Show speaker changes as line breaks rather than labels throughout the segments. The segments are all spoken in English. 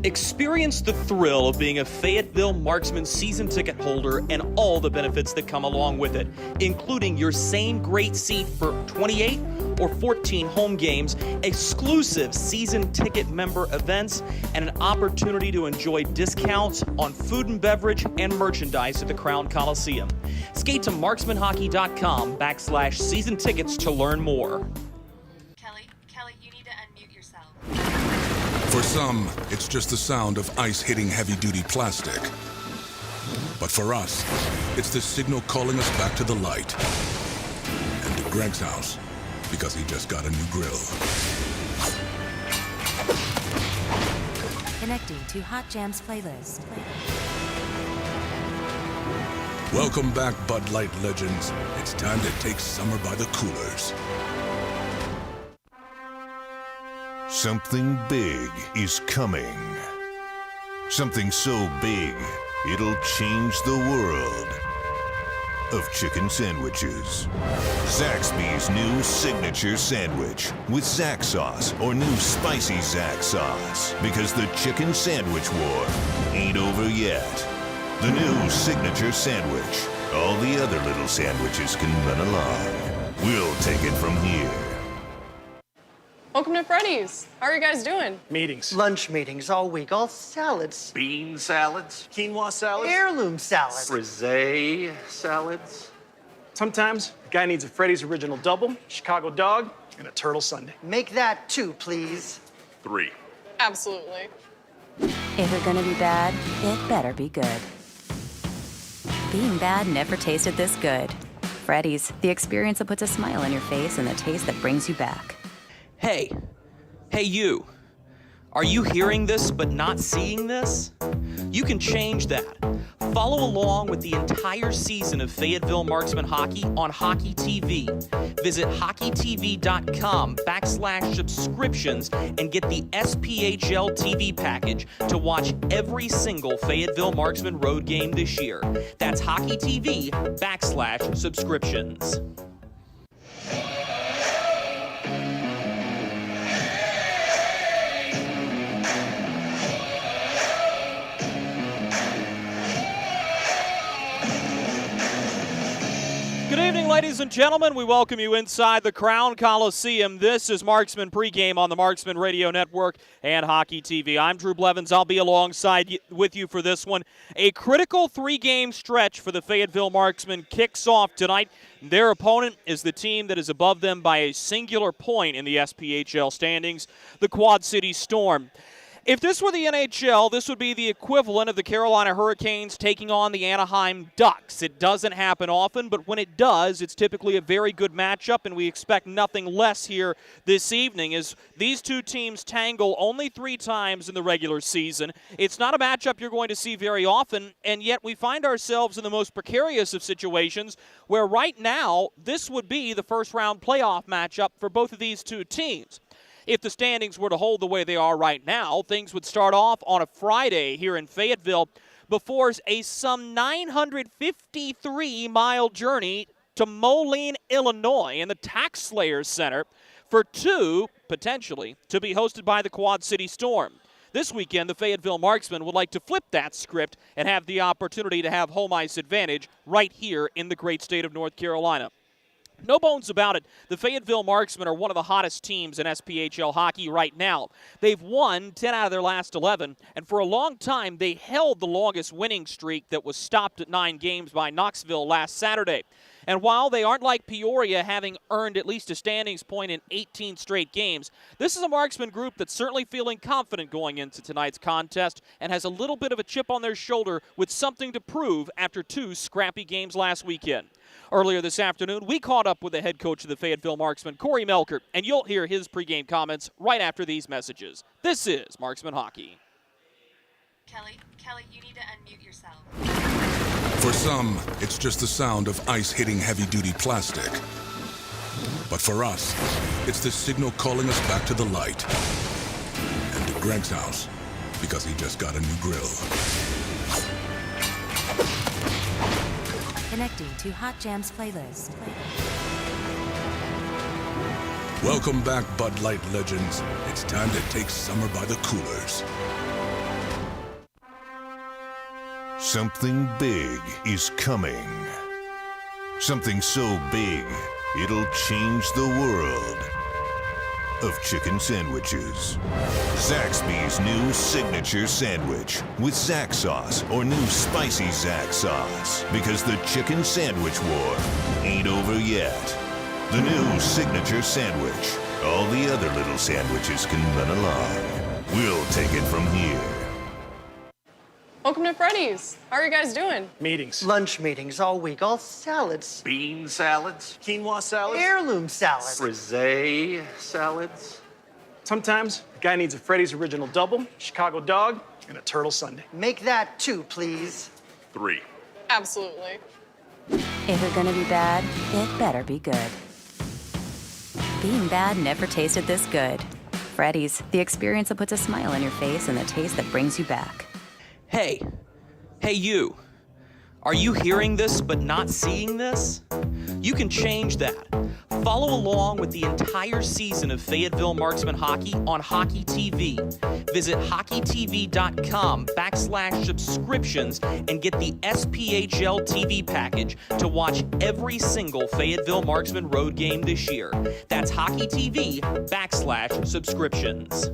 Experience the thrill of being a Fayetteville Marksmen season ticket holder and all the benefits that come along with it, including your same great seat for 28 or 14 home games, exclusive season ticket member events, and an opportunity to enjoy discounts on food and beverage and merchandise at the Crown Coliseum. Skate to marksmanhockey.com/season tickets to learn more.
Kelly, you need to unmute yourself.
For some, it's just the sound of ice hitting heavy-duty plastic. But for us, it's the signal calling us back to the light. And to Greg's house, because he just got a new grill.
Connecting to Hot Jams playlist.
Welcome back, Bud Light legends. It's time to take summer by the coolers.
Something big is coming. Something so big, it'll change the world of chicken sandwiches. Zaxby's new signature sandwich with Zax sauce or new spicy Zax sauce. Because the chicken sandwich war ain't over yet. The new signature sandwich. All the other little sandwiches can run along. We'll take it from here.
Welcome to Freddy's. How are you guys doing?
Meetings.
Lunch meetings all week, all salads.
Bean salads. Quinoa salads.
Heirloom salads.
Frisee salads. Sometimes a guy needs a Freddy's original double, Chicago dog, and a turtle sundae.
Make that 2, please.
3.
Absolutely.
If we're gonna be bad, it better be good. Being bad never tasted this good. Freddy's, the experience that puts a smile on your face and the taste that brings you back.
Hey you, are you hearing this but not seeing this? You can change that. Follow along with the entire season of Fayetteville Marksmen hockey on Hockey TV. Visit hockeytv.com/subscriptions and get the SPHL TV package to watch every single Fayetteville Marksmen road game this year. That's hockeytv.com/subscriptions. Good evening, ladies and gentlemen. We welcome you inside the Crown Coliseum. This is Marksman Pregame on the Marksman Radio Network and Hockey TV. I'm Drew Blevins. I'll be alongside with you for this one. A critical 3-game stretch for the Fayetteville Marksmen kicks off tonight. Their opponent is the team that is above them by a singular point in the SPHL standings, the Quad City Storm. If this were the NHL, this would be the equivalent of the Carolina Hurricanes taking on the Anaheim Ducks. It doesn't happen often, but when it does, it's typically a very good matchup, and we expect nothing less here this evening as these two teams tangle only 3 times in the regular season. It's not a matchup you're going to see very often, and yet we find ourselves in the most precarious of situations where right now this would be the first-round playoff matchup for both of these two teams. If the standings were to hold the way they are right now, things would start off on a Friday here in Fayetteville before a some 953-mile journey to Moline, Illinois in the Tax Slayers Center for 2, potentially, to be hosted by the Quad City Storm. This weekend, the Fayetteville Marksmen would like to flip that script and have the opportunity to have home ice advantage right here in the great state of North Carolina. No bones about it, the Fayetteville Marksmen are one of the hottest teams in SPHL hockey right now. They've won 10 out of their last 11, and for a long time they held the longest winning streak that was stopped at 9 games by Knoxville last Saturday. And while they aren't like Peoria, having earned at least a standings point in 18 straight games, this is a Marksman group that's certainly feeling confident going into tonight's contest and has a little bit of a chip on their shoulder with something to prove after 2 scrappy games last weekend. Earlier this afternoon, we caught up with the head coach of the Fayetteville Marksmen, Corey Melker, and you'll hear his pregame comments right after these messages. This is Marksman Hockey.
Kelly, you need to unmute yourself.
For some, it's just the sound of ice hitting heavy-duty plastic. But for us, it's the signal calling us back to the light. And to Greg's house, because he just got a new grill.
Connecting to Hot Jams playlist.
Welcome back, Bud Light legends. It's time to take summer by the coolers.
Something big is coming. Something so big, it'll change the world of chicken sandwiches. Zaxby's new signature sandwich with Zax sauce or new spicy Zax sauce. Because the chicken sandwich war ain't over yet. The new signature sandwich. All the other little sandwiches can run along. We'll take it from here.
Welcome to Freddy's. How are you guys doing?
Meetings.
Lunch meetings all week, all salads.
Bean salads,
Quinoa salads.
Heirloom salads.
frisee salads.
Sometimes a guy needs a Freddy's Original Double, Chicago Dog, and a Turtle Sundae.
Make that 2, please.
3.
Absolutely.
If you're gonna be bad, it better be good. Being bad never tasted this good. Freddy's, the experience that puts a smile on your face and the taste that brings you back.
Hey, you. Are you hearing this but not seeing this? You can change that. Follow along with the entire season of Fayetteville Marksmen hockey on Hockey TV. Visit hockeytv.com/subscriptions and get the SPHL TV package to watch every single Fayetteville Marksmen road game this year. That's hockeytv.com/subscriptions.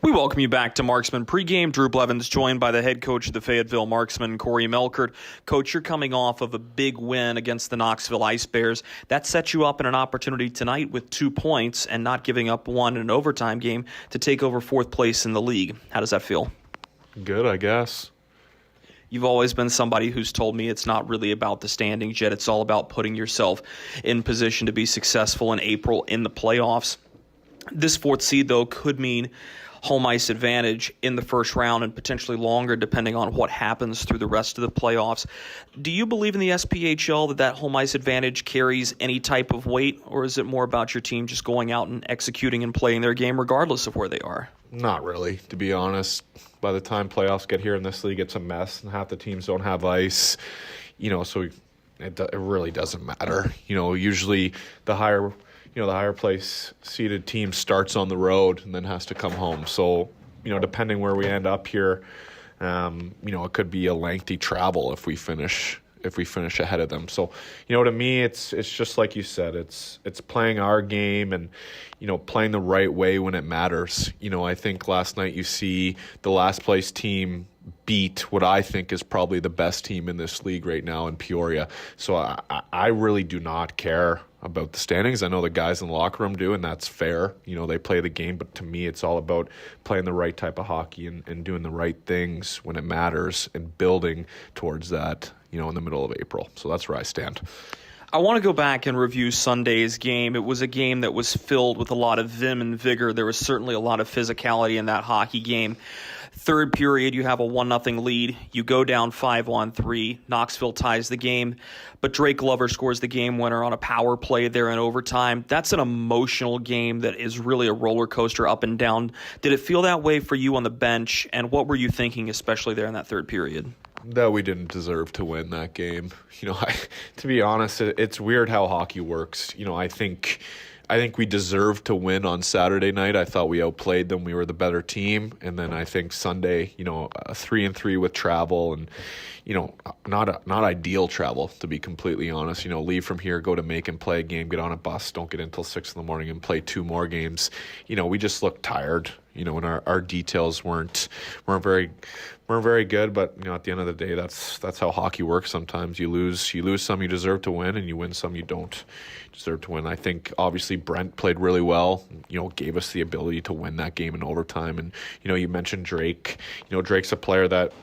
We welcome you back to Marksman Pregame. Drew Blevins joined by the head coach of the Fayetteville Marksmen, Corey Melkert. Coach, you're coming off of a big win against the Knoxville Ice Bears. That sets you up in an opportunity tonight with 2 points and not giving up one in an overtime game to take over 4th place in the league. How does that feel?
Good, I guess.
You've always been somebody who's told me it's not really about the standings yet. It's all about putting yourself in position to be successful in April in the playoffs. This 4th seed, though, could mean home ice advantage in the first round and potentially longer depending on what happens through the rest of the playoffs. Do you believe in the SPHL that home ice advantage carries any type of weight, or is it more about your team just going out and executing and playing their game regardless of where they are?
Not really, to be honest. By the time playoffs get here in this league, it's a mess, and half the teams don't have ice. So it really doesn't matter. Usually the higher place seeded team starts on the road and then has to come home. So, depending where we end up here, it could be a lengthy travel if we finish ahead of them. So, to me, it's just like you said, it's playing our game and, playing the right way when it matters. I think last night you see the last place team beat what I think is probably the best team in this league right now in Peoria. So I really do not care about the standings. I know the guys in the locker room do, and that's fair. They play the game, but to me it's all about playing the right type of hockey and doing the right things when it matters and building towards that, in the middle of April. So that's where I stand.
I want to go back and review Sunday's game. It was a game that was filled with a lot of vim and vigor. There was certainly a lot of physicality in that hockey game. 3rd period, you have a 1-0 lead. You go down 5-on-3. Knoxville ties the game, but Drake Glover scores the game winner on a power play there in overtime. That's an emotional game that is really a roller coaster up and down. Did it feel that way for you on the bench, and what were you thinking, especially there in that 3rd period?
That we didn't deserve to win that game. To be honest, it's weird how hockey works. I think we deserved to win on Saturday night. I thought we outplayed them. We were the better team. And then I think Sunday, a 3-3 with travel and, not ideal travel, to be completely honest. Leave from here, go to Macon, play a game, get on a bus, don't get in until 6 in the morning and play 2 more games. We just looked tired, and our details weren't very good. But, at the end of the day, that's how hockey works sometimes. You lose some you deserve to win, and you win some you don't deserve to win. I think, obviously, Brent played really well, gave us the ability to win that game in overtime. And, you mentioned Drake. Drake's a player that,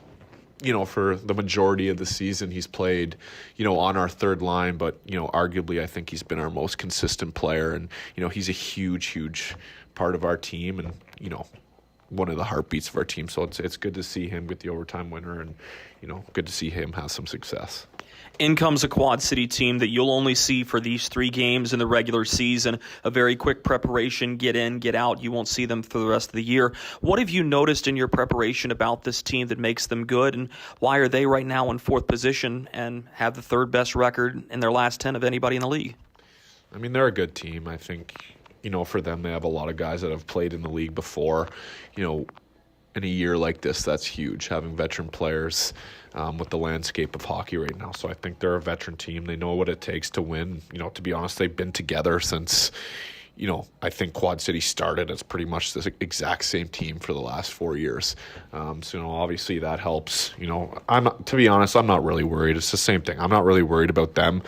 for the majority of the season he's played, on our 3rd line. But, arguably I think he's been our most consistent player. And, he's a huge part of our team and, one of the heartbeats of our team. So it's good to see him get the overtime winner and, good to see him have some success.
In comes a Quad City team that you'll only see for these 3 games in the regular season. A very quick preparation, get in, get out. You won't see them for the rest of the year. What have you noticed in your preparation about this team that makes them good, and why are they right now in 4th position and have the 3rd best record in their last 10 of anybody in the league?
I mean, they're a good team. I think, for them, they have a lot of guys that have played in the league before. in a year like this, that's huge, having veteran players with the landscape of hockey right now. So I think they're a veteran team. They know what it takes to win. To be honest, they've been together since, I think Quad City started as pretty much the exact same team for the last 4 years. So, obviously that helps. To be honest, I'm not really worried. It's the same thing. I'm not really worried about them.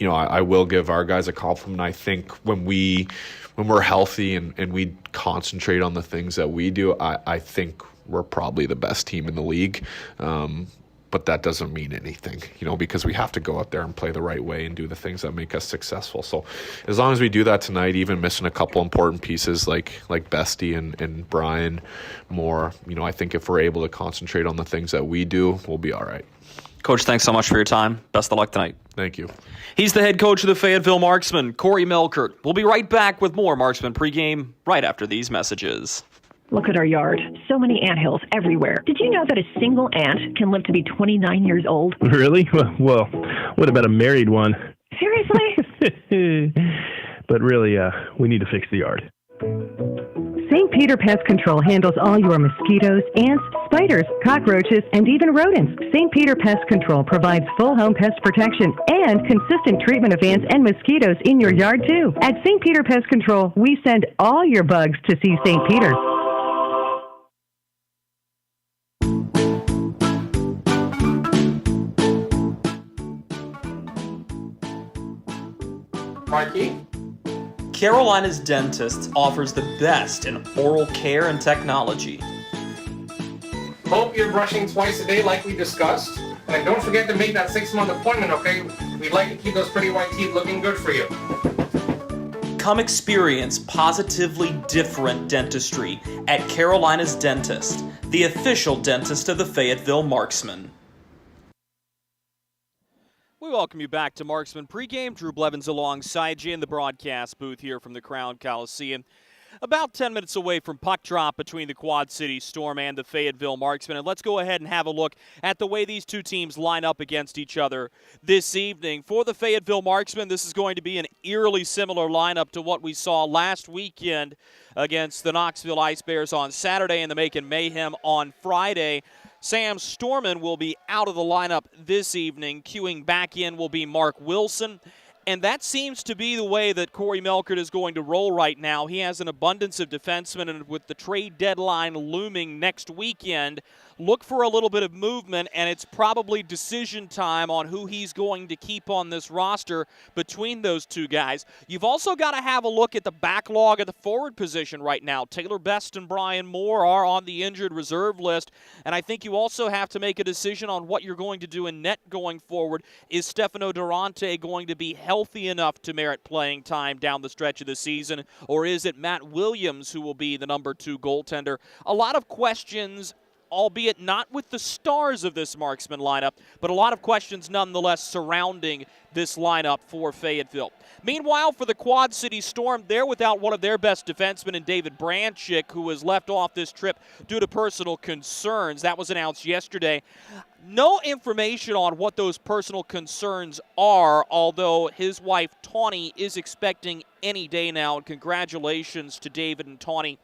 I will give our guys a compliment. I think when we're healthy and we concentrate on the things that we do, I think we're probably the best team in the league. But that doesn't mean anything, because we have to go out there and play the right way and do the things that make us successful. So as long as we do that tonight, even missing a couple important pieces like Bestie and Brian Moore, I think if we're able to concentrate on the things that we do, we'll be all right.
Coach, thanks so much for your time. Best of luck tonight.
Thank you.
He's the head coach of the Fayetteville Marksmen, Corey Melkert. We'll be right back with more Marksmen pregame right after these messages.
Look at our yard. So many anthills everywhere. Did you know that a single ant can live to be 29 years old?
Really? Well, what about a married one?
Seriously?
But really, we need to fix the yard.
St. Peter Pest Control handles all your mosquitoes, ants, spiders, cockroaches, and even rodents. St. Peter Pest Control provides full home pest protection and consistent treatment of ants and mosquitoes in your yard, too. At St. Peter Pest Control, we send all your bugs to see St. Peter.
Marky?
Carolina's Dentist offers the best in oral care and technology.
Hope you're brushing twice a day like we discussed. And don't forget to make that 6-month appointment, okay? We'd like to keep those pretty white teeth looking good for you.
Come experience positively different dentistry at Carolina's Dentist, the official dentist of the Fayetteville Marksmen. We welcome you back to Marksman Pregame. Drew Blevins alongside you in the broadcast booth here from the Crown Coliseum. About 10 minutes away from puck drop between the Quad City Storm and the Fayetteville Marksmen. And let's go ahead and have a look at the way these two teams line up against each other this evening. For the Fayetteville Marksmen, this is going to be an eerily similar lineup to what we saw last weekend against the Knoxville Ice Bears on Saturday and the Macon Mayhem on Friday. Sam Storman will be out of the lineup this evening. Queuing back in will be Mark Wilson. And that seems to be the way that Corey Melkert is going to roll right now. He has an abundance of defensemen, and with the trade deadline looming next weekend, look for a little bit of movement, and it's probably decision time on who he's going to keep on this roster between those two guys. You've also got to have a look at the backlog at the forward position right now. Taylor Best and Brian Moore are on the injured reserve list, and I think you also have to make a decision on what you're going to do in net going forward. Is Stefano Durante going to be healthy enough to merit playing time down the stretch of the season, or is it Matt Williams who will be the number 2 goaltender? A lot of questions, albeit not with the stars of this Marksman lineup, but a lot of questions nonetheless surrounding this lineup for Fayetteville. Meanwhile, for the Quad City Storm, they're without one of their best defensemen in David Branchik, who was left off this trip due to personal concerns. That was announced yesterday. No information on what those personal concerns are, although his wife, Tawny, is expecting any day now. And congratulations to David and Tawny.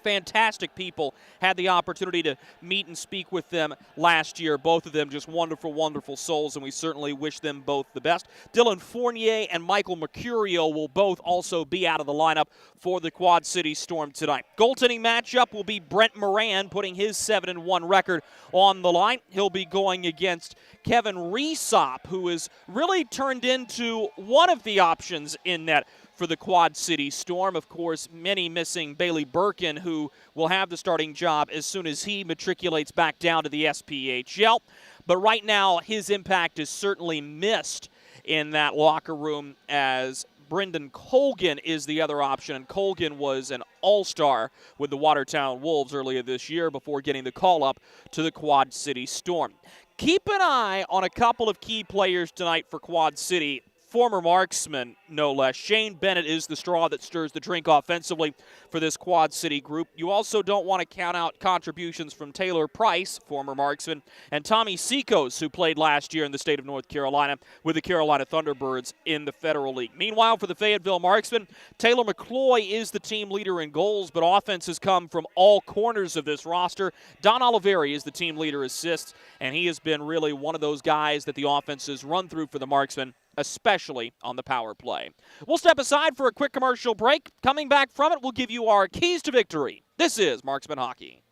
Fantastic people. Had the opportunity to meet and speak with them last year. Both of them just wonderful, wonderful souls, and we certainly wish them both the best. Dylan Fournier and Michael Mercurio will both also be out of the lineup for the Quad City Storm tonight. Goaltending matchup will be Brent Moran putting his 7-1 record on the line. He'll be going against Kevin Resop, who has really turned into one of the options in net for the Quad City Storm. Of course, many missing Bailey Birkin, who will have the starting job as soon as he matriculates back down to the SPHL. But right now, his impact is certainly missed in that locker room, as Brendan Colgan is the other option. And Colgan was an all-star with the Watertown Wolves earlier this year before getting the call-up to the Quad City Storm. Keep an eye on a couple of key players tonight for Quad City. former marksman, no less. Shane Bennett is the straw that stirs the drink offensively for this Quad City group. You also don't want to count out contributions from Taylor Price, former marksman, and Tommy Seacos, who played last year in the state of North Carolina with the Carolina Thunderbirds in the Federal League. Meanwhile, for the Fayetteville Marksmen, Taylor McCloy is the team leader in goals, but offenses come from all corners of this roster. Don Oliveri is the team leader assists, and he has been really one of those guys that the offenses run through for the Marksmen, especially on the power play. We'll step aside for a quick commercial break. Coming back from it, we'll give you our keys to victory. This is Marksman Hockey.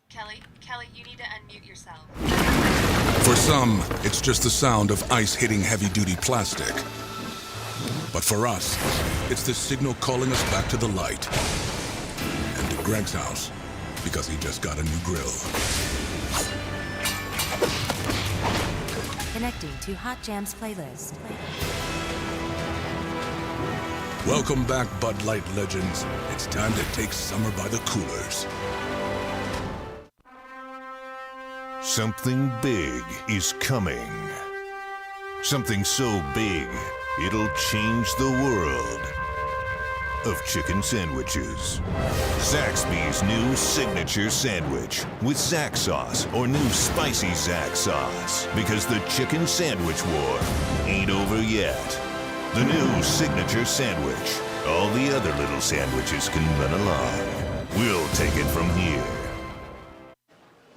Kelly, you need to unmute yourself.
For some, it's just the sound of ice hitting heavy-duty plastic. But for us, it's the signal calling us back to the light. And to Greg's house, because he just got a new grill.
Connecting to Hot Jams playlist.
Welcome back, Bud Light legends. It's time to take summer by the coolers.
Something big is coming. Something so big, it'll change the world of chicken sandwiches. Zaxby's new signature sandwich with Zax sauce or new spicy Zax sauce. Because the chicken sandwich war ain't over yet. The new signature sandwich. All the other little sandwiches can run along. We'll take it from here.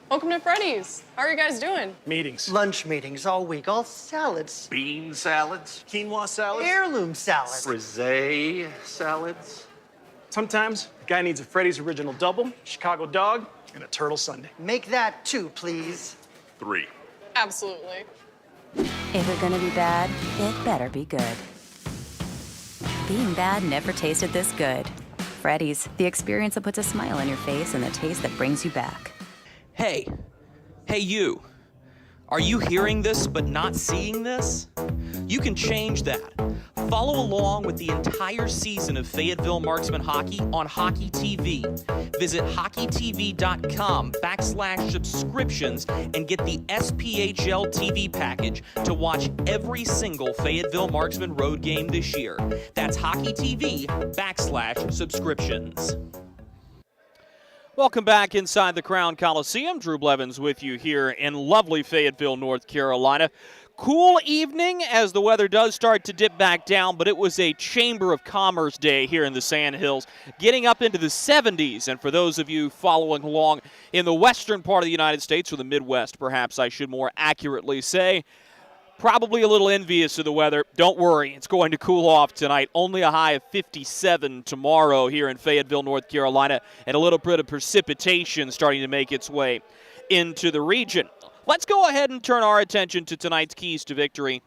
Welcome to Freddy's. How are you guys doing?
Meetings.
Lunch meetings all week, all salads.
Bean salads.
Quinoa salads.
Heirloom salads.
Frisee salads.
Sometimes a guy needs a Freddy's Original Double, Chicago Dog, and a Turtle Sundae.
Make that 2, please.
3.
Absolutely.
If you're gonna be bad, it better be good. Being bad never tasted this good. Freddy's, the experience that puts a smile on your face and the taste that brings you back.
Hey you, are you hearing this but not seeing this? You can change that. Follow along with the entire season of Fayetteville Marksmen hockey on Hockey TV. Visit hockeytv.com/subscriptions and get the SPHL TV package to watch every single Fayetteville Marksmen road game this year. That's hockeytv.com/subscriptions. Welcome back inside the Crown Coliseum. Drew Blevins with you here in lovely Fayetteville, North Carolina. Cool evening as the weather does start to dip back down, but it was a Chamber of Commerce day here in the Sandhills, getting up into the 70s. And for those of you following along in the western part of the United States, or the Midwest, perhaps I should more accurately say, probably a little envious of the weather. Don't worry, it's going to cool off tonight. Only a high of 57 tomorrow here in Fayetteville, North Carolina, and a little bit of precipitation starting to make its way into the region. Let's go ahead and turn our attention to tonight's keys to victory.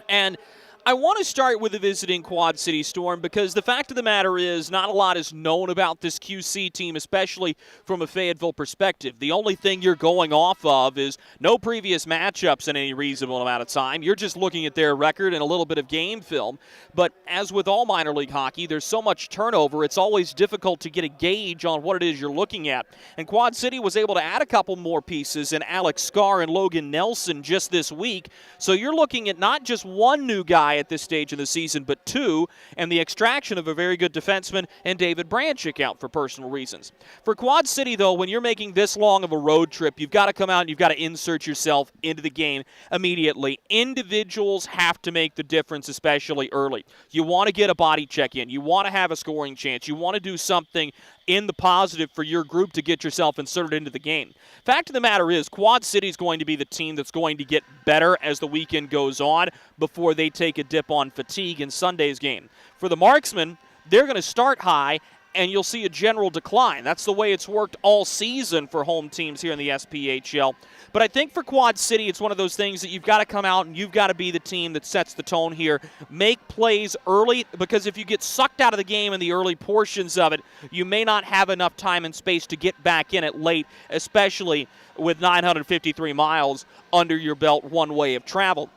And I want to start with the visiting Quad City Storm because the fact of the matter is not a lot is known about this QC team, especially from a Fayetteville perspective. The only thing you're going off of is no previous matchups in any reasonable amount of time. You're just looking at their record and a little bit of game film. But as with all minor league hockey, there's so much turnover, it's always difficult to get a gauge on what it is you're looking at. And Quad City was able to add a couple more pieces in Alex Scarr and Logan Nelson just this week. So you're looking at not just one new guy at this stage of the season, but 2, and the extraction of a very good defenseman and David Branchik out for personal reasons. For Quad City, though, when you're making this long of a road trip, you've got to come out and you've got to insert yourself into the game immediately. Individuals have to make the difference, especially early. You want to get a body check in. You want to have a scoring chance. You want to do something in the positive for your group to get yourself inserted into the game. Fact of the matter is, Quad City is going to be the team that's going to get better as the weekend goes on before they take a dip on fatigue in Sunday's game. For the Marksmen, they're going to start high, and you'll see a general decline. That's the way it's worked all season for home teams here in the SPHL. But I think for Quad City, it's one of those things that you've got to come out and you've got to be the team that sets the tone here. Make plays early, because if you get sucked out of the game in the early portions of it, you may not have enough time and space to get back in it late, especially with 953 miles under your belt one way of travel.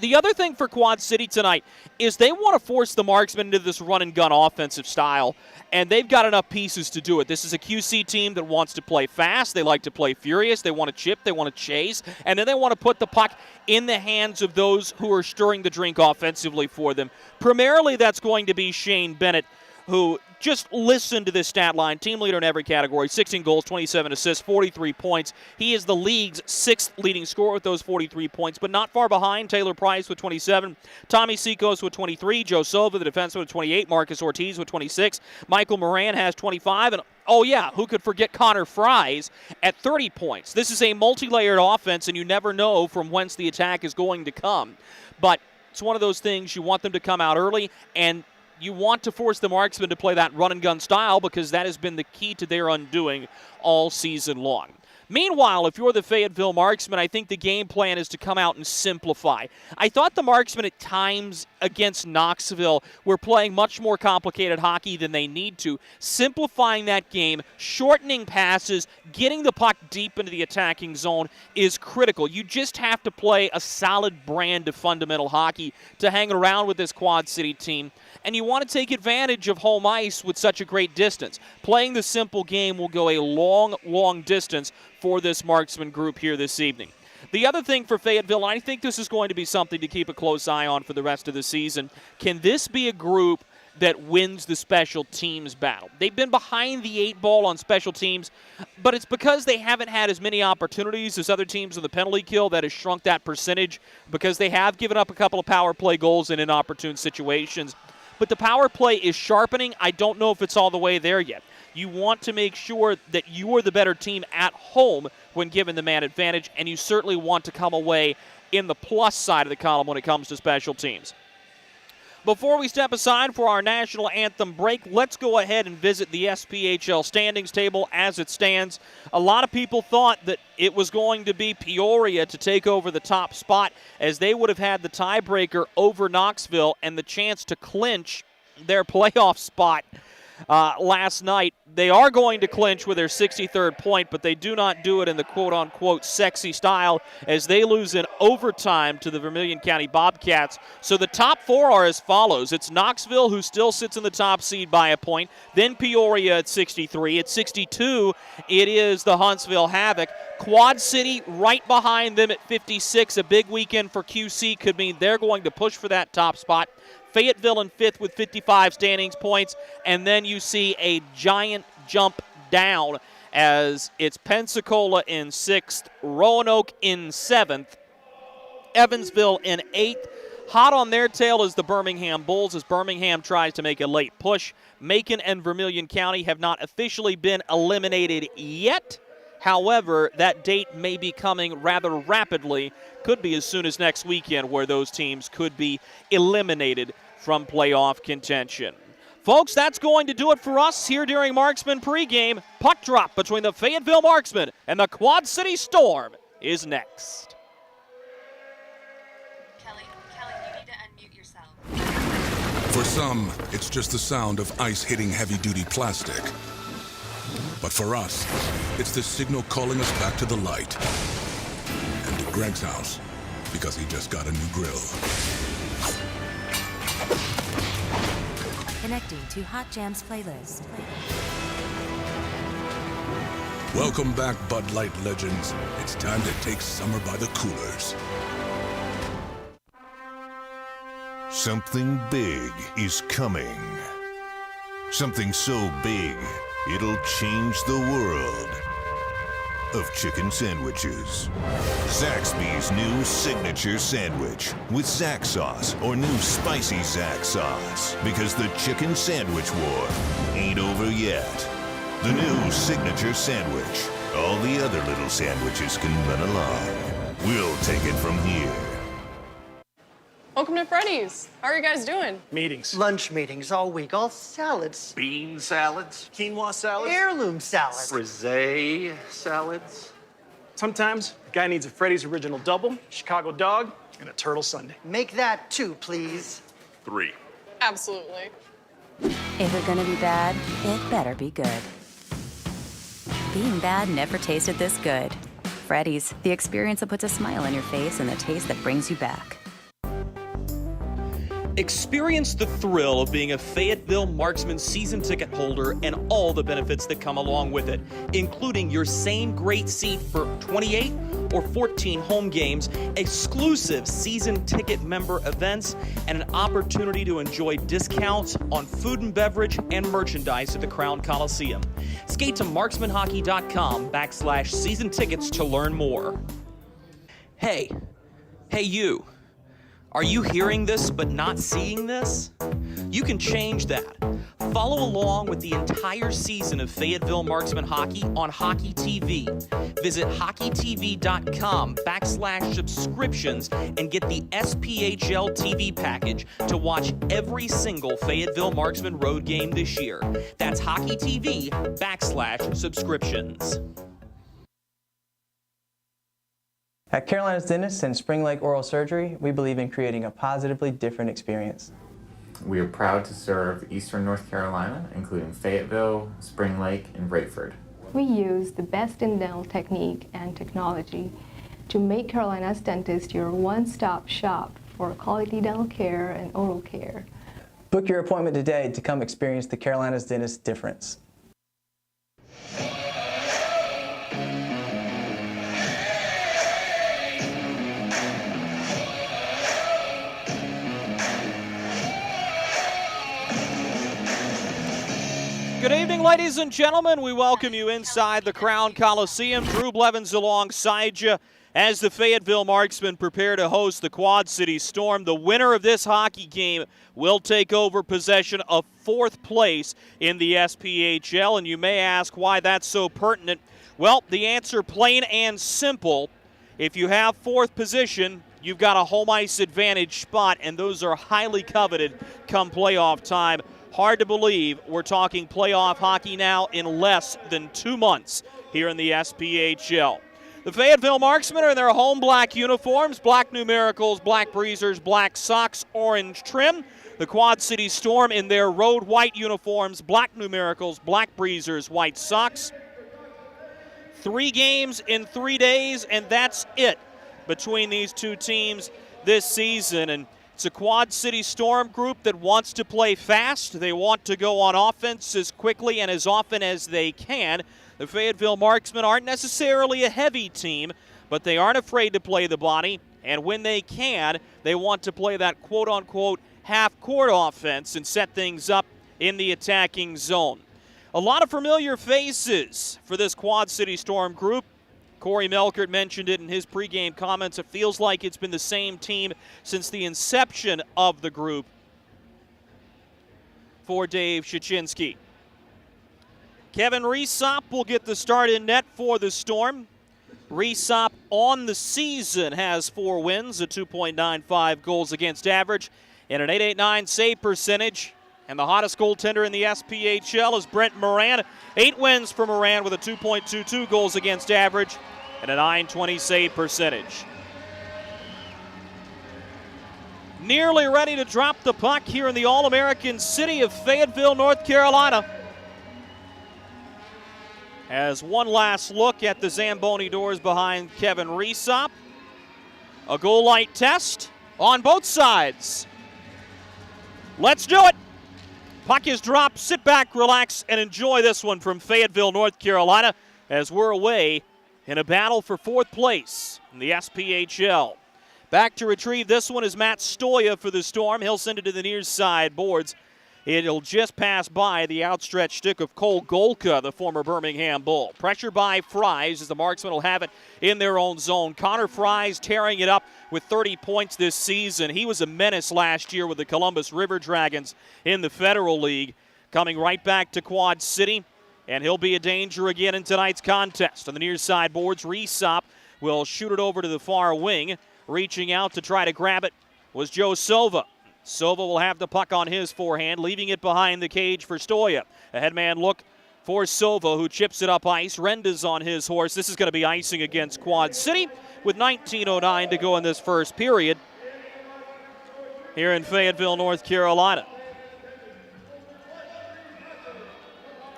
The other thing for Quad City tonight is they want to force the Marksmen into this run-and-gun offensive style, and they've got enough pieces to do it. This is a QC team that wants to play fast. They like to play furious. They want to chip. They want to chase. And then they want to put the puck in the hands of those who are stirring the drink offensively for them. Primarily, that's going to be Shane Bennett, who just listen to this stat line. Team leader in every category, 16 goals, 27 assists, 43 points. He is the league's 6th leading scorer with those 43 points, but not far behind Taylor Price with 27, Tommy Sikos with 23, Joe Silva, the defenseman, with 28, Marcus Ortiz with 26, Michael Moran has 25, and oh yeah, who could forget Connor Fries at 30 points. This is a multi-layered offense, and you never know from whence the attack is going to come. But it's one of those things, you want them to come out early, and you want to force the Marksmen to play that run-and-gun style because that has been the key to their undoing all season long. Meanwhile, if you're the Fayetteville Marksmen, I think the game plan is to come out and simplify. I thought the Marksmen at times against Knoxville were playing much more complicated hockey than they need to. Simplifying that game, shortening passes, getting the puck deep into the attacking zone is critical. You just have to play a solid brand of fundamental hockey to hang around with this Quad City team. And you want to take advantage of home ice with such a great distance. Playing the simple game will go a long, long distance for this Marksman group here this evening. The other thing for Fayetteville, and I think this is going to be something to keep a close eye on for the rest of the season, can this be a group that wins the special teams battle? They've been behind the 8 ball on special teams, but it's because they haven't had as many opportunities as other teams in the penalty kill that has shrunk that percentage because they have given up a couple of power play goals in inopportune situations. But the power play is sharpening. I don't know if it's all the way there yet. You want to make sure that you are the better team at home when given the man advantage, and you certainly want to come away in the plus side of the column when it comes to special teams. Before we step aside for our national anthem break, let's go ahead and visit the SPHL standings table as it stands. A lot of people thought that it was going to be Peoria to take over the top spot, as they would have had the tiebreaker over Knoxville and the chance to clinch their playoff spot last night. They are going to clinch with their 63rd point, but they do not do it in the quote-unquote sexy style, as they lose in overtime to the Vermilion County Bobcats. So the top 4 are as follows. It's Knoxville, who still sits in the top seed by a point, then Peoria at 63. At 62, it is the Huntsville Havoc. Quad City right behind them at 56. A big weekend for QC could mean they're going to push for that top spot. Fayetteville in 5th with 55 standings points, and then you see a giant jump down as it's Pensacola in 6th, Roanoke in 7th, Evansville in 8th. Hot on their tail is the Birmingham Bulls as Birmingham tries to make a late push. Macon and Vermilion County have not officially been eliminated yet. However, that date may be coming rather rapidly. Could be as soon as next weekend, where those teams could be eliminated from playoff contention. Folks, that's going to do it for us here during Marksman pregame. Puck drop between the Fayetteville Marksmen and the Quad City Storm is next.
Kelly, you need to unmute yourself.
For some, it's just the sound of ice hitting heavy-duty plastic. But for us, it's the signal calling us back to the light. And to Greg's house, because he just got a new grill.
Connecting to Hot Jams playlist.
Welcome back, Bud Light legends. It's time to take summer by the coolers.
Something big is coming. Something so big, it'll change the world of chicken sandwiches. Zaxby's new signature sandwich with Zax sauce or new spicy Zax sauce. Because the chicken sandwich war ain't over yet. The new signature sandwich. All the other little sandwiches can run along. We'll take it from here.
Welcome to Freddy's. How are you guys doing?
Meetings.
Lunch meetings all week, all salads.
Bean salads.
Quinoa salads.
Heirloom salads.
Frisee salads.
Sometimes a guy needs a Freddy's Original Double, Chicago Dog, and a Turtle Sundae.
Make that 2, please.
3.
Absolutely.
If it's gonna be bad, it better be good. Being bad never tasted this good. Freddy's, the experience that puts a smile on your face and the taste that brings you back.
Experience the thrill of being a Fayetteville Marksmen season ticket holder and all the benefits that come along with it, including your same great seat for 28 or 14 home games, exclusive season ticket member events, and an opportunity to enjoy discounts on food and beverage and merchandise at the Crown Coliseum. Skate to marksmanhockey.com/season tickets to learn more. Hey you. Are you hearing this but not seeing this? You can change that. Follow along with the entire season of Fayetteville Marksmen hockey on Hockey TV. Visit hockeytv.com/subscriptions and get the SPHL TV package to watch every single Fayetteville Marksmen road game this year. That's hockeytv.com/subscriptions.
At Carolina's Dentist and Spring Lake Oral Surgery, we believe in creating a positively different experience.
We are proud to serve Eastern North Carolina, including Fayetteville, Spring Lake, and Brayford.
We use the best in dental technique and technology to make Carolina's Dentist your one-stop shop for quality dental care and oral care.
Book your appointment today to come experience the Carolina's Dentist difference.
Good evening, ladies and gentlemen. We welcome you inside the Crown Coliseum. Drew Blevins alongside you as the Fayetteville Marksmen prepare to host the Quad City Storm. The winner of this hockey game will take over possession of fourth place in the SPHL. And you may ask why that's so pertinent. Well, the answer plain and simple. If you have fourth position, you've got a home ice advantage spot, and those are highly coveted come playoff time. Hard to believe we're talking playoff hockey now in less than 2 months here in the SPHL. The Fayetteville Marksmen are in their home black uniforms, black numericals, black breezers, black socks, orange trim. The Quad City Storm in their road white uniforms, black numericals, black breezers, white socks. 3 games in 3 days, and that's it between these two teams this season. And it's a Quad City Storm group that wants to play fast. They want to go on offense as quickly and as often as they can. The Fayetteville Marksmen aren't necessarily a heavy team, but they aren't afraid to play the body. And when they can, they want to play that quote-unquote half-court offense and set things up in the attacking zone. A lot of familiar faces for this Quad City Storm group. Corey Melkert mentioned it in his pregame comments. It feels like it's been the same team since the inception of the group for Dave Shachinski. Kevin Reesop will get the start in net for the Storm. Reesop on the season has 4 wins, a 2.95 goals against average, and an .889 save percentage. And the hottest goaltender in the SPHL is Brent Moran. 8 wins for Moran with a 2.22 goals against average and a .920 save percentage. Nearly ready to drop the puck here in the All-American city of Fayetteville, North Carolina. As one last look at the Zamboni doors behind Kevin Reesop. A goal light test on both sides. Let's do it. Puck is dropped. Sit back, relax, and enjoy this one from Fayetteville, North Carolina, as we're away in a battle for fourth place in the SPHL. Back to retrieve this one is Matt Stoya for the Storm. He'll send it to the near side boards. It'll just pass by the outstretched stick of Cole Golka, the former Birmingham Bull. Pressure by Fries as the Marksmen will have it in their own zone. Connor Fries tearing it up with 30 points this season. He was a menace last year with the Columbus River Dragons in the Federal League. Coming right back to Quad City, and he'll be a danger again in tonight's contest. On the near side boards, Reesop will shoot it over to the far wing. Reaching out to try to grab it was Joe Silva. Silva will have the puck on his forehand, leaving it behind the cage for Stoya. A headman look for Silva, who chips it up ice. Renda's on his horse. This is going to be icing against Quad City with 19:09 to go in this first period here in Fayetteville, North Carolina.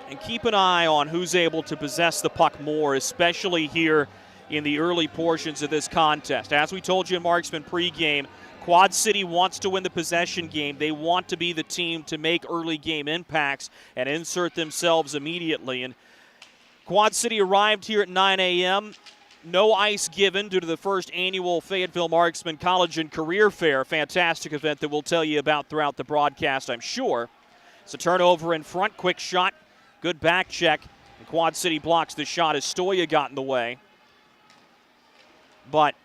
And keep an eye on who's able to possess the puck more, especially here in the early portions of this contest. As we told you in Marksman pregame, Quad City wants to win the possession game. They want to be the team to make early game impacts and insert themselves immediately. And Quad City arrived here at 9 a.m. No ice given due to the first annual Fayetteville Marksmen College and Career Fair. Fantastic event that we'll tell you about throughout the broadcast, I'm sure. It's a turnover in front, quick shot, good back check. And Quad City blocks the shot as Stoya got in the way. But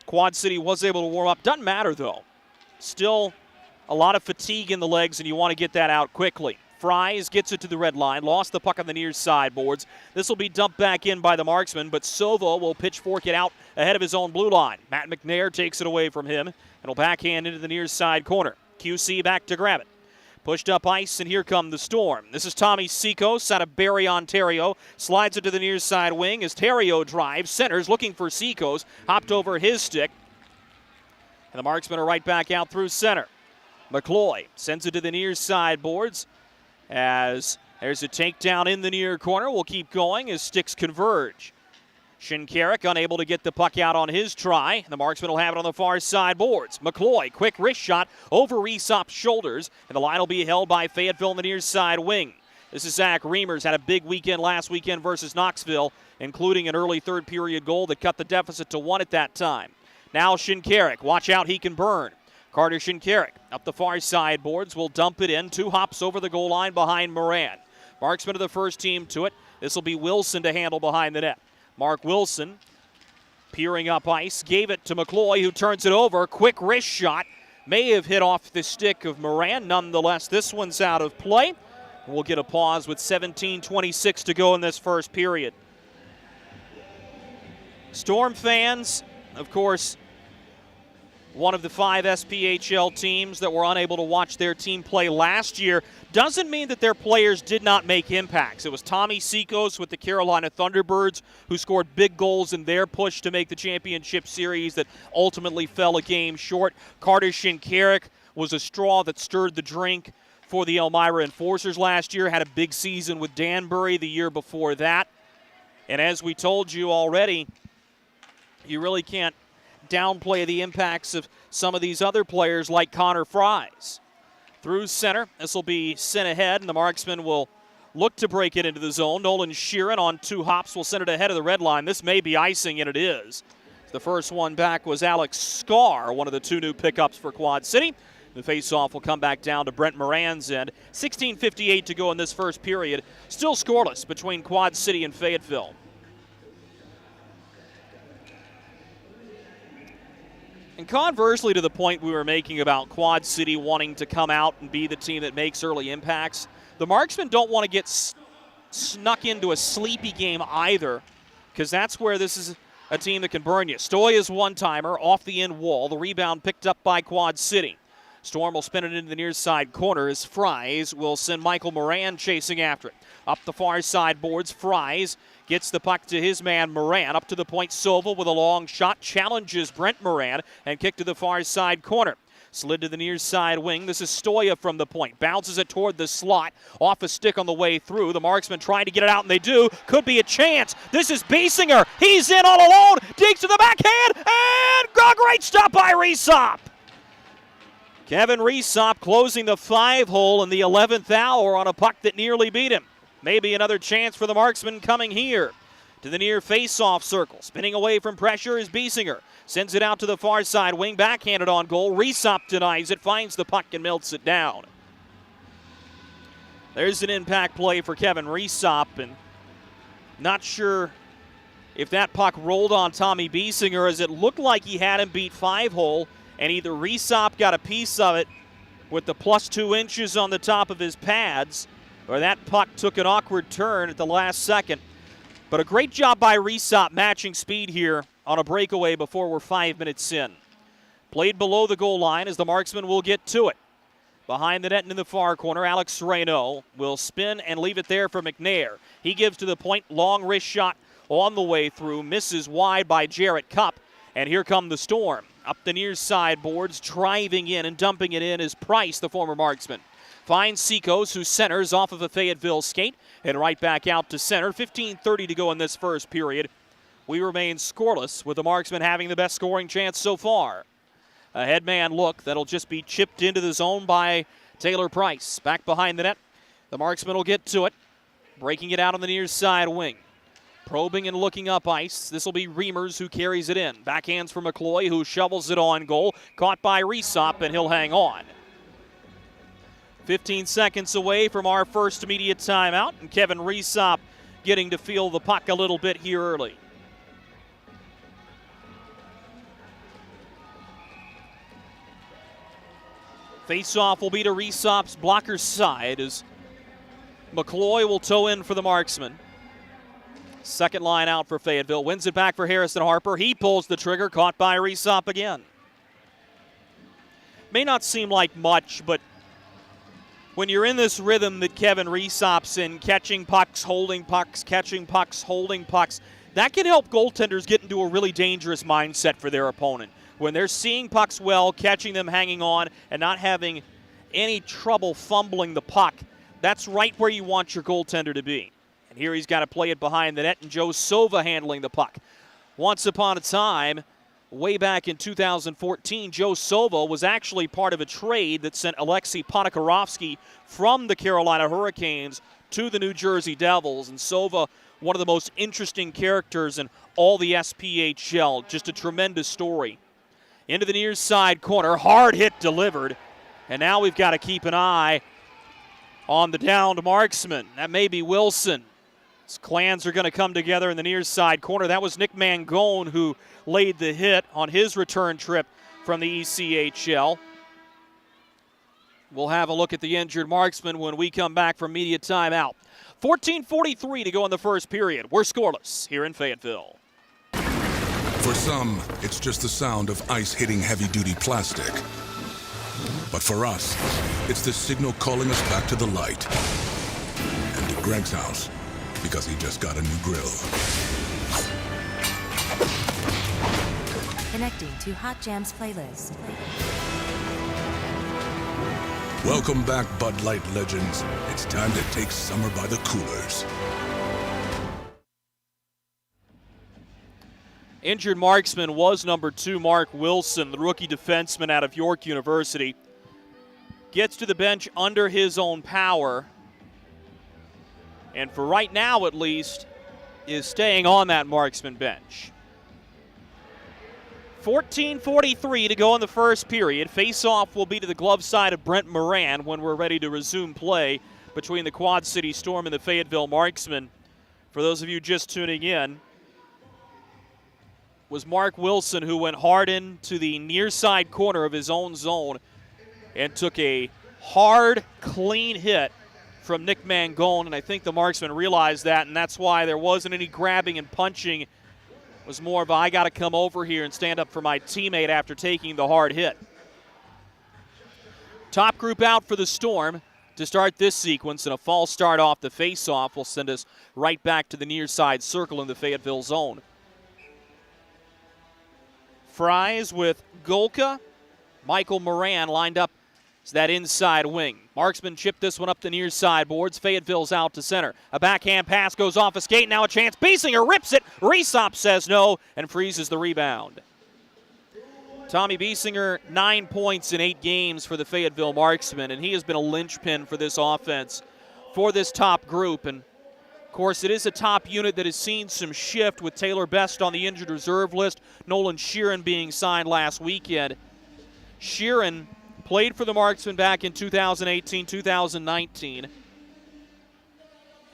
Quad City was able to warm up. Doesn't matter, though. Still a lot of fatigue in the legs, and you want to get that out quickly. Fries gets it to the red line, lost the puck on the near sideboards. This will be dumped back in by the Marksman, but Sovo will pitchfork it out ahead of his own blue line. Matt McNair takes it away from him, and will backhand into the near side corner. QC back to grab it. Pushed up ice, and here come the Storm. This is Tommy Seacos out of Barrie, Ontario. Slides it to the near side wing as Terrio drives. Centers looking for Seacos. Hopped over his stick. And the Marksmen are right back out through center. McCloy sends it to the near side boards as there's a takedown in the near corner. We'll keep going as sticks converge. Shinkarik unable to get the puck out on his try. The Marksman will have it on the far side boards. McCloy, quick wrist shot over Aesop's shoulders, and the line will be held by Fayetteville in the near side wing. This is Zach Reimers, had a big weekend last weekend versus Knoxville, including an early third period goal that cut the deficit to 1 at that time. Now Shinkarik, watch out, he can burn. Carter Shinkarik up the far side boards, will dump it in. 2 hops over the goal line behind Moran. Marksman of the first team to it. This will be Wilson to handle behind the net. Mark Wilson peering up ice, gave it to McCloy, who turns it over. Quick wrist shot. May have hit off the stick of Moran. Nonetheless, this one's out of play. We'll get a pause with 17:26 to go in this first period. Storm fans, of course, one of the 5 SPHL teams that were unable to watch their team play last year, doesn't mean that their players did not make impacts. It was Tommy Seacos with the Carolina Thunderbirds who scored big goals in their push to make the championship series that ultimately fell a game short. Carter Shinkarik was a straw that stirred the drink for the Elmira Enforcers last year, had a big season with Danbury the year before that. And as we told you already, you really can't downplay the impacts of some of these other players like Connor Fries. Through center, this will be sent ahead, and the Marksman will look to break it into the zone. Nolan Sheeran on 2 hops will send it ahead of the red line. This may be icing, and it is. The first one back was Alex Scarr, one of the 2 new pickups for Quad City. The faceoff will come back down to Brent Moran's end. 16:58 to go in this first period. Still scoreless between Quad City and Fayetteville. And conversely to the point we were making about Quad City wanting to come out and be the team that makes early impacts, the Marksmen don't want to get snuck into a sleepy game either, because that's where this is a team that can burn you. Stoya's one-timer off the end wall. The rebound picked up by Quad City. Storm will spin it into the near side corner as Fries will send Michael Moran chasing after it. Up the far side boards, Fries gets the puck to his man Moran. Up to the point, Sova with a long shot, challenges Brent Moran, and kick to the far side corner. Slid to the near side wing. This is Stoya from the point. Bounces it toward the slot. Off a stick on the way through. The Marksmen trying to get it out, and they do. Could be a chance. This is Biesinger. He's in all alone. Digs to the backhand, and a great stop by Resop. Kevin Resop closing the 5-hole in the 11th hour on a puck that nearly beat him. Maybe another chance for the Marksmen coming here. To the near face-off circle. Spinning away from pressure is Biesinger. Sends it out to the far side wing. Backhanded on goal. Resop denies it. Finds the puck and melts it down. There's an impact play for Kevin Resop. And not sure if that puck rolled on Tommy Biesinger, as it looked like he had him beat 5-hole. And either Resop got a piece of it with the plus 2 inches on the top of his pads, or that puck took an awkward turn at the last second. But a great job by Resop matching speed here on a breakaway before we're 5 minutes in. Played below the goal line as the Marksman will get to it. Behind the net and in the far corner, Alex Serrano will spin and leave it there for McNair. He gives to the point, long wrist shot on the way through, misses wide by Jarrett Cupp, and here come the Storm. Up the near side boards, driving in and dumping it in is Price, the former Marksman. Finds Seacos, who centers off of a Fayetteville skate, and right back out to center. 15:30 to go in this first period. we remain scoreless, with the Marksmen having the best scoring chance so far. A headman look that'll just be chipped into the zone by Taylor Price. Back behind the net, the Marksmen will get to it, breaking it out on the near side wing. Probing and looking up ice. This will be Reimers who carries it in. Backhands for McCloy, who shovels it on goal. Caught by Resop, and he'll hang on. 15 seconds away from our first immediate timeout, and Kevin Resop getting to feel the puck a little bit here early. Face-off will be to Resop's blocker side as McCloy will tow in for the Marksmen. Second line out for Fayetteville. Wins it back for Harrison Harper. He pulls the trigger, caught by Resop again. May not seem like much, but when you're in this rhythm that Kevin Resop's in, catching pucks, holding pucks, catching pucks, holding pucks, that can help goaltenders get into a really dangerous mindset for their opponent. When they're seeing pucks well, catching them, hanging on, and not having any trouble fumbling the puck, that's right where you want your goaltender to be. And here he's got to play it behind the net, and Joe Sova handling the puck. Once upon a time, way back in 2014, Joe Sova was actually part of a trade that sent Alexei Podkorovsky from the Carolina Hurricanes to the New Jersey Devils. And Sova, one of the most interesting characters in all the SPHL. Just a tremendous story. Into the near side corner, hard hit delivered. And now we've got to keep an eye on the downed Marksman. That may be Wilson. His clans are going to come together in the near side corner. That was Nick Mangone who laid the hit on his return trip from the ECHL. We'll have a look at the injured Marksman when we come back from media timeout. 14:43 to go in the first period. We're scoreless here in Fayetteville.
For some, it's just the sound of ice hitting heavy-duty plastic. But for us, it's the signal calling us back to the light. And to Greg's house, because he just got a new grill.
Connecting to Hot Jams playlist.
Welcome back, Bud Light legends. It's time to take summer by the coolers.
Injured Marksman was number 2, Mark Wilson, the rookie defenseman out of York University. Gets to the bench under his own power. And for right now, at least, is staying on that Marksman bench. 14:43 to go in the first period. Face-off will be to the glove side of Brent Moran when we're ready to resume play between the Quad City Storm and the Fayetteville Marksmen. For those of you just tuning in, was Mark Wilson who went hard into the near side corner of his own zone and took a hard, clean hit from Nick Mangone, and I think the Marksmen realized that, and that's why there wasn't any grabbing and punching. It was more of a, I got to come over here and stand up for my teammate after taking the hard hit. Top group out for the Storm to start this sequence, and a false start off the face-off will send us right back to the near side circle in the Fayetteville zone. Fries with Golka, Michael Moran lined up as that inside wing. Marksman chipped this one up the near side boards. Fayetteville's out to center. A backhand pass goes off a skate. Now a chance. Biesinger rips it. Resop says no and freezes the rebound. Tommy Biesinger, 9 points in 8 games for the Fayetteville Marksmen, and he has been a linchpin for this offense, for this top group. And of course, it is a top unit that has seen some shift with Taylor Best on the injured reserve list, Nolan Sheeran being signed last weekend. Sheeran played for the Marksmen back in 2018, 2019.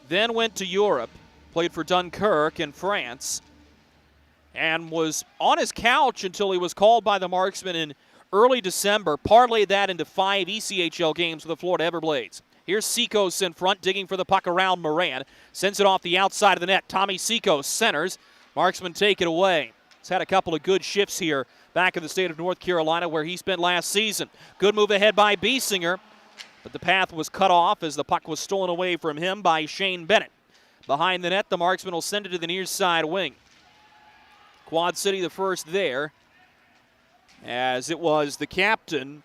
Then went to Europe, played for Dunkirk in France, and was on his couch until he was called by the Marksmen in early December, parlayed that into 5 ECHL games with the Florida Everblades. Here's Sikos in front, digging for the puck around Moran. Sends it off the outside of the net. Tommy Sikos centers. Marksmen take it away. He's had a couple of good shifts here back in the state of North Carolina where he spent last season. Good move ahead by Biesinger, but the path was cut off as the puck was stolen away from him by Shane Bennett. Behind the net, the Marksmen will send it to the near side wing. Quad City the first there, as it was the captain,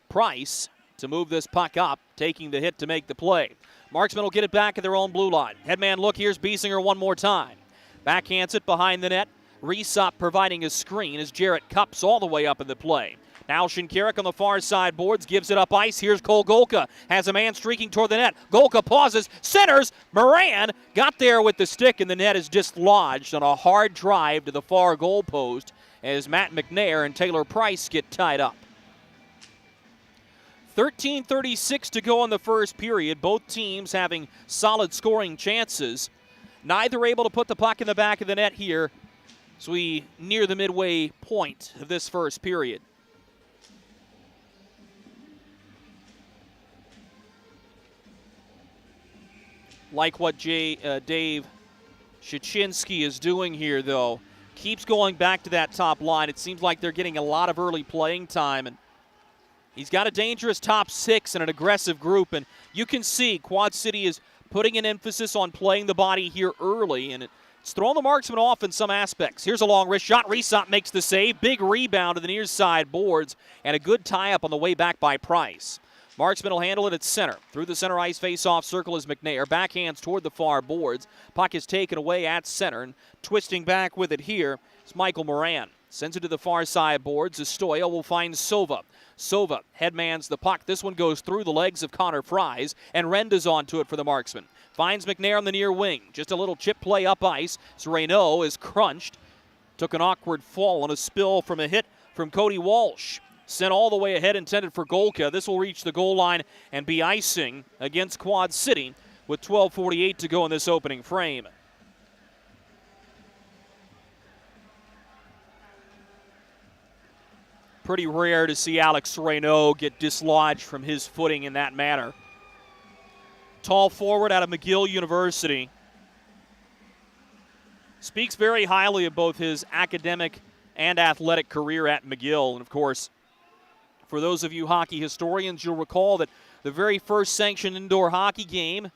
Price, to move this puck up, taking the hit to make the play. Marksmen will get it back at their own blue line. Headman look, here's Biesinger one more time. Backhands it behind the net. Resop providing a screen as Jarrett cups all the way up in the play. Now Shinkarik on the far side boards, gives it up ice. Here's Cole Golka, has a man streaking toward the net. Golka pauses, centers. Moran got there with the stick, and the net is dislodged on a hard drive to the far goal post as Matt McNair and Taylor Price get tied up. 13:36 to go in the first period. Both teams having solid scoring chances. Neither able to put the puck in the back of the net here as we near the midway point of this first period. Like what Dave Shachinski is doing here, though. Keeps going back to that top line. It seems like they're getting a lot of early playing time, and he's got a dangerous top six and an aggressive group, and you can see Quad City is putting an emphasis on playing the body here early, and it's throwing the Marksmen off in some aspects. Here's a long wrist shot. Resop makes the save. Big rebound to the near side boards, and a good tie-up on the way back by Price. Marksmen will handle it at center. Through the center ice face-off circle is McNair. Backhands toward the far boards. Puck is taken away at center, and twisting back with it here is Michael Moran. Sends it to the far side boards. Estoya will find Sova. Sova headmans the puck. This one goes through the legs of Connor Fries, and Renda's onto it for the Marksmen. Finds McNair on the near wing. Just a little chip play up ice. So Reynaud is crunched. Took an awkward fall on a spill from a hit from Cody Walsh. Sent all the way ahead, intended for Golka. This will reach the goal line and be icing against Quad City with 12:48 to go in this opening frame. Pretty rare to see Alex Reynaud get dislodged from his footing in that manner. Tall forward out of McGill University. Speaks very highly of both his academic and athletic career at McGill. And, of course, for those of you hockey historians, you'll recall that the very first sanctioned indoor hockey game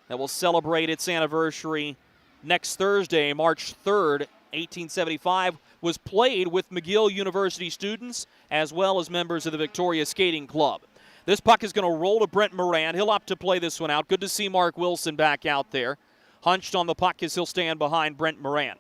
that will celebrate its anniversary next Thursday, March 3rd, 1875, was played with McGill University students as well as members of the Victoria Skating Club. This puck is going to roll to Brent Moran. He'll opt to play this one out. Good to see Mark Wilson back out there. Hunched on the puck as he'll stand behind Brent Moran.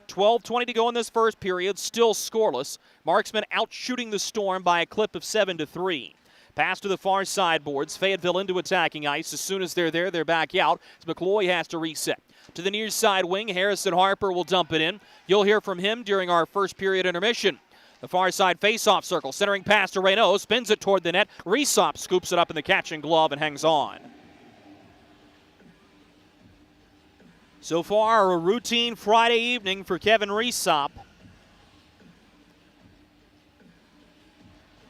12:20 to go in this first period, still scoreless. Marksmen out shooting the Storm by a clip of 7-3. Pass to the far side boards. Fayetteville into attacking ice. As soon as they're there, they're back out. As McCloy has to reset. To the near side wing, Harrison Harper will dump it in. You'll hear from him during our first period intermission. The far side face-off circle, centering pass to Reynaud, spins it toward the net. Resop scoops it up in the catching glove and hangs on. So far, a routine Friday evening for Kevin Resop.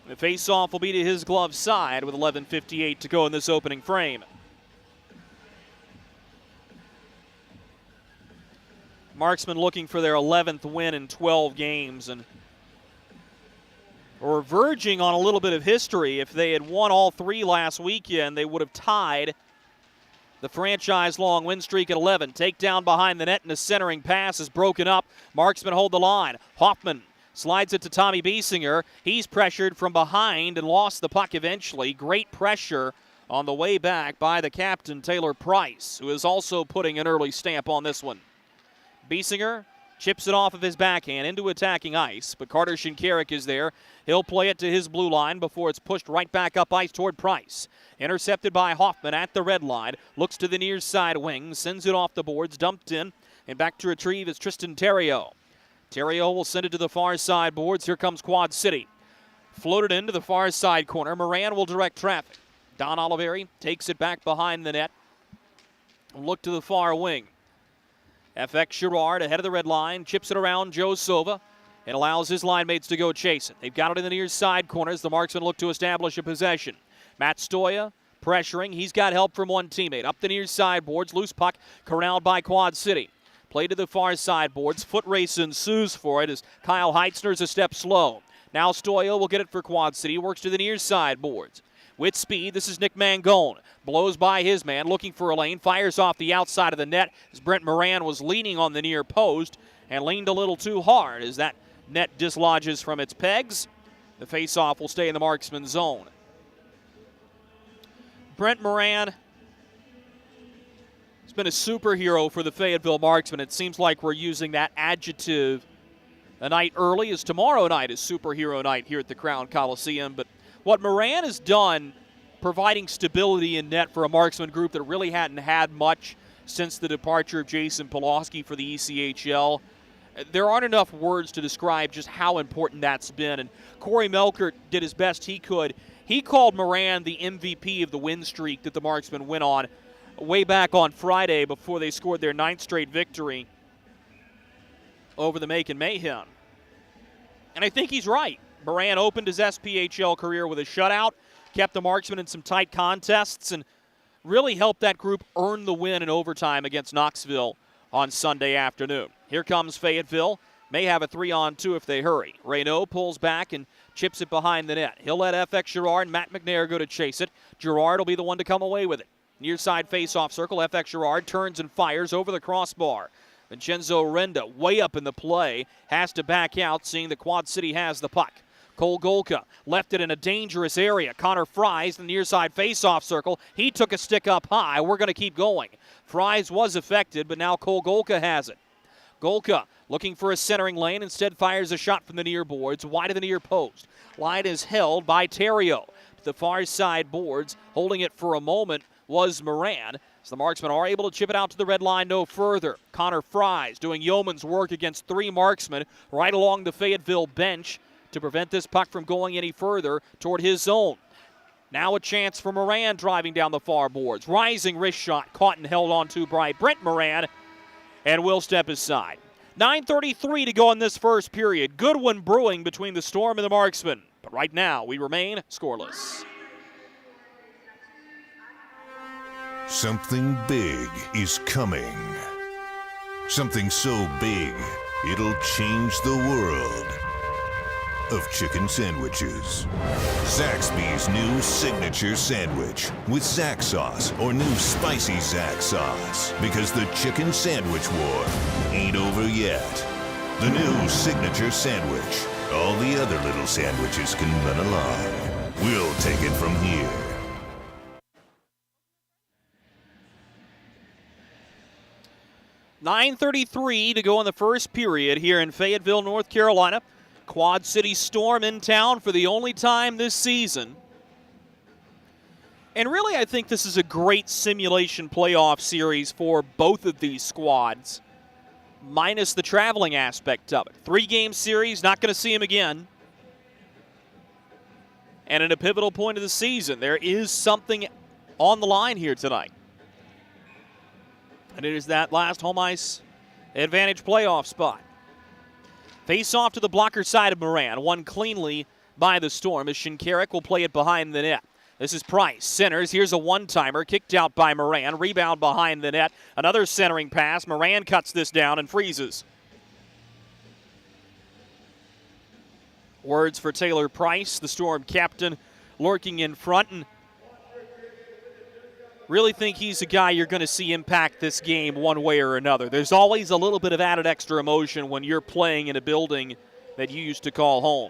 The face-off will be to his glove side with 11:58 to go in this opening frame. Marksmen looking for their 11th win in 12 games, and were verging on a little bit of history. If they had won all three last weekend, they would have tied the franchise-long win streak at 11. Takedown behind the net, and a centering pass is broken up. Marksmen hold the line. Hoffman slides it to Tommy Biesinger. He's pressured from behind and lost the puck eventually. Great pressure on the way back by the captain, Taylor Price, who is also putting an early stamp on this one. Biesinger chips it off of his backhand into attacking ice, but Carter Shinkarik is there. He'll play it to his blue line before it's pushed right back up ice toward Price. Intercepted by Hoffman at the red line. Looks to the near side wing, sends it off the boards, dumped in, and back to retrieve is Tristan Theriault. Theriault will send it to the far side boards. Here comes Quad City. Floated into the far side corner. Moran will direct traffic. Don Oliveri takes it back behind the net. Look to the far wing. FX Girard ahead of the red line, chips it around Joe Sova, and allows his line mates to go chase it. They've got it in the near side corners. The Marksmen look to establish a possession. Matt Stoya pressuring. He's got help from one teammate. Up the near side boards, loose puck corralled by Quad City. Play to the far side boards. Foot race ensues for it as Kyle Heitzner's a step slow. Now Stoya will get it for Quad City. Works to the near side boards. With speed, this is Nick Mangone. Blows by his man, looking for a lane. Fires off the outside of the net as Brent Moran was leaning on the near post and leaned a little too hard as that net dislodges from its pegs. The faceoff will stay in the Marksman zone. Brent Moran has been a superhero for the Fayetteville Marksmen. It seems like we're using that adjective a night early, as tomorrow night is superhero night here at the Crown Coliseum. But what Moran has done, providing stability in net for a marksman group that really hadn't had much since the departure of Jason Pulaski for the ECHL, there aren't enough words to describe just how important that's been. And Corey Melkert did his best he could. He called Moran the MVP of the win streak that the Marksmen went on way back on Friday before they scored their 9th straight victory over the Macon Mayhem. And I think he's right. Moran opened his SPHL career with a shutout, kept the Marksmen in some tight contests, and really helped that group earn the win in overtime against Knoxville on Sunday afternoon. Here comes Fayetteville. May have a 3-on-2 if they hurry. Reynaud pulls back and chips it behind the net. He'll let FX Girard and Matt McNair go to chase it. Girard will be the one to come away with it. Near side face-off circle, FX Girard turns and fires over the crossbar. Vincenzo Renda, way up in the play, has to back out, seeing that Quad City has the puck. Cole Golka left it in a dangerous area. Connor Fries, the near side face-off circle. He took a stick up high. We're going to keep going. Fries was affected, but now Cole Golka has it. Golka looking for a centering lane, instead fires a shot from the near boards, wide of the near post. Line is held by Terrio. To the far side boards, holding it for a moment was Moran. So the Marksmen are able to chip it out to the red line no further. Connor Fries doing yeoman's work against 3 Marksmen right along the Fayetteville bench to prevent this puck from going any further toward his zone. Now a chance for Moran driving down the far boards. Rising wrist shot, caught and held on to by Brent Moran, and will step aside. 9:33 to go in this first period. Good one brewing between the Storm and the Marksmen. But right now, we remain scoreless.
Something big is coming. Something so big, it'll change the world of chicken sandwiches. Zaxby's new signature sandwich with Zax sauce or new spicy Zax sauce. Because the chicken sandwich war ain't over yet. The new signature sandwich. All the other little sandwiches can run along. We'll take it from here.
$9:33 to go in the first period here in Fayetteville, North Carolina. Quad City Storm in town for the only time this season. And really, I think this is a great simulation playoff series for both of these squads, minus the traveling aspect of it. 3-game series, not going to see them again. And at a pivotal point of the season, there is something on the line here tonight. And it is that last home ice advantage playoff spot. Face off to the blocker side of Moran, won cleanly by the Storm as Shinkarik will play it behind the net. This is Price, centers, here's a one-timer, kicked out by Moran, rebound behind the net, another centering pass, Moran cuts this down and freezes. Words for Taylor Price, the Storm captain, lurking in front, and really think he's a guy you're going to see impact this game one way or another. There's always a little bit of added extra emotion when you're playing in a building that you used to call home.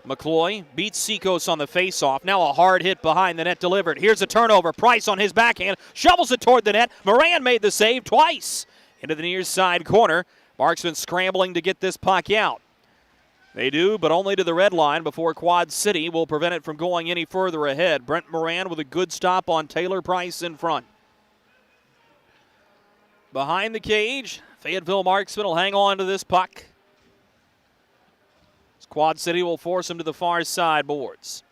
McCloy beats Seacos on the faceoff. Now a hard hit behind the net delivered. Here's a turnover. Price on his backhand, shovels it toward the net. Moran made the save twice. Into the near side corner. Marksman scrambling to get this puck out. They do, but only to the red line before Quad City will prevent it from going any further ahead. Brent Moran with a good stop on Taylor Price in front. Behind the cage, Fayetteville Marksmen will hang on to this puck. Quad City will force him to the far side boards.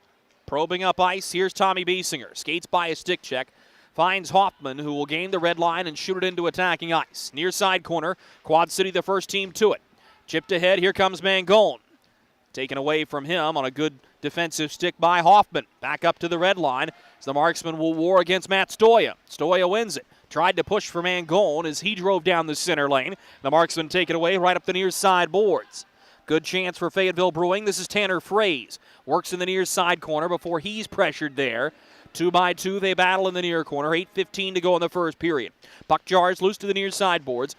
Probing up ice, here's Tommy Biesinger. Skates by a stick check. Finds Hoffman, who will gain the red line and shoot it into attacking ice. Near side corner, Quad City the first team to it. Chipped ahead, here comes Mangone. Taken away from him on a good defensive stick by Hoffman. Back up to the red line as the Marksmen will war against Matt Stoya. Stoya wins it. Tried to push for Mangone as he drove down the center lane. The Marksmen take it away right up the near side boards. Good chance for Fayetteville Brewing. This is Tanner Fraze. Works in the near side corner before he's pressured there. 2-by-2, they battle in the near corner. 8:15 to go in the first period. Puck jars loose to the near side boards.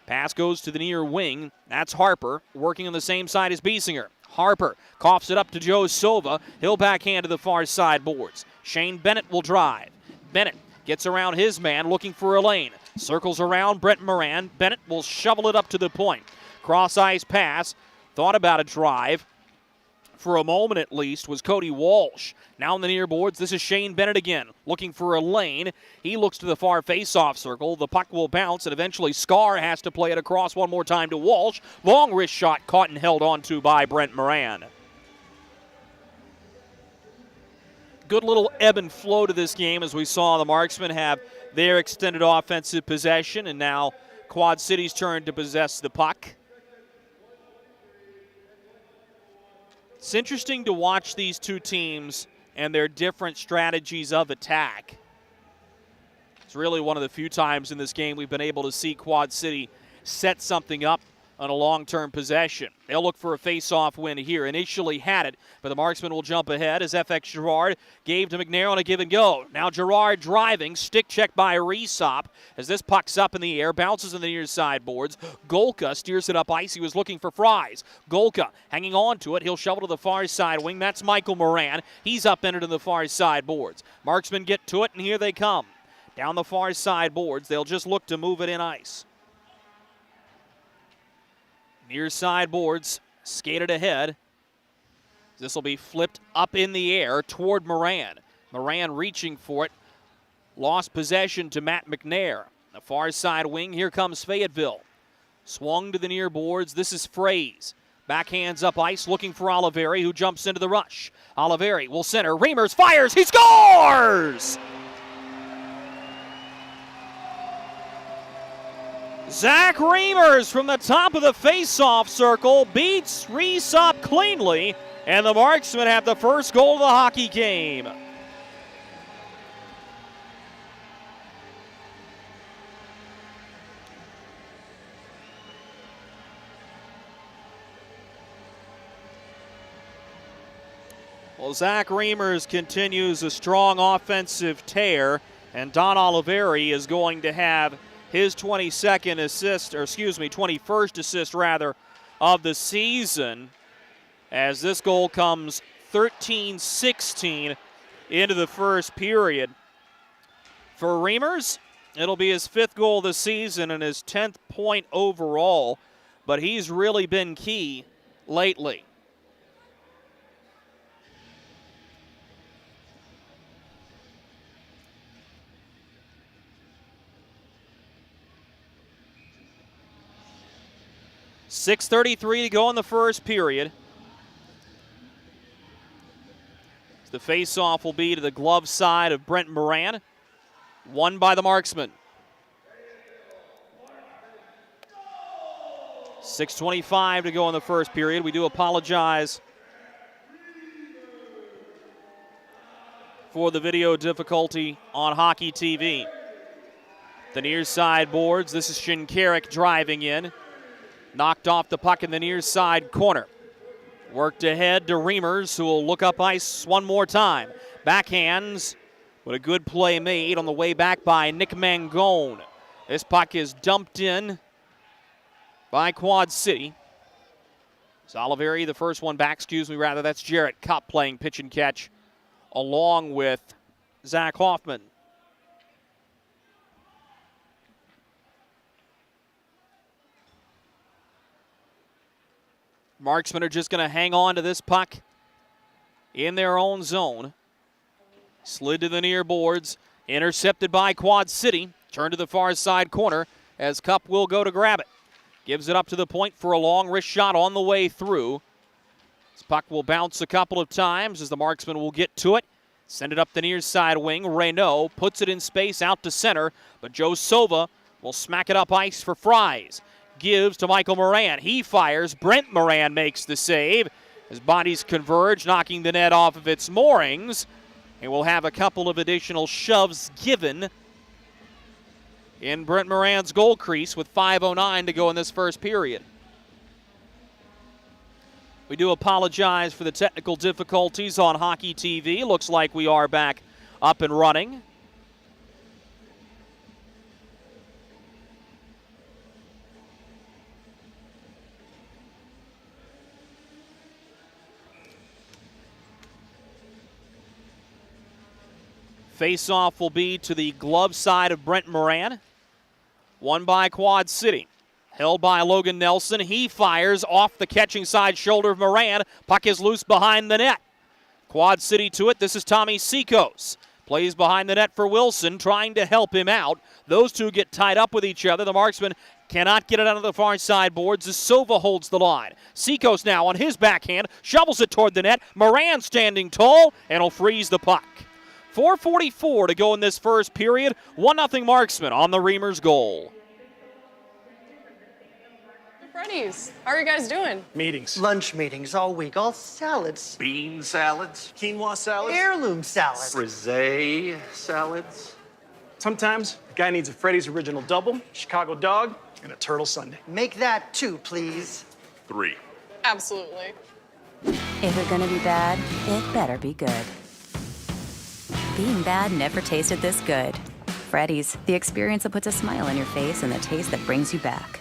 Pass goes to the near wing. That's Harper working on the same side as Biesinger. Harper coughs it up to Joe Silva. He'll backhand to the far side boards. Shane Bennett will drive. Bennett Gets around his man, looking for a lane. Circles around Brent Moran. Bennett will shovel it up to the point. Cross-ice pass. Thought about a drive. For a moment at least, was Cody Walsh. Now in the near boards, this is Shane Bennett again, looking for a lane. He looks to the far face-off circle. The puck will bounce, and eventually Scar has to play it across one more time to Walsh. Long wrist shot caught and held onto by Brent Moran. Good little ebb and flow to this game as we saw the Marksmen have their extended offensive possession, and now Quad City's turn to possess the puck. It's interesting to watch these two teams and their different strategies of attack. It's really one of the few times in this game we've been able to see Quad City set something up on a long-term possession. They'll look for a face-off win here. Initially had it, but the Marksmen will jump ahead as FX Girard gave to McNair on a give and go. Now Girard driving, stick check by Resop as this puck's up in the air, bounces in the near side boards. Golka steers it up ice. He was looking for Fries. Golka hanging on to it. He'll shovel to the far side wing. That's Michael Moran. He's upended in the far side boards. Marksmen get to it, and here they come. Down the far side boards, they'll just look to move it in ice. Near side boards, skated ahead. This will be flipped up in the air toward Moran. Moran reaching for it. Lost possession to Matt McNair. The far side wing, here comes Fayetteville. Swung to the near boards, this is Fraze. Backhands up ice, looking for Oliveri, who jumps into the rush. Oliveri will center, Reimers fires, he scores! Zach Reimers from the top of the face-off circle beats Resop cleanly, and the Marksmen have the first goal of the hockey game. Well, Zach Reimers continues a strong offensive tear, and Don Oliveri is going to have his 21st assist of the season, as this goal comes 13-16 into the first period. For Reimers, it'll be his 5th goal of the season and his 10th point overall, but he's really been key lately. .6:33 to go in the first period. The face-off will be to the glove side of Brent Moran. Won by the Marksmen. 6:25 to go in the first period. We do apologize for the video difficulty on Hockey TV. The near side boards. This is Shinkarik driving in. Knocked off the puck in the near side corner. Worked ahead to Reimers, who will look up ice one more time. Backhands, but a good play made on the way back by Nick Mangone. This puck is dumped in by Quad City. It's Oliveri, the first one back, that's Jarrett Cupp playing pitch and catch along with Zach Hoffman. Marksmen are just going to hang on to this puck in their own zone. Slid to the near boards, intercepted by Quad City. Turn to the far side corner as Cupp will go to grab it. Gives it up to the point for a long wrist shot on the way through. This puck will bounce a couple of times as the Marksmen will get to it. Send it up the near side wing. Reynaud puts it in space out to center, but Joe Sova will smack it up ice for Fries. Gives to Michael Moran. He fires. Brent Moran makes the save. His bodies converge, knocking the net off of its moorings. And we'll have a couple of additional shoves given in Brent Moran's goal crease with 5:09 to go in this first period. We do apologize for the technical difficulties on Hockey TV. Looks like we are back up and running. Face-off will be to the glove side of Brent Moran. Won by Quad City. Held by Logan Nelson. He fires off the catching side shoulder of Moran. Puck is loose behind the net. Quad City to it. This is Tommy Seacos. Plays behind the net for Wilson, trying to help him out. Those two get tied up with each other. The Marksmen cannot get it out of the far side boards as Sova holds the line. Seacos now on his backhand, shovels it toward the net. Moran standing tall, and will freeze the puck. 4:44 to go in this first period. 1-0 Marksmen on the Reamers goal.
Freddy's, how are you guys doing?
Meetings.
Lunch meetings all week, all salads.
Bean salads.
Quinoa salads.
Heirloom salads.
Frisee salads.
Sometimes a guy needs a Freddy's Original Double, Chicago Dog, and a Turtle Sundae.
Make that 2, please.
3.
Absolutely.
If you're gonna be bad, it better be good. Being bad never tasted this good. Freddy's, the experience that puts a smile on your face and the taste that brings you back.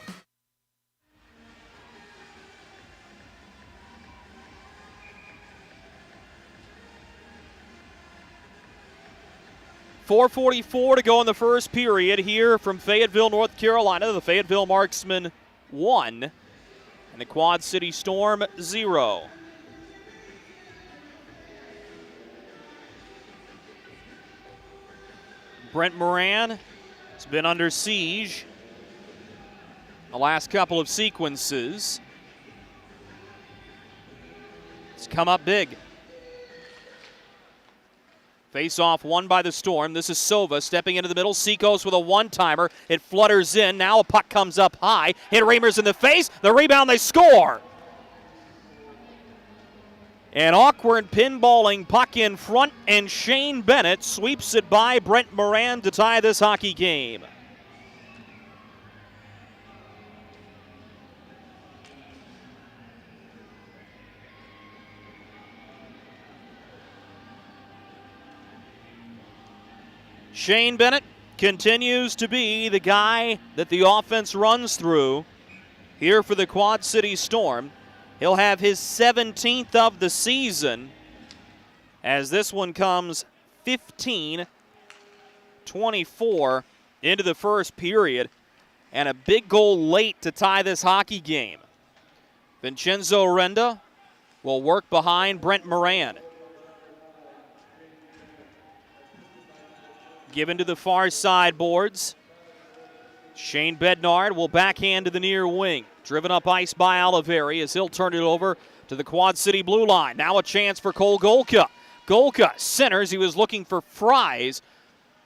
.444 to go in the first period here from Fayetteville, North Carolina. The Fayetteville Marksmen 1 and the Quad City Storm 0. Brent Moran has been under siege the last couple of sequences. It's come up big. Face-off won by the Storm. This is Sova stepping into the middle. Seacos with a one-timer. It flutters in. Now a puck comes up high. Hit Reamers in the face. The rebound, they score. An awkward pinballing puck in front, and Shane Bennett sweeps it by Brent Moran to tie this hockey game. Shane Bennett continues to be the guy that the offense runs through here for the Quad City Storm. He'll have his 17th of the season as this one comes 15-24 into the first period, and a big goal late to tie this hockey game. Vincenzo Renda will work behind Brent Moran. Given to the far side boards. Shane Bednard will backhand to the near wing. Driven up ice by Oliveri as he'll turn it over to the Quad City blue line. Now a chance for Cole Golka. Golka centers. He was looking for Fries,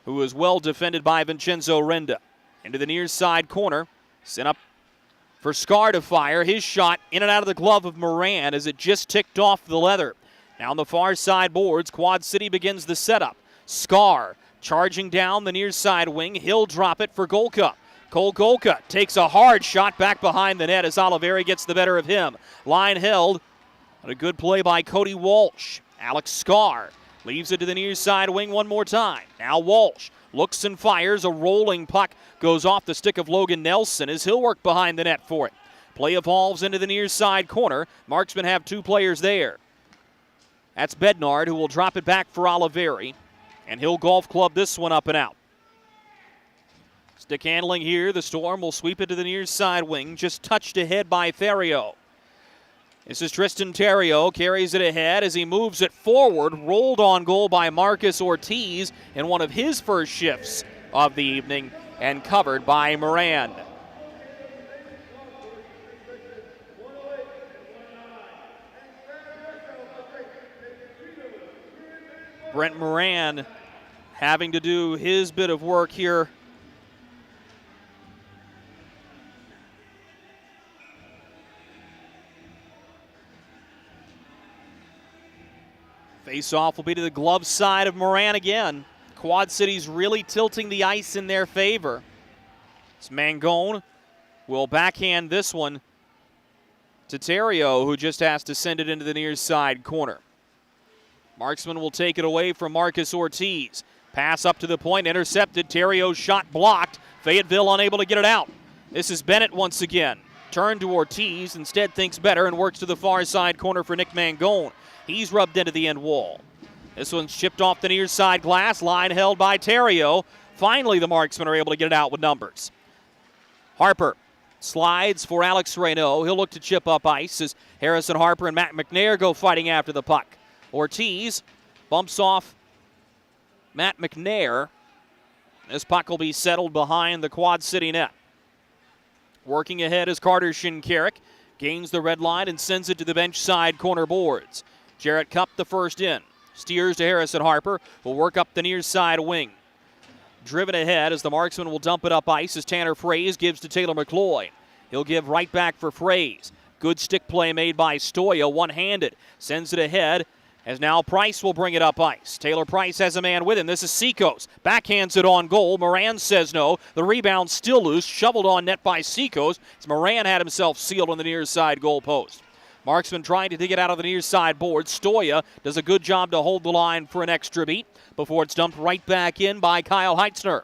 who was well defended by Vincenzo Renda. Into the near side corner. Sent up for Scar to fire. His shot in and out of the glove of Moran as it just ticked off the leather. Now on the far side boards, Quad City begins the setup. Scar charging down the near side wing. He'll drop it for Golka. Cole Golka takes a hard shot back behind the net as Oliveri gets the better of him. Line held. And a good play by Cody Walsh. Alex Scar leaves it to the near side wing one more time. Now Walsh looks and fires. A rolling puck goes off the stick of Logan Nelson as he'll work behind the net for it. Play evolves into the near side corner. Marksmen have two players there. That's Bednard, who will drop it back for Oliveri. And he'll golf club this one up and out. Stick handling here. The Storm will sweep it to the near side wing. Just touched ahead by Theriot. This is Tristan Theriot. Carries it ahead as he moves it forward. Rolled on goal by Marcus Ortiz in one of his first shifts of the evening. And covered by Moran. Brent Moran having to do his bit of work here. Face-off will be to the glove side of Moran again. Quad City's really tilting the ice in their favor. It's Mangone will backhand this one to Theriot, who just has to send it into the near side corner. Marksman will take it away from Marcus Ortiz. Pass up to the point, intercepted. Theriot's shot blocked. Fayetteville unable to get it out. This is Bennett once again. Turn to Ortiz, instead thinks better and works to the far side corner for Nick Mangone. He's rubbed into the end wall. This one's chipped off the near side glass. Line held by Terrio. Finally, the Marksmen are able to get it out with numbers. Harper slides for Alex Reynaud. He'll look to chip up ice as Harrison Harper and Matt McNair go fighting after the puck. Ortiz bumps off Matt McNair. This puck will be settled behind the Quad City net. Working ahead is Carter Shinkarik. Gains the red line and sends it to the bench side corner boards. Jarrett Cupp the first in. Steers to Harrison Harper, will work up the near side wing. Driven ahead as the Marksman will dump it up ice as Tanner Fraze gives to Taylor McCloy. He'll give right back for Fraze. Good stick play made by Stoya, one-handed. Sends it ahead as now Price will bring it up ice. Taylor Price has a man with him. This is Seacoast. Backhands it on goal. Moran says no. The rebound still loose. Shoveled on net by Seacoast as Moran had himself sealed on the near side goal post. Marksman trying to dig it out of the near side board. Stoya does a good job to hold the line for an extra beat before it's dumped right back in by Kyle Heitzner.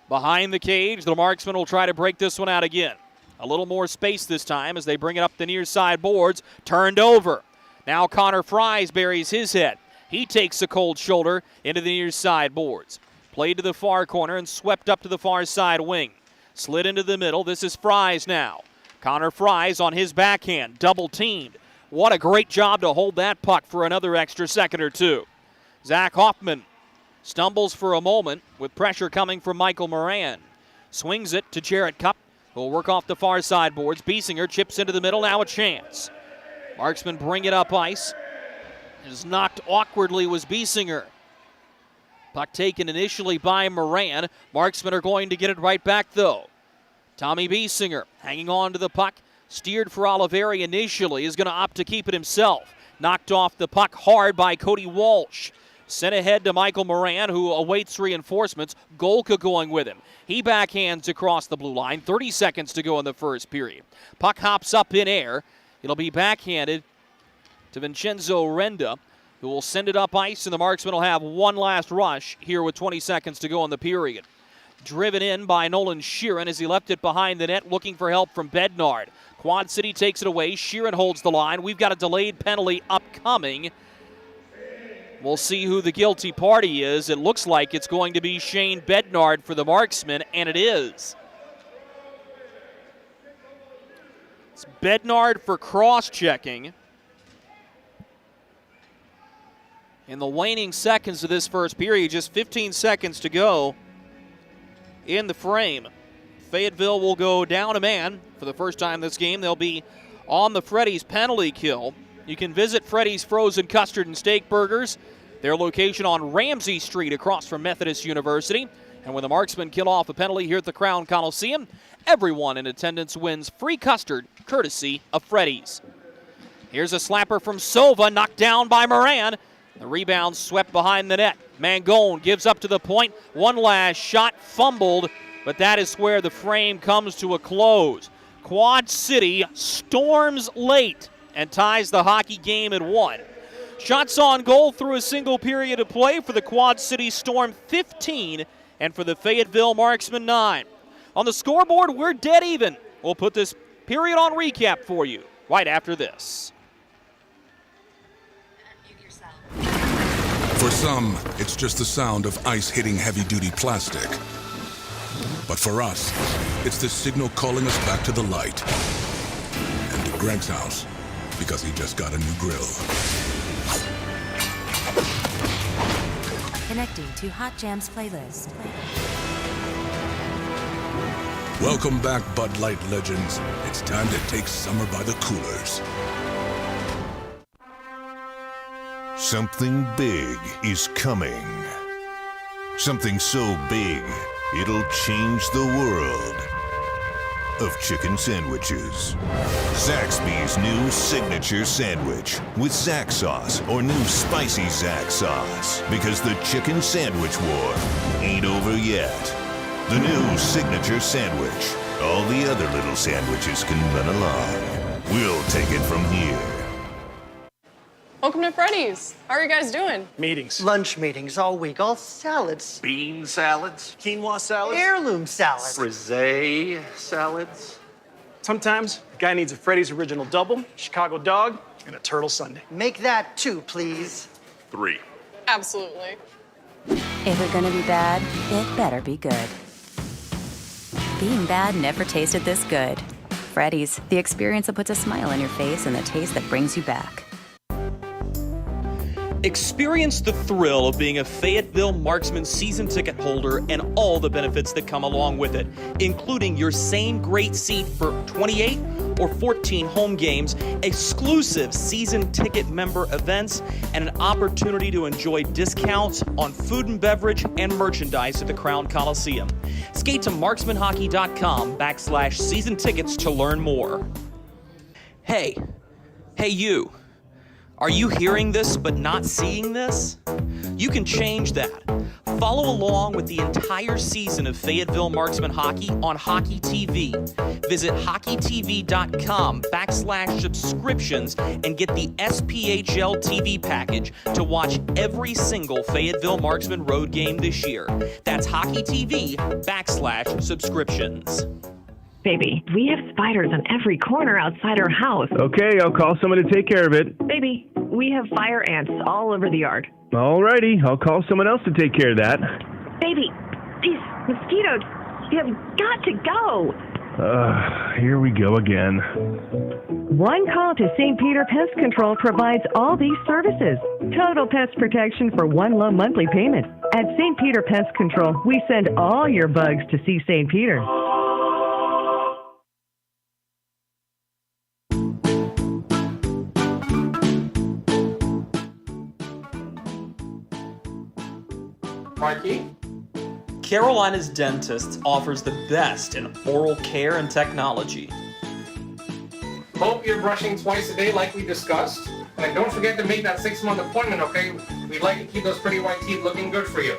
Behind the cage, the Marksman will try to break this one out again. A little more space this time as they bring it up the near side boards. Turned over. Now Connor Fries buries his head. He takes a cold shoulder into the near side boards. Played to the far corner and swept up to the far side wing. Slid into the middle. This is Fries now. Connor Fries on his backhand, double teamed. What a great job to hold that puck for another extra second or two. Zach Hoffman stumbles for a moment with pressure coming from Michael Moran. Swings it to Jarrett Cupp, who will work off the far side boards. Biesinger chips into the middle, now a chance. Marksmen bring it up ice. It is knocked awkwardly was Biesinger. Puck taken initially by Moran. Marksmen are going to get it right back though. Tommy Biesinger hanging on to the puck. Steered for Oliveri initially. Is going to opt to keep it himself. Knocked off the puck hard by Cody Walsh. Sent ahead to Michael Moran, who awaits reinforcements. Golka going with him. He backhands across the blue line. 30 seconds to go in the first period. Puck hops up in air. It'll be backhanded to Vincenzo Renda, who will send it up ice, and the Marksmen will have one last rush here with 20 seconds to go in the period. Driven in by Nolan Sheeran as he left it behind the net, looking for help from Bednard. Quad City takes it away. Sheeran holds the line. We've got a delayed penalty upcoming. We'll see who the guilty party is. It looks like it's going to be Shane Bednard for the Marksmen, and it is. It's Bednard for cross-checking. In the waning seconds of this first period, just 15 seconds to go in the frame. Fayetteville will go down a man for the first time this game. They'll be on the Freddy's penalty kill. You can visit Freddy's Frozen Custard and Steak Burgers. Their location on Ramsey Street across from Methodist University. And when the Marksmen kill off a penalty here at the Crown Coliseum, everyone in attendance wins free custard courtesy of Freddy's. Here's a slapper from Sova, knocked down by Moran. The rebound swept behind the net. Mangone gives up to the point. One last shot, fumbled, but that is where the frame comes to a close. Quad City storms late and ties the hockey game at 1. Shots on goal through a single period of play for the Quad City Storm, 15, and for the Fayetteville Marksmen, 9. On the scoreboard, we're dead even. We'll put this period on recap for you right after this.
For some, it's just the sound of ice hitting heavy-duty plastic. But for us, it's the signal calling us back to the light. And to Greg's house, because he just got a new grill.
Connecting to Hot Jams playlist.
Welcome back, Bud Light legends. It's time to take summer by the coolers.
Something big is coming. Something so big, it'll change the world of chicken sandwiches. Zaxby's new signature sandwich with Zax sauce or new spicy Zax sauce. Because the chicken sandwich war ain't over yet. The new signature sandwich. All the other little sandwiches can run along. We'll take it from here.
Welcome to Freddy's. How are you guys doing?
Meetings.
Lunch meetings all week, all salads.
Bean salads.
Quinoa salads.
Heirloom salads.
Frisee salads.
Sometimes a guy needs a Freddy's Original Double, Chicago Dog, and a Turtle Sundae.
Make that 2, please.
3.
Absolutely.
If we're gonna be bad, it better be good. Being bad never tasted this good. Freddy's, the experience that puts a smile on your face and the taste that brings you back.
Experience the thrill of being a Fayetteville Marksmen season ticket holder and all the benefits that come along with it, including your same great seat for 28 or 14 home games, exclusive season ticket member events, and an opportunity to enjoy discounts on food and beverage and merchandise at the Crown Coliseum. Skate to marksmanhockey.com/season tickets to learn more. Hey you. Are you hearing this but not seeing this? You can change that. Follow along with the entire season of Fayetteville Marksmen hockey on Hockey TV. Visit hockeytv.com/subscriptions and get the SPHL TV package to watch every single Fayetteville Marksmen road game this year. That's hockeytv.com/subscriptions.
Baby, we have spiders on every corner outside our house.
Okay, I'll call someone to take care of it.
Baby, we have fire ants all over the yard.
Alrighty, I'll call someone else to take care of that.
Baby, these mosquitoes, you have got to go.
Here we go again.
One call to St. Peter Pest Control provides all these services. Total pest protection for one low monthly payment. At St. Peter Pest Control, we send all your bugs to see St. Peter.
Marky?
Carolina's Dentists offers the best in oral care and technology.
Hope you're brushing twice a day like we discussed. And don't forget to make that 6-month appointment, okay? We'd like to keep those pretty white teeth looking good for you.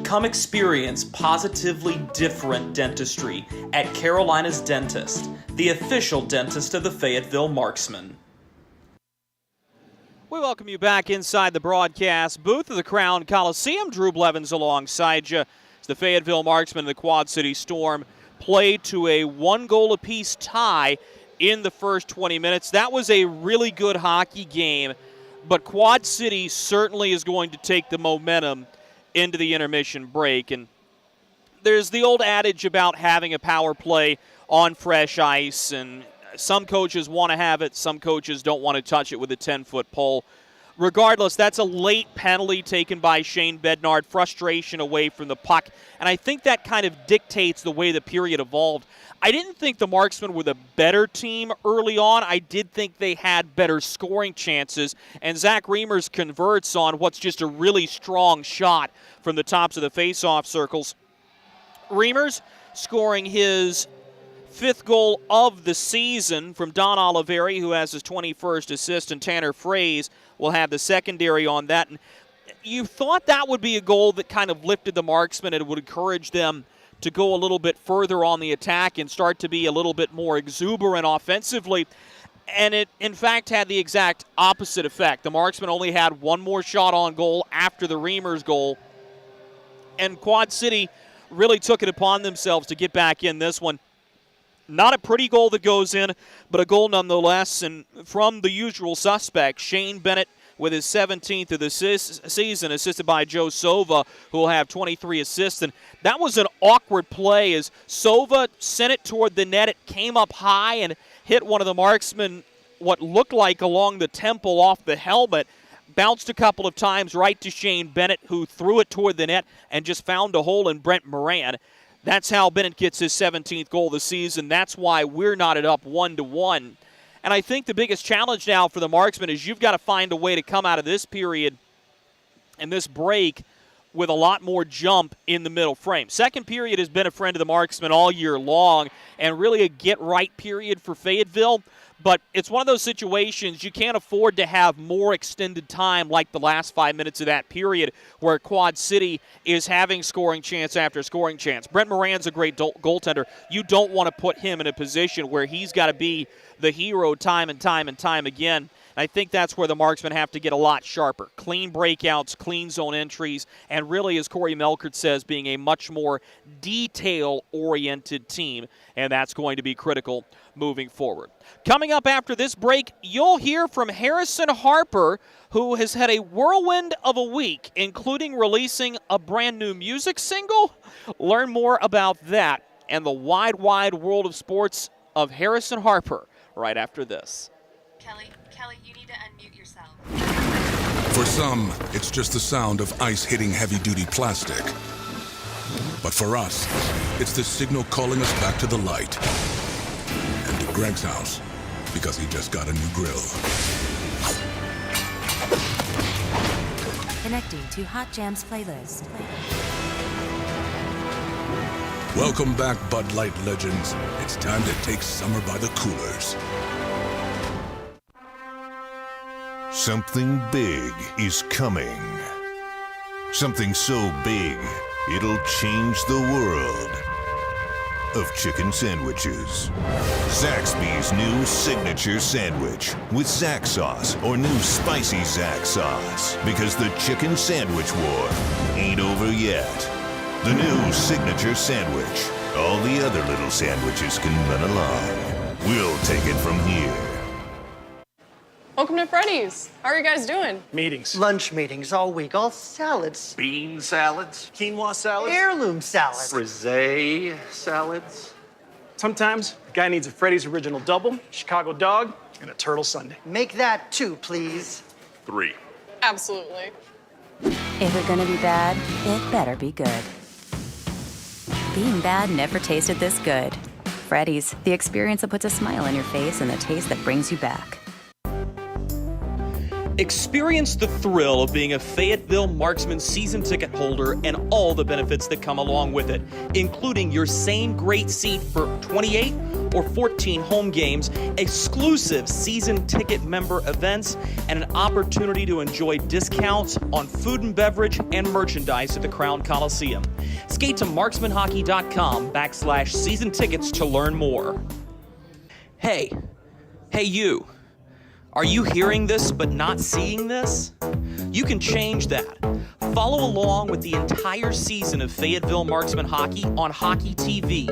Come experience positively different dentistry at Carolina's Dentist, the official dentist of the Fayetteville Marksmen. We welcome you back inside the broadcast booth of the Crown Coliseum. Drew Blevins alongside you. As the Fayetteville Marksmen and the Quad City Storm played to a 1-goal apiece tie in the first 20 minutes. That was a really good hockey game, but Quad City certainly is going to take the momentum into the intermission break. And there's the old adage about having a power play on fresh ice, and some coaches want to have it, some coaches don't want to touch it with a 10-foot pole. Regardless, that's a late penalty taken by Shane Bednard, frustration away from the puck, and I think that kind of dictates the way the period evolved. I didn't think the Marksmen were the better team early on. I did think they had better scoring chances, and Zach Reimers converts on what's just a really strong shot from the tops of the face-off circles. Reimers scoring his 5th goal of the season from Don Oliveri, who has his 21st assist, and Tanner Fraze will have the secondary on that. And you thought that would be a goal that kind of lifted the Marksmen and would encourage them to go a little bit further on the attack and start to be a little bit more exuberant offensively. And it, in fact, had the exact opposite effect. The Marksmen only had one more shot on goal after the Reimers goal. And Quad City really took it upon themselves to get back in this one. Not a pretty goal that goes in, but a goal nonetheless. And from the usual suspects, Shane Bennett with his 17th of the season, assisted by Joe Sova, who will have 23 assists. And that was an awkward play as Sova sent it toward the net. It came up high and hit one of the Marksmen, what looked like along the temple off the helmet. Bounced a couple of times right to Shane Bennett, who threw it toward the net and just found a hole in Brent Moran. That's how Bennett gets his 17th goal of the season. That's why we're knotted up 1-1. And I think the biggest challenge now for the Marksmen is you've got to find a way to come out of this period and this break with a lot more jump in the middle frame. Second period has been a friend of the Marksmen all year long and really a get-right period for Fayetteville. But it's one of those situations you can't afford to have more extended time like the last 5 minutes of that period where Quad City is having scoring chance after scoring chance. Brent Moran's a great goaltender. You don't want to put him in a position where he's got to be the hero time and time and time again. And I think that's where the Marksmen have to get a lot sharper. Clean breakouts, clean zone entries, and really, as Corey Melkert says, being a much more detail-oriented team, and that's going to be critical moving forward. Coming up after this break, you'll hear from Harrison Harper, who has had a whirlwind of a week, including releasing a brand new music single. Learn more about that and the wide, wide world of sports of Harrison Harper right after this.
Kelly, you need to unmute yourself.
For some, it's just the sound of ice hitting heavy-duty plastic. But for us, it's the signal calling us back to the light. And to Greg's house, because he just got a new grill.
Connecting to Hot Jams playlist.
Welcome back, Bud Light legends. It's time to take summer by the coolers.
Something big is coming. Something so big, it'll change the world of chicken sandwiches. Zaxby's new signature sandwich with Zax sauce or new spicy Zax sauce. Because the chicken sandwich war ain't over yet. The new signature sandwich. All the other little sandwiches can run along. We'll take it from here.
Welcome to Freddy's. How are you guys doing?
Meetings.
Lunch meetings all week, all salads.
Bean salads.
Quinoa salads.
Heirloom salads.
Frisee salads.
Sometimes a guy needs a Freddy's Original Double, Chicago Dog, and a Turtle Sundae.
Make that 2, please.
3.
Absolutely.
If it's gonna be bad, it better be good. Being bad never tasted this good. Freddy's, the experience that puts a smile on your face and the taste that brings you back.
Experience the thrill of being a Fayetteville Marksmen season ticket holder and all the benefits that come along with it, including your same great seat for 28 or 14 home games, exclusive season ticket member events, and an opportunity to enjoy discounts on food and beverage and merchandise at the Crown Coliseum. Skate to marksmanhockey.com/season tickets to learn more. Hey you. Are you hearing this but not seeing this? You can change that. Follow along with the entire season of Fayetteville Marksmen hockey on Hockey TV.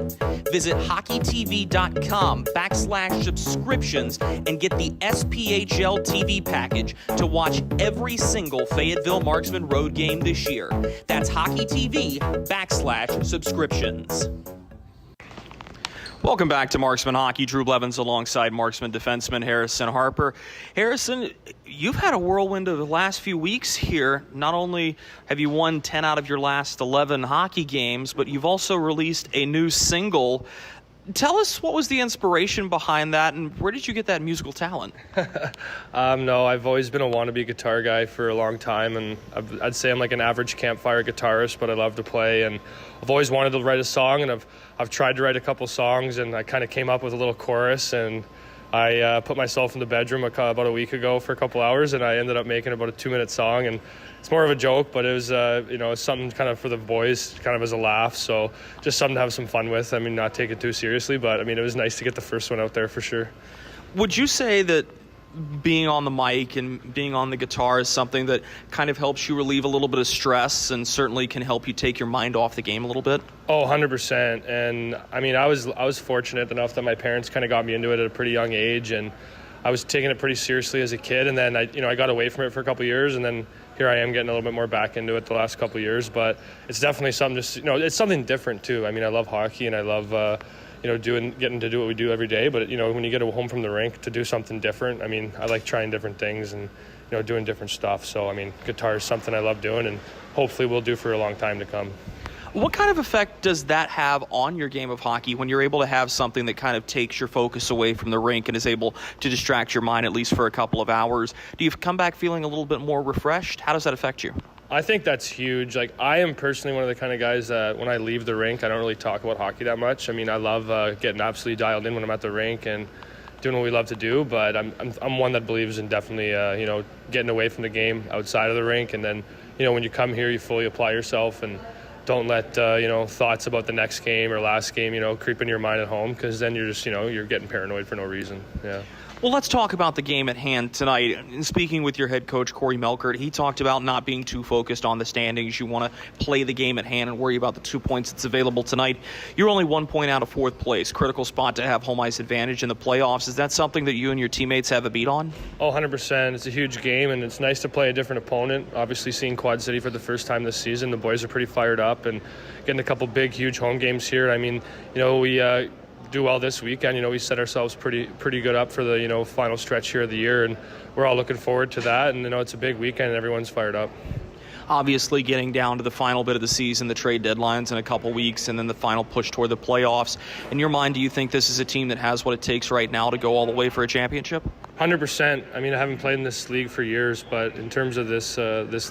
Visit hockeytv.com/subscriptions and get the SPHL TV package to watch every single Fayetteville Marksmen road game this year. That's hockeytv.com/subscriptions. Welcome back to Marksman Hockey. Drew Blevins alongside Marksman defenseman Harrison Harper. Harrison, you've had a whirlwind of the last few weeks here. Not only have you won 10 out of your last 11 hockey games, but you've also released a new single. Tell us what was the inspiration behind that, and where did you get that musical talent?
No, I've always been a wannabe guitar guy for a long time, and I'd say I'm like an average campfire guitarist, but I love to play, and I've always wanted to write a song, and I've tried to write a couple songs, and I kind of came up with a little chorus, and I put myself in the bedroom about a week ago for a couple hours, and I ended up making about a 2-minute song, and it's more of a joke, but it was something kind of for the boys, kind of as a laugh, so just something to have some fun with. I mean, not take it too seriously, but I mean, it was nice to get the first one out there for sure.
Would you say that being on the mic and being on the guitar is something that kind of helps you relieve a little bit of stress and certainly can help you take your mind off the game a little bit?
Oh, 100%. And I mean, I was fortunate enough that my parents kind of got me into it at a pretty young age, and I was taking it pretty seriously as a kid, and then I got away from it for a couple of years, and then here I am getting a little bit more back into it the last couple of years. But it's definitely something it's something different too. I mean, I love hockey, and I love getting to do what we do every day. But when you get home from the rink to do something different, I mean, I like trying different things and doing different stuff. So I mean, guitar is something I love doing, and hopefully will do for a long time to come.
What kind of effect does that have on your game of hockey when you're able to have something that kind of takes your focus away from the rink and is able to distract your mind at least for a couple of hours? Do you come back feeling a little bit more refreshed? How does that affect you?
I think that's huge. Like, I am personally one of the kind of guys that when I leave the rink, I don't really talk about hockey that much. I mean, I love getting absolutely dialed in when I'm at the rink and doing what we love to do, but I'm one that believes in definitely getting away from the game outside of the rink, and then when you come here, you fully apply yourself and don't let thoughts about the next game or last game creep in your mind at home, because then you're just you're getting paranoid for no reason. Yeah.
Well, let's talk about the game at hand tonight. In speaking with your head coach, Corey Melkert, he talked about not being too focused on the standings. You want to play the game at hand and worry about the 2 points that's available tonight. You're only 1 point out of fourth place. Critical spot to have home ice advantage in the playoffs. Is that something that you and your teammates have a beat on?
Oh, 100%. It's a huge game, and it's nice to play a different opponent. Obviously, seeing Quad City for the first time this season, the boys are pretty fired up, and getting a couple big, huge home games here. I mean, we do well this weekend. We set ourselves pretty good up for the final stretch here of the year, and we're all looking forward to that. And it's a big weekend, and everyone's fired up.
Obviously, getting down to the final bit of the season, the trade deadlines in a couple weeks, and then the final push toward the playoffs. In your mind, do you think this is a team that has what it takes right now to go all the way for a championship?
100%. I mean, I haven't played in this league for years, but in terms of this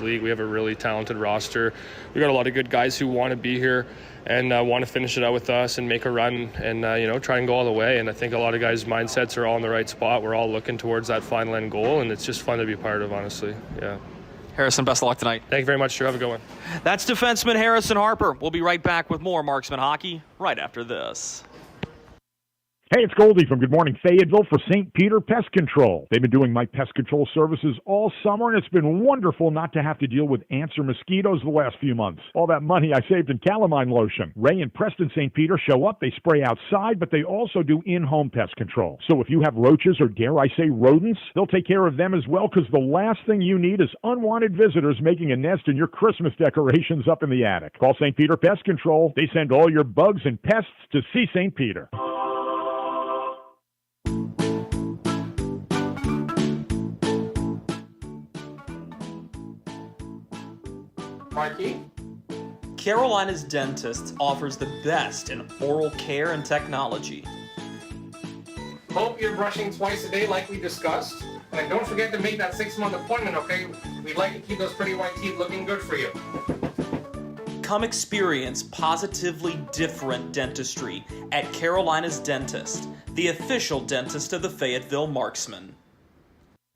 league, we have a really talented roster. We got a lot of good guys who want to be here and want to finish it out with us and make a run and try and go all the way. And I think a lot of guys' mindsets are all in the right spot. We're all looking towards that final end goal, and it's just fun to be part of, honestly. Yeah.
Harrison, best of luck tonight.
Thank you very much, Drew. Have a good one.
That's defenseman Harrison Harper. We'll be right back with more Marksman hockey right after this.
Hey, it's Goldie from Good Morning Fayetteville for St. Peter Pest Control. They've been doing my pest control services all summer, and it's been wonderful not to have to deal with ants or mosquitoes the last few months. All that money I saved in calamine lotion. Ray and Preston St. Peter show up. They spray outside, but they also do in-home pest control. So if you have roaches or, dare I say, rodents, they'll take care of them as well, because the last thing you need is unwanted visitors making a nest in your Christmas decorations up in the attic. Call St. Peter Pest Control. They send all your bugs and pests to see St. Peter.
Marky?
Carolina's Dentists offers the best in oral care and technology.
Hope you're brushing twice a day like we discussed. And don't forget to make that 6-month appointment, okay? We'd like to keep those pretty white teeth looking good for you.
Come experience positively different dentistry at Carolina's Dentist, the official dentist of the Fayetteville Marksmen.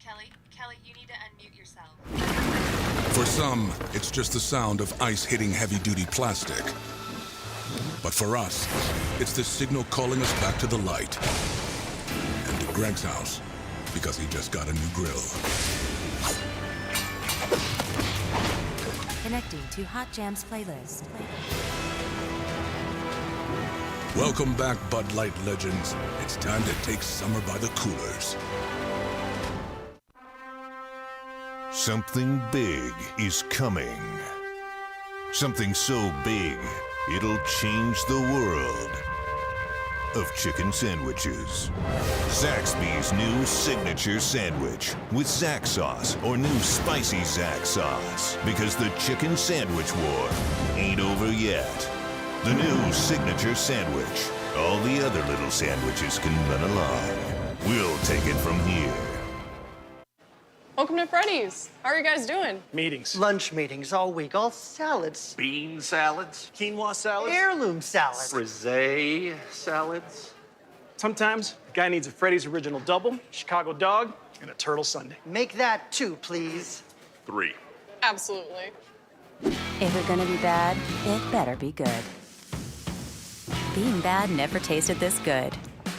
Kelly, you need to unmute yourself.
For some, it's just the sound of ice hitting heavy-duty plastic. But for us, it's the signal calling us back to the light. And to Greg's house, because he just got a new grill.
Connecting to Hot Jams playlist.
Welcome back, Bud Light legends. It's time to take summer by the coolers.
Something big is coming. Something so big, it'll change the world of chicken sandwiches. Zaxby's new signature sandwich with Zax sauce or new spicy Zax sauce. Because the chicken sandwich war ain't over yet. The new signature sandwich. All the other little sandwiches can run along. We'll take it from here.
Welcome to Freddy's. How are you guys doing?
Meetings.
Lunch meetings all week, all salads.
Bean salads.
Quinoa salads.
Heirloom salads.
Frisee salads.
Sometimes a guy needs a Freddy's Original Double, Chicago Dog, and a Turtle Sundae.
Make that 2, please.
3.
Absolutely.
If you're gonna be bad, it better be good. Being bad never tasted this good.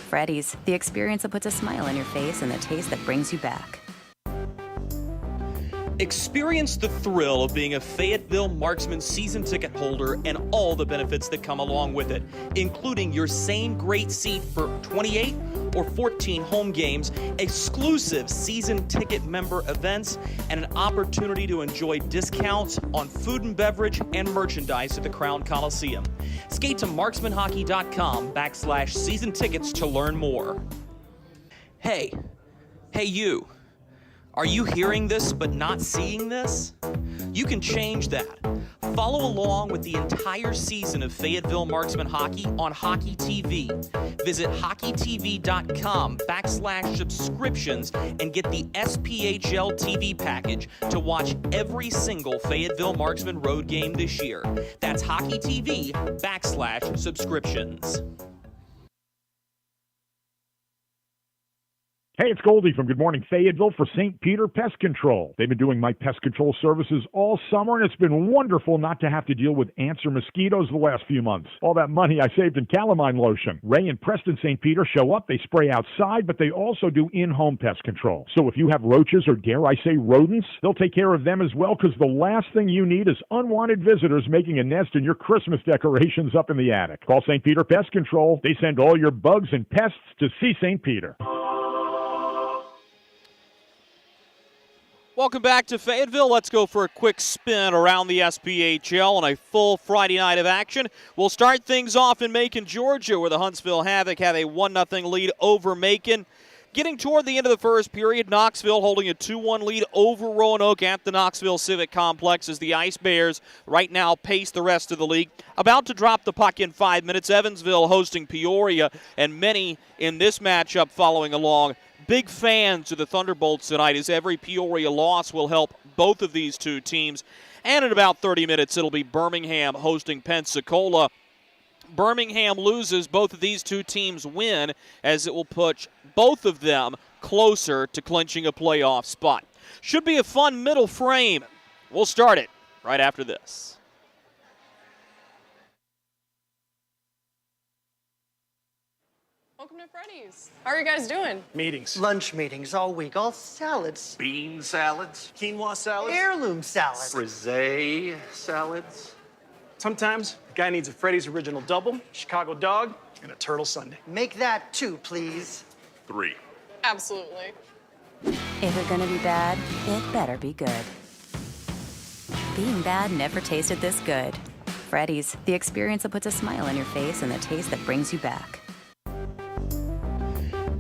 Freddy's, the experience that puts a smile on your face and the taste that brings you back.
Experience the thrill of being a Fayetteville Marksmen season ticket holder and all the benefits that come along with it, including your same great seat for 28 or 14 home games, exclusive season ticket member events, and an opportunity to enjoy discounts on food and beverage and merchandise at the Crown Coliseum. Skate to marksmanhockey.com/season tickets to learn more. Hey you. Are you hearing this but not seeing this? You can change that. Follow along with the entire season of Fayetteville Marksmen hockey on Hockey TV. Visit hockeytv.com/subscriptions and get the SPHL TV package to watch every single Fayetteville Marksmen road game this year. That's hockeytv.com/subscriptions.
Hey, it's Goldie from Good Morning Fayetteville for St. Peter Pest Control. They've been doing my pest control services all summer, and it's been wonderful not to have to deal with ants or mosquitoes the last few months. All that money I saved in calamine lotion. Ray and Preston St. Peter show up, they spray outside, but they also do in-home pest control. So if you have roaches or, dare I say, rodents, they'll take care of them as well, because the last thing you need is unwanted visitors making a nest in your Christmas decorations up in the attic. Call St. Peter Pest Control. They send all your bugs and pests to see St. Peter.
Welcome back to Fayetteville. Let's go for a quick spin around the SPHL on a full Friday night of action. We'll start things off in Macon, Georgia, where the Huntsville Havoc have a 1-0 lead over Macon. Getting toward the end of the first period, Knoxville holding a 2-1 lead over Roanoke at the Knoxville Civic Complex as the Ice Bears right now pace the rest of the league. About to drop the puck in 5 minutes, Evansville hosting Peoria, and many in this matchup following along. Big fans of the Thunderbolts tonight, as every Peoria loss will help both of these two teams. And in about 30 minutes, it'll be Birmingham hosting Pensacola. Birmingham loses, both of these two teams win, as it will push both of them closer to clinching a playoff spot. Should be a fun middle frame. We'll start it right after this.
Welcome to Freddy's. How are you guys doing?
Meetings.
Lunch meetings all week, all salads.
Bean salads.
Quinoa salads.
Heirloom salads.
Frisee salads.
Sometimes a guy needs a Freddy's Original Double, Chicago Dog, and a Turtle Sundae.
Make that 2, please.
3.
Absolutely.
If you're gonna be bad, it better be good. Being bad never tasted this good. Freddy's, the experience that puts a smile on your face and the taste that brings you back.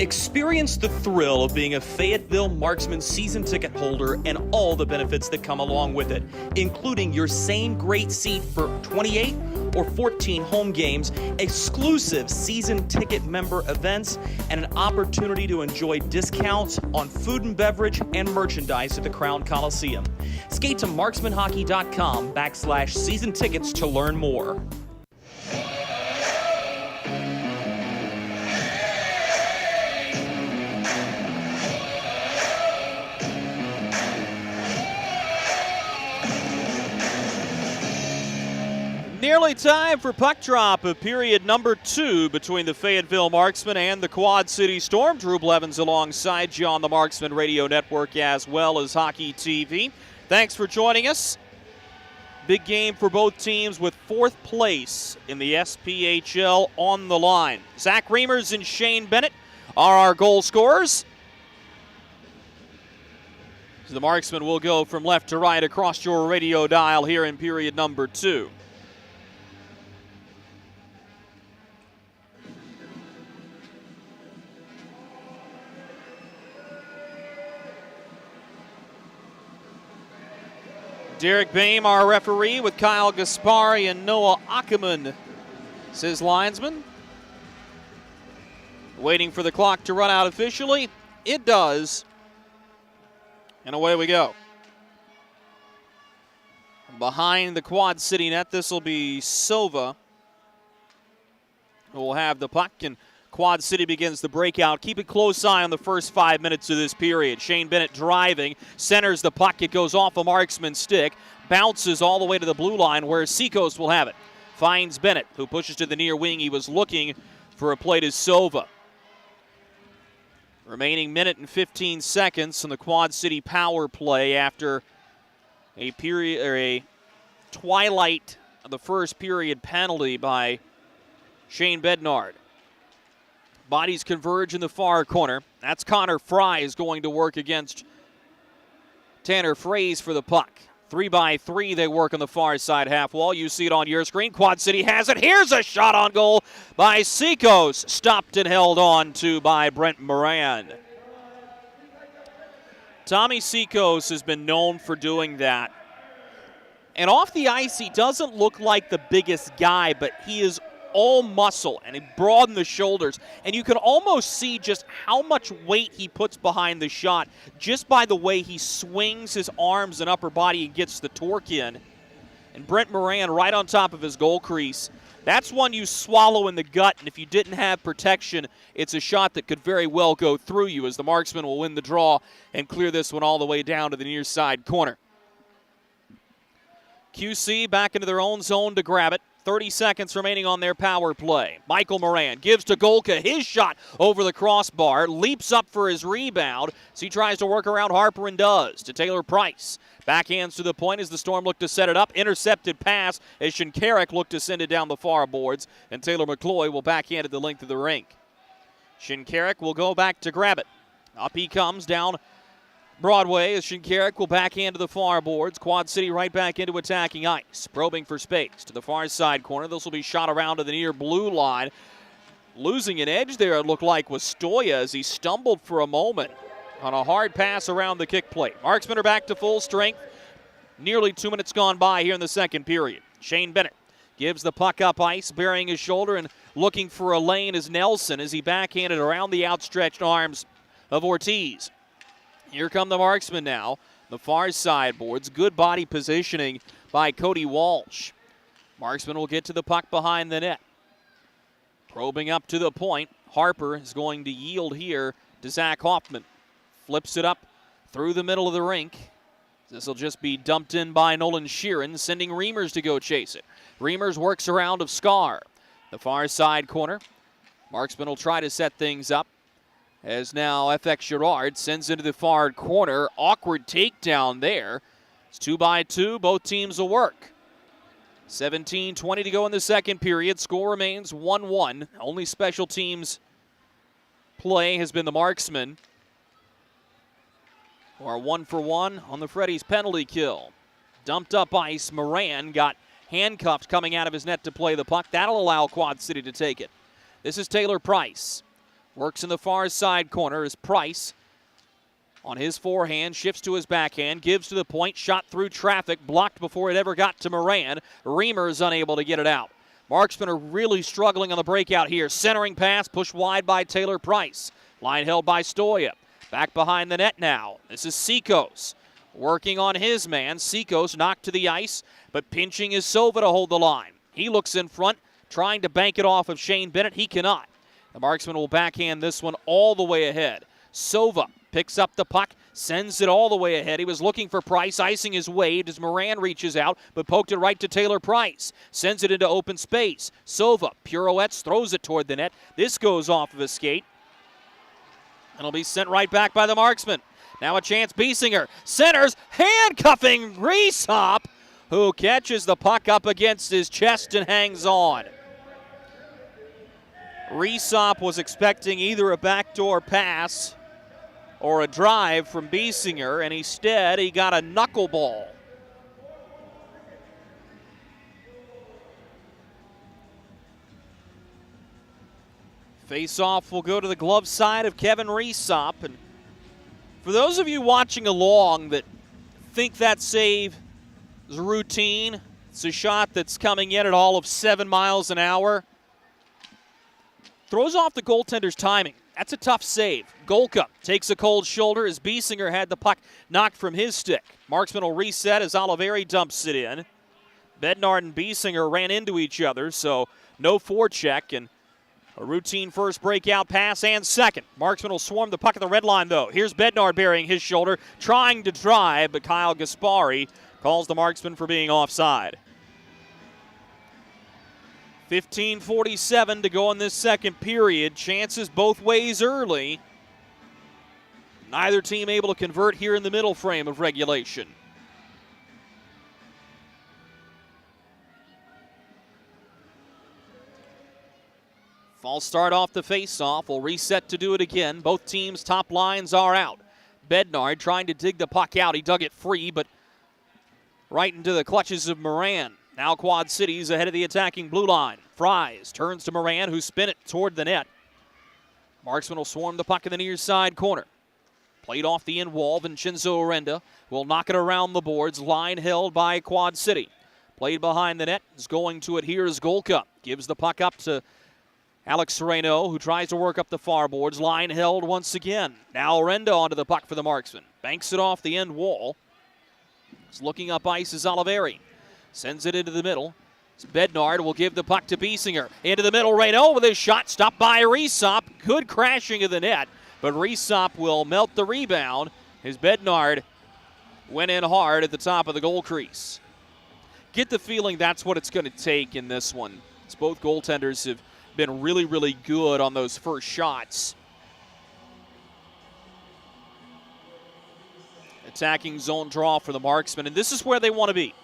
Experience the thrill of being a Fayetteville Marksmen season ticket holder and all the benefits that come along with it, including your same great seat for 28 or 14 home games, exclusive season ticket member events, and an opportunity to enjoy discounts on food and beverage and merchandise at the Crown Coliseum. Skate to marksmanhockey.com/season tickets to learn more. Nearly time for puck drop of period number 2 between the Fayetteville Marksmen and the Quad City Storm. Drew Blevins alongside you on the Marksmen Radio Network as well as Hockey TV. Thanks for joining us. Big game for both teams with 4th place in the SPHL on the line. Zach Reimers and Shane Bennett are our goal scorers. So the Marksmen will go from left to right across your radio dial here in period number 2. Derek Boehm, our referee, with Kyle Gaspari and Noah Ackerman, says linesman. Waiting for the clock to run out officially. It does. And away we go. Behind the Quad City net, this will be Sova, who will have the puck, and Quad City begins the breakout. Keep a close eye on the first 5 minutes of this period. Shane Bennett driving, centers the puck. It goes off a Marksman stick, bounces all the way to the blue line where Seacoast will have it. Finds Bennett, who pushes to the near wing. He was looking for a play to Sova. Remaining minute and 15 seconds on the Quad City power play after a period or a twilight of the first period penalty by Shane Bednard. Bodies converge in the far corner. That's Connor Fry is going to work against Tanner Fraze for the puck. 3-by-3 they work on the far side half wall. You see it on your screen. Quad City has it. Here's a shot on goal by Seacoast. Stopped and held on to by Brent Moran. Tommy Seacoast has been known for doing that. And off the ice, he doesn't look like the biggest guy, but he is all muscle, and he broadened the shoulders, and you can almost see just how much weight he puts behind the shot just by the way he swings his arms and upper body and gets the torque in. And Brent Moran right on top of his goal crease. That's one you swallow in the gut, and if you didn't have protection, it's a shot that could very well go through you, as the Marksmen will win the draw and clear this one all the way down to the near side corner. QC back into their own zone to grab it. 30 seconds remaining on their power play. Michael Moran gives to Golka. His shot over the crossbar. Leaps up for his rebound as he tries to work around Harper and does. To Taylor Price. Backhands to the point as the Storm look to set it up. Intercepted pass as Shinkarek looked to send it down the far boards. And Taylor McCloy will backhand it the length of the rink. Shinkarek will go back to grab it. Up he comes down Broadway as Shinkarek will backhand to the far boards. Quad City right back into attacking ice. Probing for space to the far side corner. This will be shot around to the near blue line. Losing an edge there, it looked like, was Stoya as he stumbled for a moment on a hard pass around the kick plate. Marksmen are back to full strength. Nearly 2 minutes gone by here in the second period. Shane Bennett gives the puck up ice, burying his shoulder and looking for a lane as Nelson as he backhanded around the outstretched arms of Ortiz. Here come the Marksmen now. The far side boards. Good body positioning by Cody Walsh. Marksmen will get to the puck behind the net. Probing up to the point. Harper is going to yield here to Zach Hoffman. Flips it up through the middle of the rink. This will just be dumped in by Nolan Sheeran, sending Reimers to go chase it. Reimers works around of Scar. The far side corner. Marksmen will try to set things up. As now FX Girard sends into the far corner. Awkward takedown there. It's 2-by-2. Both teams will work. 17:20 to go in the second period. Score remains 1-1. Only special teams play has been the Marksmen, who are 1 for 1 on the Freddy's penalty kill. Dumped up ice. Moran got handcuffed coming out of his net to play the puck. That'll allow Quad City to take it. This is Taylor Price. Works in the far side corner as Price on his forehand, shifts to his backhand, gives to the point, shot through traffic, blocked before it ever got to Moran. Reimers unable to get it out. Marksmen are really struggling on the breakout here. Centering pass, pushed wide by Taylor Price. Line held by Stoya. Back behind the net now. This is Sikos working on his man. Sikos knocked to the ice, but pinching is Sova to hold the line. He looks in front, trying to bank it off of Shane Bennett. He cannot. The Marksman will backhand this one all the way ahead. Sova picks up the puck, sends it all the way ahead. He was looking for Price, icing his wave as Moran reaches out, but poked it right to Taylor Price. Sends it into open space. Sova pirouettes, throws it toward the net. This goes off of his skate, and it'll be sent right back by the Marksman. Now a chance, Biesinger centers, handcuffing Reesop, who catches the puck up against his chest and hangs on. Reesop was expecting either a backdoor pass or a drive from Biesinger, and instead he got a knuckleball. Face-off will go to the glove side of Kevin Reesop. And for those of you watching along that think that save is routine, it's a shot that's coming in at all of 7 miles an hour. Throws off the goaltender's timing. That's a tough save. Golka takes a cold shoulder as Biesinger had the puck knocked from his stick. Marksman will reset as Oliveri dumps it in. Bednard and Biesinger ran into each other, so no forecheck, and a routine first breakout pass and second. Marksman will swarm the puck at the red line, though. Here's Bednard burying his shoulder, trying to drive, but Kyle Gaspari calls the Marksman for being offside. 15:47 to go in this second period. Chances both ways early. Neither team able to convert here in the middle frame of regulation. False start off the face-off. Will reset to do it again. Both teams' top lines are out. Bednard trying to dig the puck out. He dug it free, but right into the clutches of Moran. Now Quad City's ahead of the attacking blue line. Fries turns to Moran, who spin it toward the net. Marksman will swarm the puck in the near side corner. Played off the end wall. Vincenzo Orenda will knock it around the boards. Line held by Quad City. Played behind the net. Is going to it here is Golka. Gives the puck up to Alex Sereno, who tries to work up the far boards. Line held once again. Now Orenda onto the puck for the Marksman. Banks it off the end wall. Is looking up ice is Oliveri. Sends it into the middle. Bednard will give the puck to Biesinger. Into the middle, Reynaud with his shot, stopped by Rysop. Good crashing of the net, but Rysop will melt the rebound as Bednard went in hard at the top of the goal crease. Get the feeling that's what it's going to take in this one. As both goaltenders have been really, really good on those first shots. Attacking zone draw for the Marksmen, and this is where they want to be.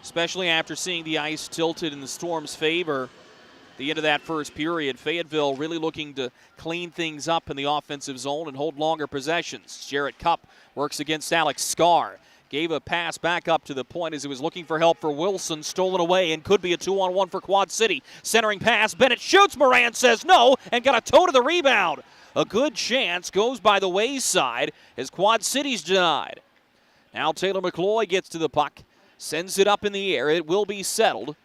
Especially after seeing the ice tilted in the Storm's favor at the end of that first period. Fayetteville really looking to clean things up in the offensive zone and hold longer possessions. Jarrett Cupp works against Alex Scarr. Gave a pass back up to the point as he was looking for help for Wilson. Stolen away and could be a 2-on-1 for Quad City. Centering pass. Bennett shoots. Moran says no and got a toe to the rebound. A good chance goes by the wayside as Quad City's denied. Now Taylor McCloy gets to the puck. Sends it up in the air. It will be settled.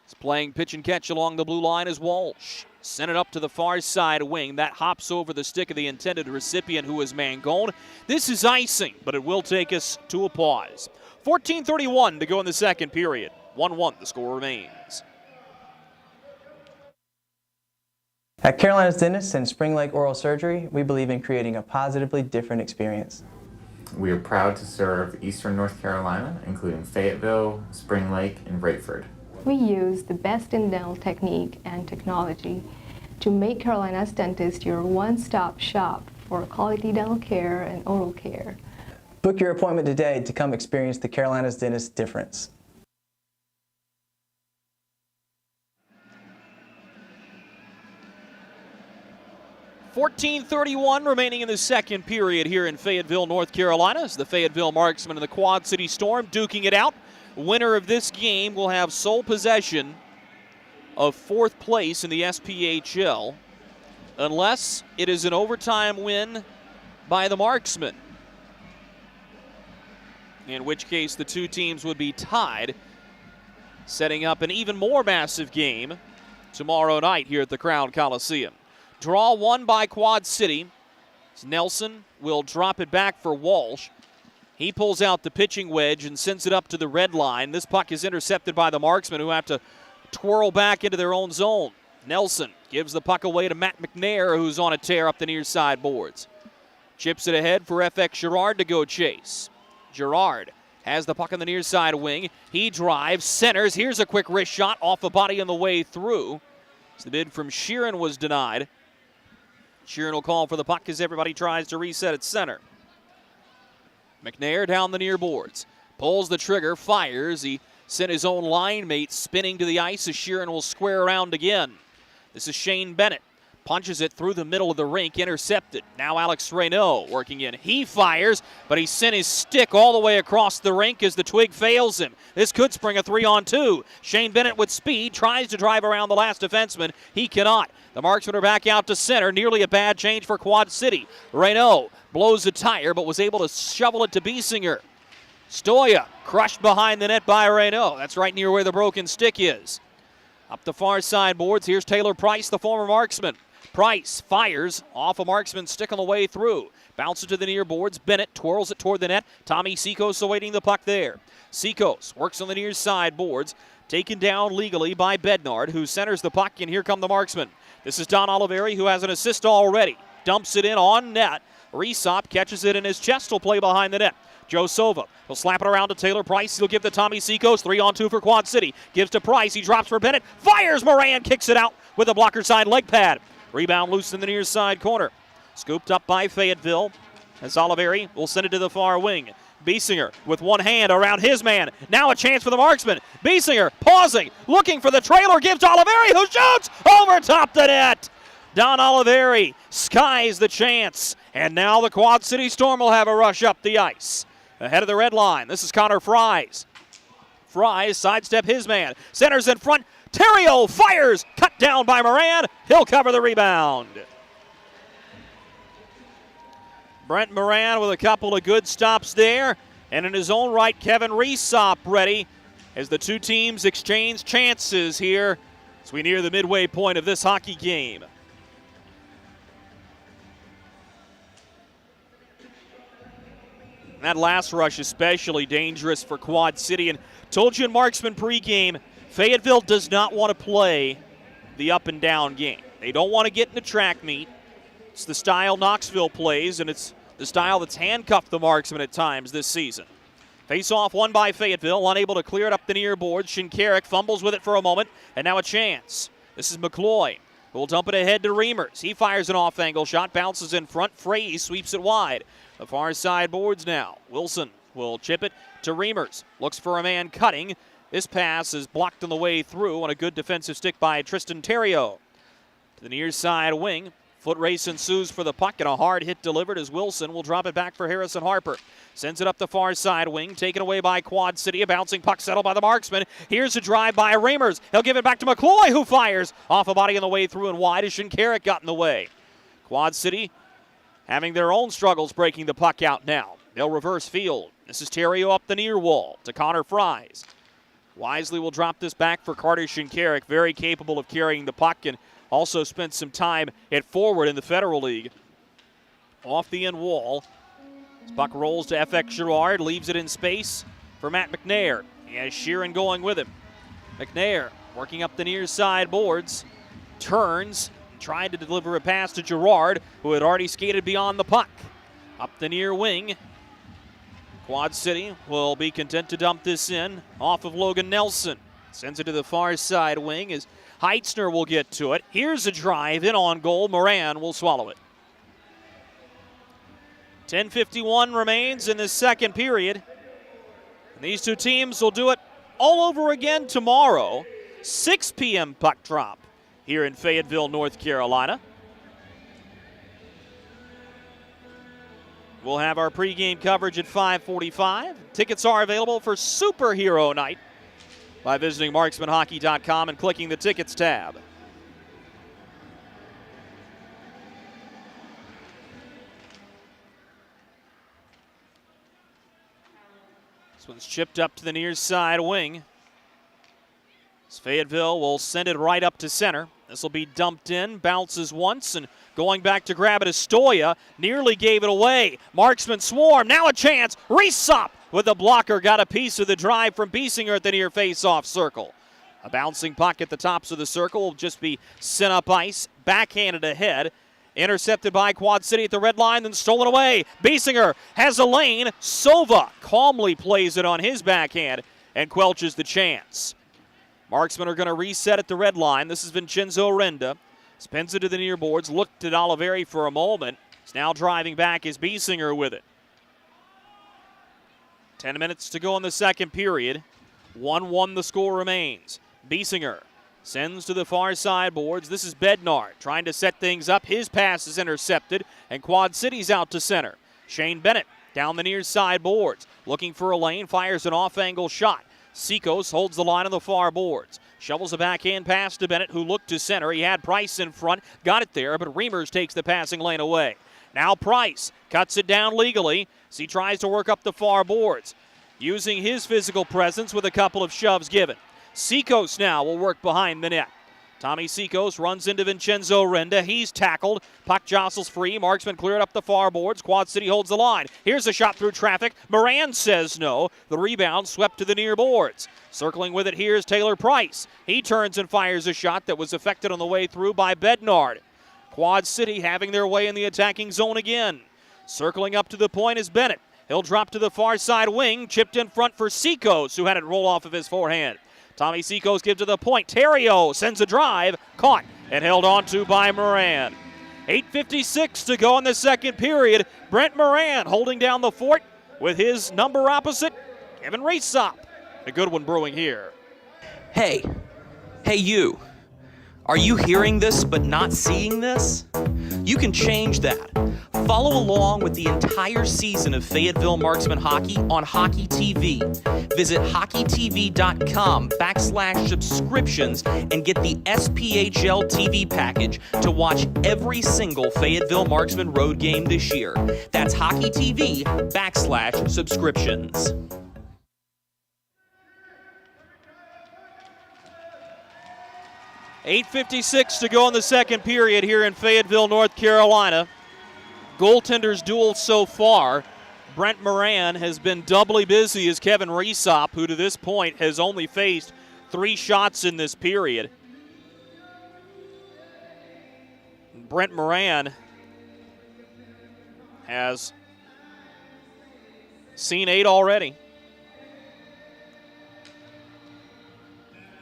He's playing pitch and catch along the blue line as Walsh. Sent it up to the far side wing. That hops over the stick of the intended recipient, who is Mangone. This is icing, but it will take us to a pause. 14:31 to go in the second period. 1-1, the score remains.
At Carolina's Dentists and Spring Lake Oral Surgery, we believe in creating a positively different experience.
We are proud to serve Eastern North Carolina, including Fayetteville, Spring Lake, and Rayford.
We use the best in dental technique and technology to make Carolina's Dentist your one-stop shop for quality dental care and oral care.
Book your appointment today to come experience the Carolina's Dentist difference.
$14:31 remaining in the second period here in Fayetteville, North Carolina. As the Fayetteville Marksmen and the Quad City Storm duking it out. Winner of this game will have sole possession of fourth place in the SPHL unless it is an overtime win by the Marksmen, in which case the two teams would be tied, setting up an even more massive game tomorrow night here at the Crown Coliseum. Draw one by Quad City. Nelson will drop it back for Walsh. He pulls out the pitching wedge and sends it up to the red line. This puck is intercepted by the Marksmen, who have to twirl back into their own zone. Nelson gives the puck away to Matt McNair, who's on a tear up the near side boards. Chips it ahead for FX Girard to go chase. Girard has the puck on the near side wing. He drives, centers. Here's a quick wrist shot off a body on the way through. So the bid from Sheeran was denied. Sheeran will call for the puck as everybody tries to reset at center. McNair down the near boards. Pulls the trigger, fires. He sent his own line mate spinning to the ice as Sheeran will square around again. This is Shane Bennett. Punches it through the middle of the rink, intercepted. Now Alex Reynaud working in. He fires, but he sent his stick all the way across the rink as the twig fails him. This could spring a 3-on-2. Shane Bennett with speed tries to drive around the last defenseman. He cannot. The Marksmen are back out to center. Nearly a bad change for Quad City. Reynaud blows a tire, but was able to shovel it to Biesinger. Stoya crushed behind the net by Reynaud. That's right near where the broken stick is. Up the far side boards, here's Taylor Price, the former Marksman. Price fires off a Marksman stick on the way through. Bounces to the near boards. Bennett twirls it toward the net. Tommy Seacos awaiting the puck there. Seacos works on the near side boards. Taken down legally by Bednard, who centers the puck, and here come the Marksmen. This is Don Oliveri, who has an assist already. Dumps it in on net. Rysop catches it in his chest. Will play behind the net. Joe Sova will slap it around to Taylor Price. He'll give to Tommy Seacos. 3-on-2 for Quad City. Gives to Price. He drops for Bennett. Fires. Moran kicks it out with a blocker side leg pad. Rebound loose in the near side corner. Scooped up by Fayetteville as Oliveri will send it to the far wing. Biesinger with one hand around his man. Now a chance for the Marksman. Biesinger pausing, looking for the trailer. Gives to Oliveri, who shoots over top the net. Don Oliveri skies the chance. And now the Quad City Storm will have a rush up the ice. Ahead of the red line, this is Connor Fries. Fries sidestep his man. Centers in front. Terrio fires. Cut down by Moran. He'll cover the rebound. Brent Moran with a couple of good stops there. And in his own right, Kevin Rysop ready as the two teams exchange chances here as we near the midway point of this hockey game. That last rush especially dangerous for Quad City. And told you in Marksman pregame, Fayetteville does not want to play the up and down game. They don't want to get in a track meet. It's the style Knoxville plays, and it's the style that's handcuffed the Marksmen at times this season. Face-off won by Fayetteville, unable to clear it up the near board. Shinkarik fumbles with it for a moment, and now a chance. This is McCloy, who will dump it ahead to Reimers. He fires an off-angle shot, bounces in front. Frey sweeps it wide. The far side boards now. Wilson will chip it to Reimers. Looks for a man cutting. This pass is blocked on the way through on a good defensive stick by Tristan Terrio. To the near side wing. Foot race ensues for the puck, and a hard hit delivered as Wilson will drop it back for Harrison Harper. Sends it up the far side wing, taken away by Quad City. A bouncing puck settled by the Marksman. Here's a drive by Reimers. He'll give it back to McCloy, who fires off a body on the way through and wide as Shinkarik got in the way. Quad City having their own struggles breaking the puck out now. They'll reverse field. This is Terrio up the near wall to Connor Fries. Wisely will drop this back for Carter Shinkarik, very capable of carrying the puck and also spent some time at forward in the Federal League. Off the end wall. This puck rolls to FX Girard, leaves it in space for Matt McNair. He has Sheeran going with him. McNair working up the near side boards. Turns, tried to deliver a pass to Girard, who had already skated beyond the puck. Up the near wing. Quad City will be content to dump this in off of Logan Nelson. Sends it to the far side wing as Heitzner will get to it. Here's a drive in on goal. Moran will swallow it. 10:51 remains in this second period. And these two teams will do it all over again tomorrow. 6 p.m. puck drop here in Fayetteville, North Carolina. We'll have our pregame coverage at 5:45. Tickets are available for Superhero Night by visiting marksmanhockey.com and clicking the Tickets tab. This one's chipped up to the near side wing. Fayetteville will send it right up to center. This will be dumped in, bounces once, and going back to grab it, Estoya nearly gave it away. Marksman swarm, now a chance. Reesop with a blocker, got a piece of the drive from Biesinger at the near face-off circle. A bouncing puck at the tops of the circle will just be sent up ice, backhanded ahead. Intercepted by Quad City at the red line, then stolen away. Biesinger has a lane. Sova calmly plays it on his backhand and quelches the chance. Marksmen are going to reset at the red line. This is Vincenzo Renda. Spins it to the near boards. Looked at Oliveri for a moment. He's now driving back as Biesinger with it. 10 minutes to go in the second period. 1-1 the score remains. Biesinger sends to the far side boards. This is Bednar trying to set things up. His pass is intercepted, and Quad City's out to center. Shane Bennett down the near side boards. Looking for a lane, fires an off-angle shot. Sikos holds the line on the far boards. Shovels a backhand pass to Bennett, who looked to center. He had Price in front, got it there, but Reimers takes the passing lane away. Now Price cuts it down legally as he tries to work up the far boards, using his physical presence with a couple of shoves given. Sikos now will work behind the net. Tommy Sikos runs into Vincenzo Renda. He's tackled. Puck jostles free. Marksman cleared up the far boards. Quad City holds the line. Here's a shot through traffic. Moran says no. The rebound swept to the near boards. Circling with it, here's Taylor Price. He turns and fires a shot that was affected on the way through by Bednard. Quad City having their way in the attacking zone again. Circling up to the point is Bennett. He'll drop to the far side wing. Chipped in front for Sikos, who had it roll off of his forehand. Tommy Sikos gives to the point. Terrio sends a drive. Caught and held on to by Moran. 8:56 to go in the second period. Brent Moran holding down the fort with his number opposite, Kevin Reesop. A good one brewing here.
Hey you. Are you hearing this but not seeing this? You can change that. Follow along with the entire season of Fayetteville Marksmen hockey on Hockey TV. Visit hockeytv.com/subscriptions and get the SPHL TV package to watch every single Fayetteville Marksmen road game this year. That's hockeytv.com/subscriptions.
.856 to go in the second period here in Fayetteville, North Carolina. Goaltenders duel so far. Brent Moran has been doubly busy as Kevin Resop, who to this point has only faced 3 shots in this period. Brent Moran has seen 8 already.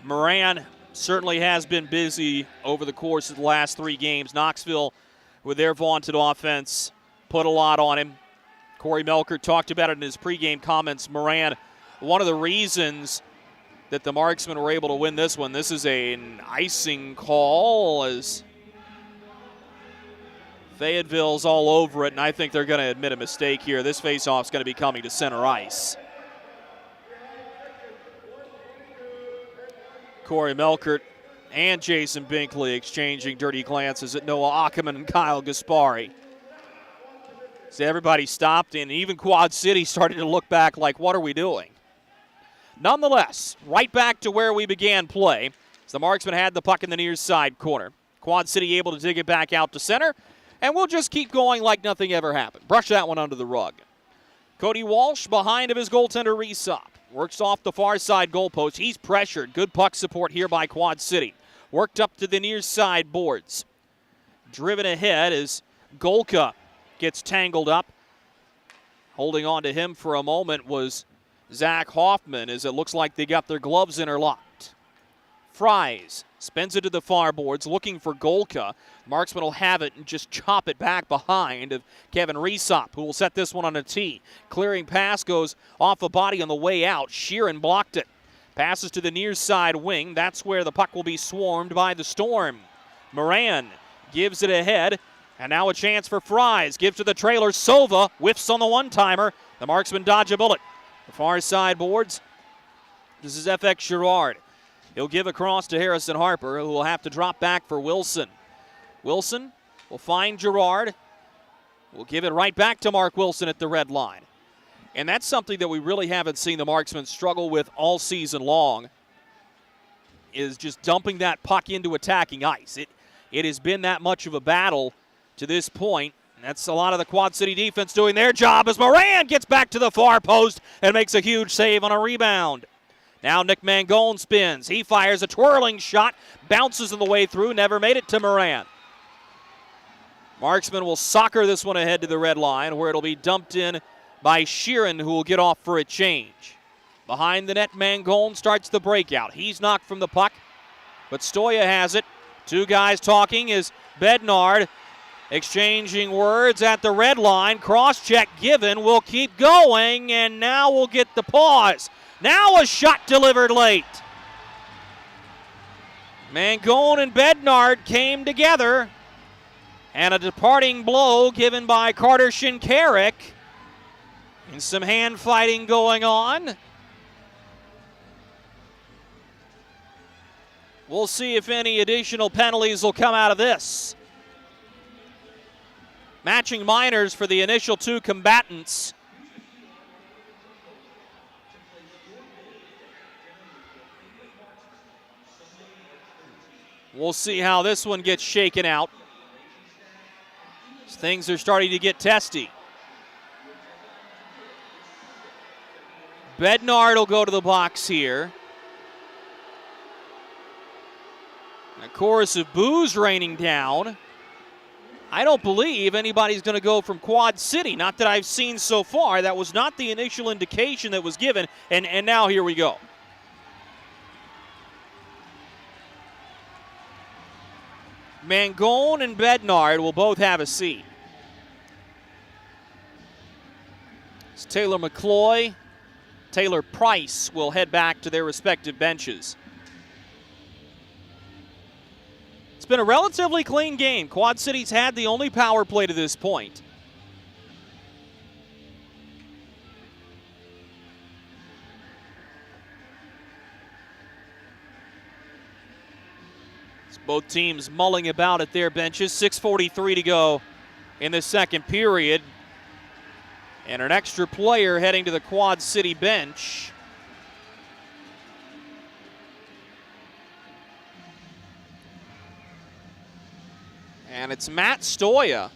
Moran certainly has been busy over the course of the last 3 games. Knoxville, with their vaunted offense, put a lot on him. Corey Melker talked about it in his pregame comments. Moran, one of the reasons that the Marksmen were able to win this one, this is an icing call as Fayetteville's all over it, and I think they're going to admit a mistake here. This faceoff's going to be coming to center ice. Corey Melkert and Jason Binkley exchanging dirty glances at Noah Ackerman and Kyle Gaspari. So everybody stopped, and even Quad City started to look back like, what are we doing? Nonetheless, right back to where we began play. As the Marksmen had the puck in the near side corner. Quad City able to dig it back out to center, and we'll just keep going like nothing ever happened. Brush that one under the rug. Cody Walsh behind of his goaltender Resop. Works off the far side goalpost. He's pressured. Good puck support here by Quad City. Worked up to the near side boards. Driven ahead as Golka gets tangled up. Holding on to him for a moment was Zach Hoffman, as it looks like they got their gloves interlocked. Fries spins it to the far boards, looking for Golka. Marksman will have it and just chop it back behind of Kevin Resop, who will set this one on a tee. Clearing pass goes off a body on the way out. Sheeran blocked it. Passes to the near side wing. That's where the puck will be swarmed by the Storm. Moran gives it ahead, and now a chance for Fries. Gives to the trailer. Sova whiffs on the one-timer. The Marksmen dodge a bullet. The far side boards. This is FX Girard. He'll give across to Harrison Harper, who will have to drop back for Wilson. Wilson will find Girard. We'll give it right back to Mark Wilson at the red line. And that's something that we really haven't seen the Marksmen struggle with all season long, is just dumping that puck into attacking ice. It has been that much of a battle to this point. And that's a lot of the Quad City defense doing their job as Moran gets back to the far post and makes a huge save on a rebound. Now Nick Mangone spins. He fires a twirling shot, bounces on the way through, never made it to Moran. Marksman will soccer this one ahead to the red line, where it'll be dumped in by Sheeran, who will get off for a change. Behind the net, Mangone starts the breakout. He's knocked from the puck, but Stoya has it. 2 guys talking is Bednard exchanging words at the red line. Cross-check given. We'll keep going, and now we'll get the pause. Now a shot delivered late. Mangone and Bednard came together, and a departing blow given by Carter Shinkarik. And some hand fighting going on. We'll see if any additional penalties will come out of this. Matching minors for the initial 2 combatants. We'll see how this one gets shaken out. Things are starting to get testy. Bednard will go to the box here. A chorus of boos raining down. I don't believe anybody's going to go from Quad City. Not that I've seen so far. That was not the initial indication that was given. And now here we go. Mangone and Bednard will both have a seat. It's Taylor McCloy, Taylor Price will head back to their respective benches. It's been a relatively clean game. Quad City's had the only power play to this point. It's both teams mulling about at their benches. 6:43 to go in the second period. And an extra player heading to the Quad City bench. And it's Matt Stoya,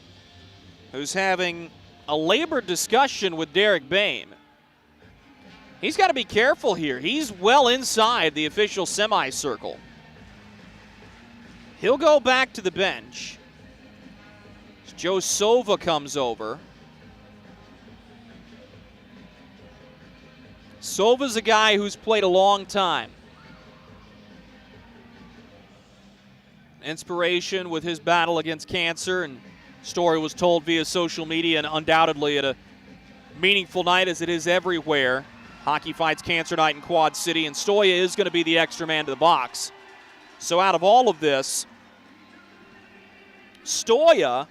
who's having a labored discussion with Derek Boehm. He's got to be careful here. He's well inside the official semicircle. He'll go back to the bench. Joe Sova comes over. Sova's a guy who's played a long time. Inspiration with his battle against cancer, and story was told via social media, and undoubtedly at a meaningful night as it is everywhere. Hockey Fights Cancer Night in Quad City, and Stoya is going to be the extra man to the box. So out of all of this, Stoya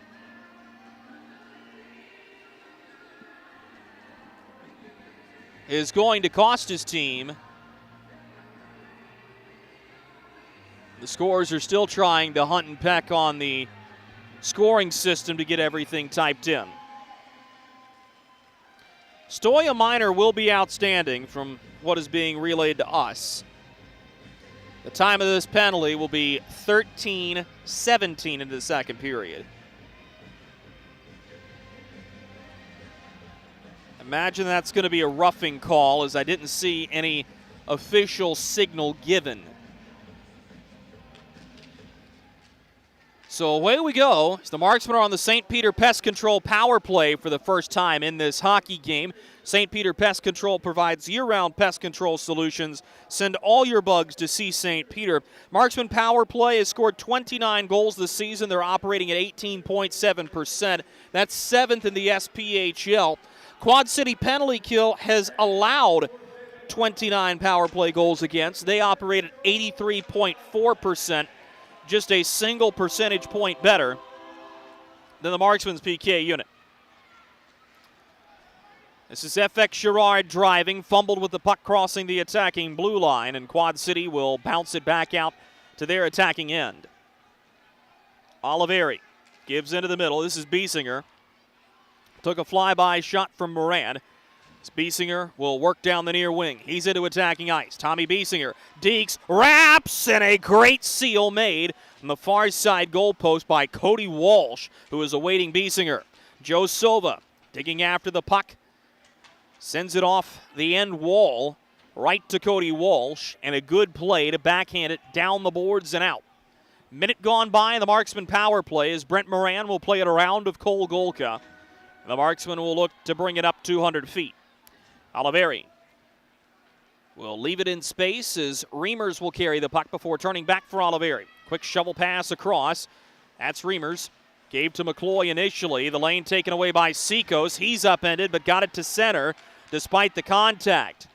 is going to cost his team. The scorers are still trying to hunt and peck on the scoring system to get everything typed in. Stoya Minor will be outstanding from what is being relayed to us. The time of this penalty will be 13-17 into the second period. Imagine that's going to be a roughing call, as I didn't see any official signal given. So away we go. The Marksmen are on the St. Peter Pest Control power play for the first time in this hockey game. St. Peter Pest Control provides year-round pest control solutions. Send all your bugs to see St. Peter. Marksman power play has scored 29 goals this season. They're operating at 18.7%. That's 7th in the SPHL. Quad City penalty kill has allowed 29 power play goals against. They operate at 83.4%. Just a single percentage point better than the Marksmen's PK unit. This is FX Girard driving, fumbled with the puck crossing the attacking blue line, and Quad City will bounce it back out to their attacking end. Oliveri gives into the middle. This is Biesinger. Took a flyby shot from Moran. Biesinger will work down the near wing. He's into attacking ice. Tommy Biesinger, Deeks, wraps, and a great seal made on the far side goalpost by Cody Walsh, who is awaiting Biesinger. Joe Sova digging after the puck. Sends it off the end wall right to Cody Walsh, and a good play to backhand it down the boards and out. Minute gone by in the Marksman power play as Brent Moran will play it around of Cole Golka. The Marksman will look to bring it up 200 feet. Oliveri will leave it in space as Reimers will carry the puck before turning back for Oliveri. Quick shovel pass across. That's Reimers. Gave to McCloy initially. The lane taken away by Seikos. He's upended but got it to center despite the contact.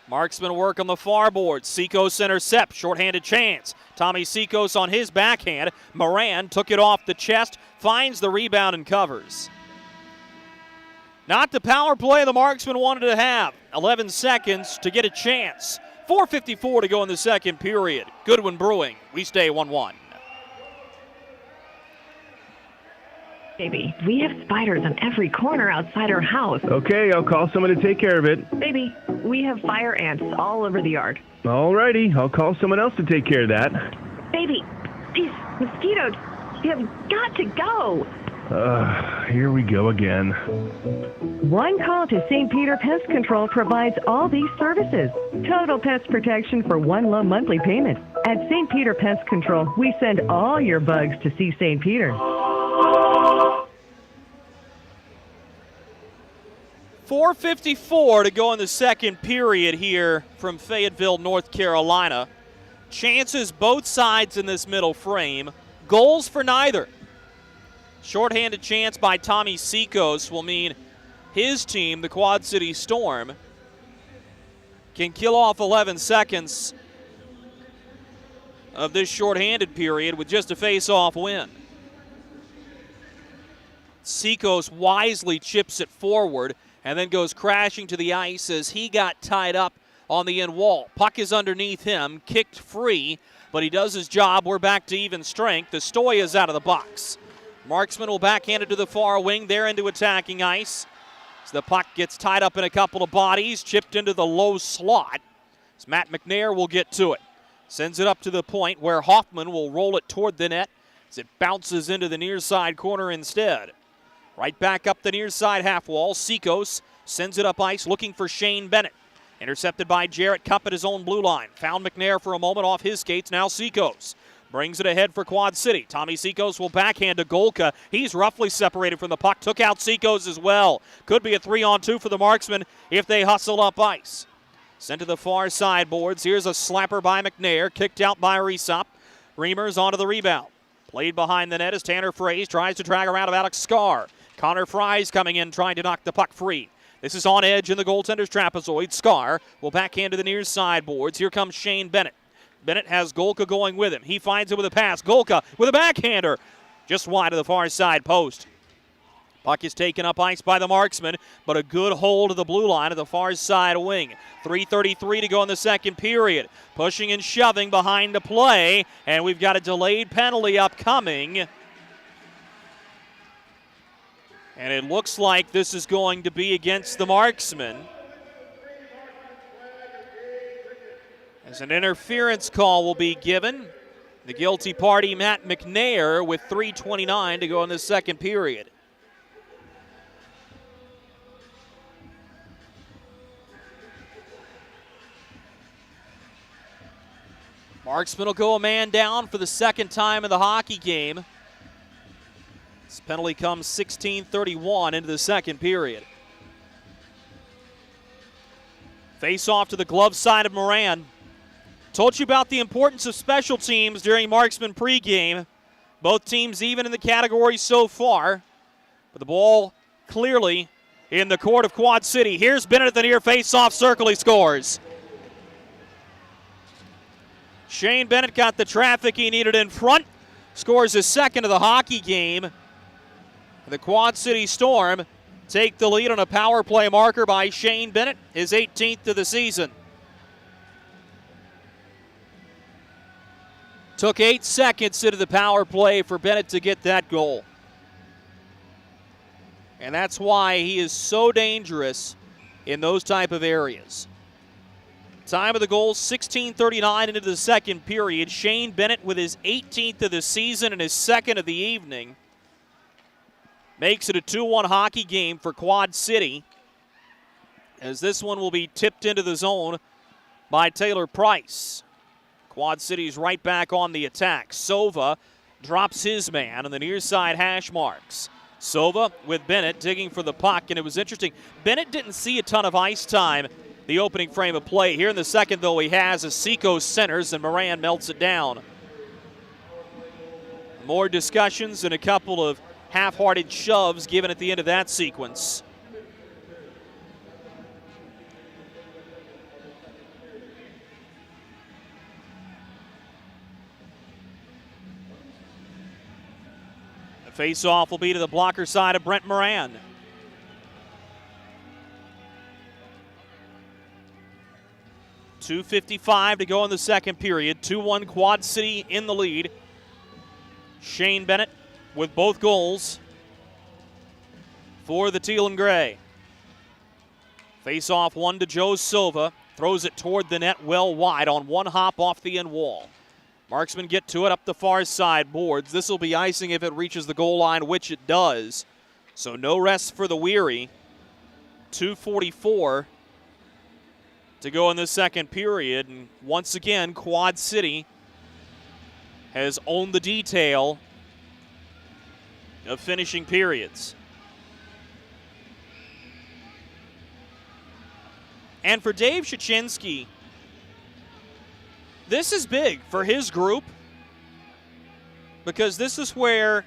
Marksman work on the far board. Seikos intercept. Shorthanded chance. Tommy Seikos on his backhand. Moran took it off the chest. Finds the rebound and covers. Not the power play the Marksmen wanted to have. 11 seconds to get a chance. 4:54 to go in the second period. Goodwin Brewing. We stay 1-1.
Baby, we have spiders on every corner outside our house.
Okay, I'll call someone to take care of it.
Baby, we have fire ants all over the yard.
All righty, I'll call someone else to take care of that.
Baby, these mosquitoes, you have got to go.
Here we go again.
One call to St. Peter Pest Control provides all these services. Total pest protection for one low monthly payment. At St. Peter Pest Control, we send all your bugs to see St. Peter.
4:54 to go in the second period here from Fayetteville, North Carolina. Chances both sides in this middle frame. Goals for neither. Shorthanded chance by Tommy Seikos will mean his team, the Quad City Storm, can kill off 11 seconds of this shorthanded period with just a face-off win. Seikos wisely chips it forward and then goes crashing to the ice as he got tied up on the end wall. Puck is underneath him, kicked free, but he does his job. We're back to even strength. The Stoya is out of the box. Marksman will backhand it to the far wing. They're into attacking ice. So the puck gets tied up in a couple of bodies, chipped into the low slot. As Matt McNair will get to it. Sends it up to the point where Hoffman will roll it toward the net as it bounces into the near side corner instead. Right back up the near side half wall. Seekos sends it up ice looking for Shane Bennett. Intercepted by Jarrett Cupp at his own blue line. Found McNair for a moment off his skates. Now Seekos brings it ahead for Quad City. Tommy Seekos will backhand to Golka. He's roughly separated from the puck. Took out Seekos as well. Could be a 3-on-2 for the Marksmen if they hustle up ice. Sent to the far side boards. Here's a slapper by McNair. Kicked out by Reesop. Reimers onto the rebound. Played behind the net as Tanner Fraze tries to drag around of Alex Scarr. Connor Fries coming in trying to knock the puck free. This is on edge in the goaltender's trapezoid. Scarr will backhand to the near side boards. Here comes Shane Bennett. Bennett has Golka going with him. He finds it with a pass. Golka with a backhander. Just wide of the far side post. Puck is taken up ice by the Marksmen, but a good hold of the blue line of the far side wing. 3:33 to go in the second period. Pushing and shoving behind the play, and we've got a delayed penalty upcoming. And it looks like this is going to be against the Marksmen. As an interference call will be given. The guilty party, Matt McNair, with 3:29 to go in the second period. Marksmen will go a man down for the second time in the hockey game. This penalty comes 16:31 into the second period. Face off to the glove side of Moran. Told you about the importance of special teams during Marksman pregame. Both teams even in the category so far. But the ball clearly in the court of Quad City. Here's Bennett at the near face-off circle. He scores. Shane Bennett got the traffic he needed in front. Scores his second of the hockey game. The Quad City Storm take the lead on a power play marker by Shane Bennett, his 18th of the season. Took 8 seconds into the power play for Bennett to get that goal. And that's why he is so dangerous in those type of areas. Time of the goal, 16:39 into the second period. Shane Bennett with his 18th of the season and his second of the evening. Makes it a 2-1 hockey game for Quad City, as this one will be tipped into the zone by Taylor Price. Quad City's right back on the attack. Sova drops his man on the near side hash marks. Sova with Bennett digging for the puck, and it was interesting. Bennett didn't see a ton of ice time the opening frame of play. Here in the second, though, he has as Seekos centers and Moran melts it down. More discussions and a couple of half-hearted shoves given at the end of that sequence. The face-off will be to the blocker side of Brent Moran. .255 to go in the second period. 2-1 Quad City in the lead. Shane Bennett with both goals for the Teal and Gray. Face-off one to Joe Silva. Throws it toward the net well wide on one hop off the end wall. Marksmen get to it up the far side boards. This will be icing if it reaches the goal line, which it does. So no rest for the weary. 2:44 to go in the second period. And once again, Quad City has owned the detail of finishing periods. And for Dave Shachinski, this is big for his group, because this is where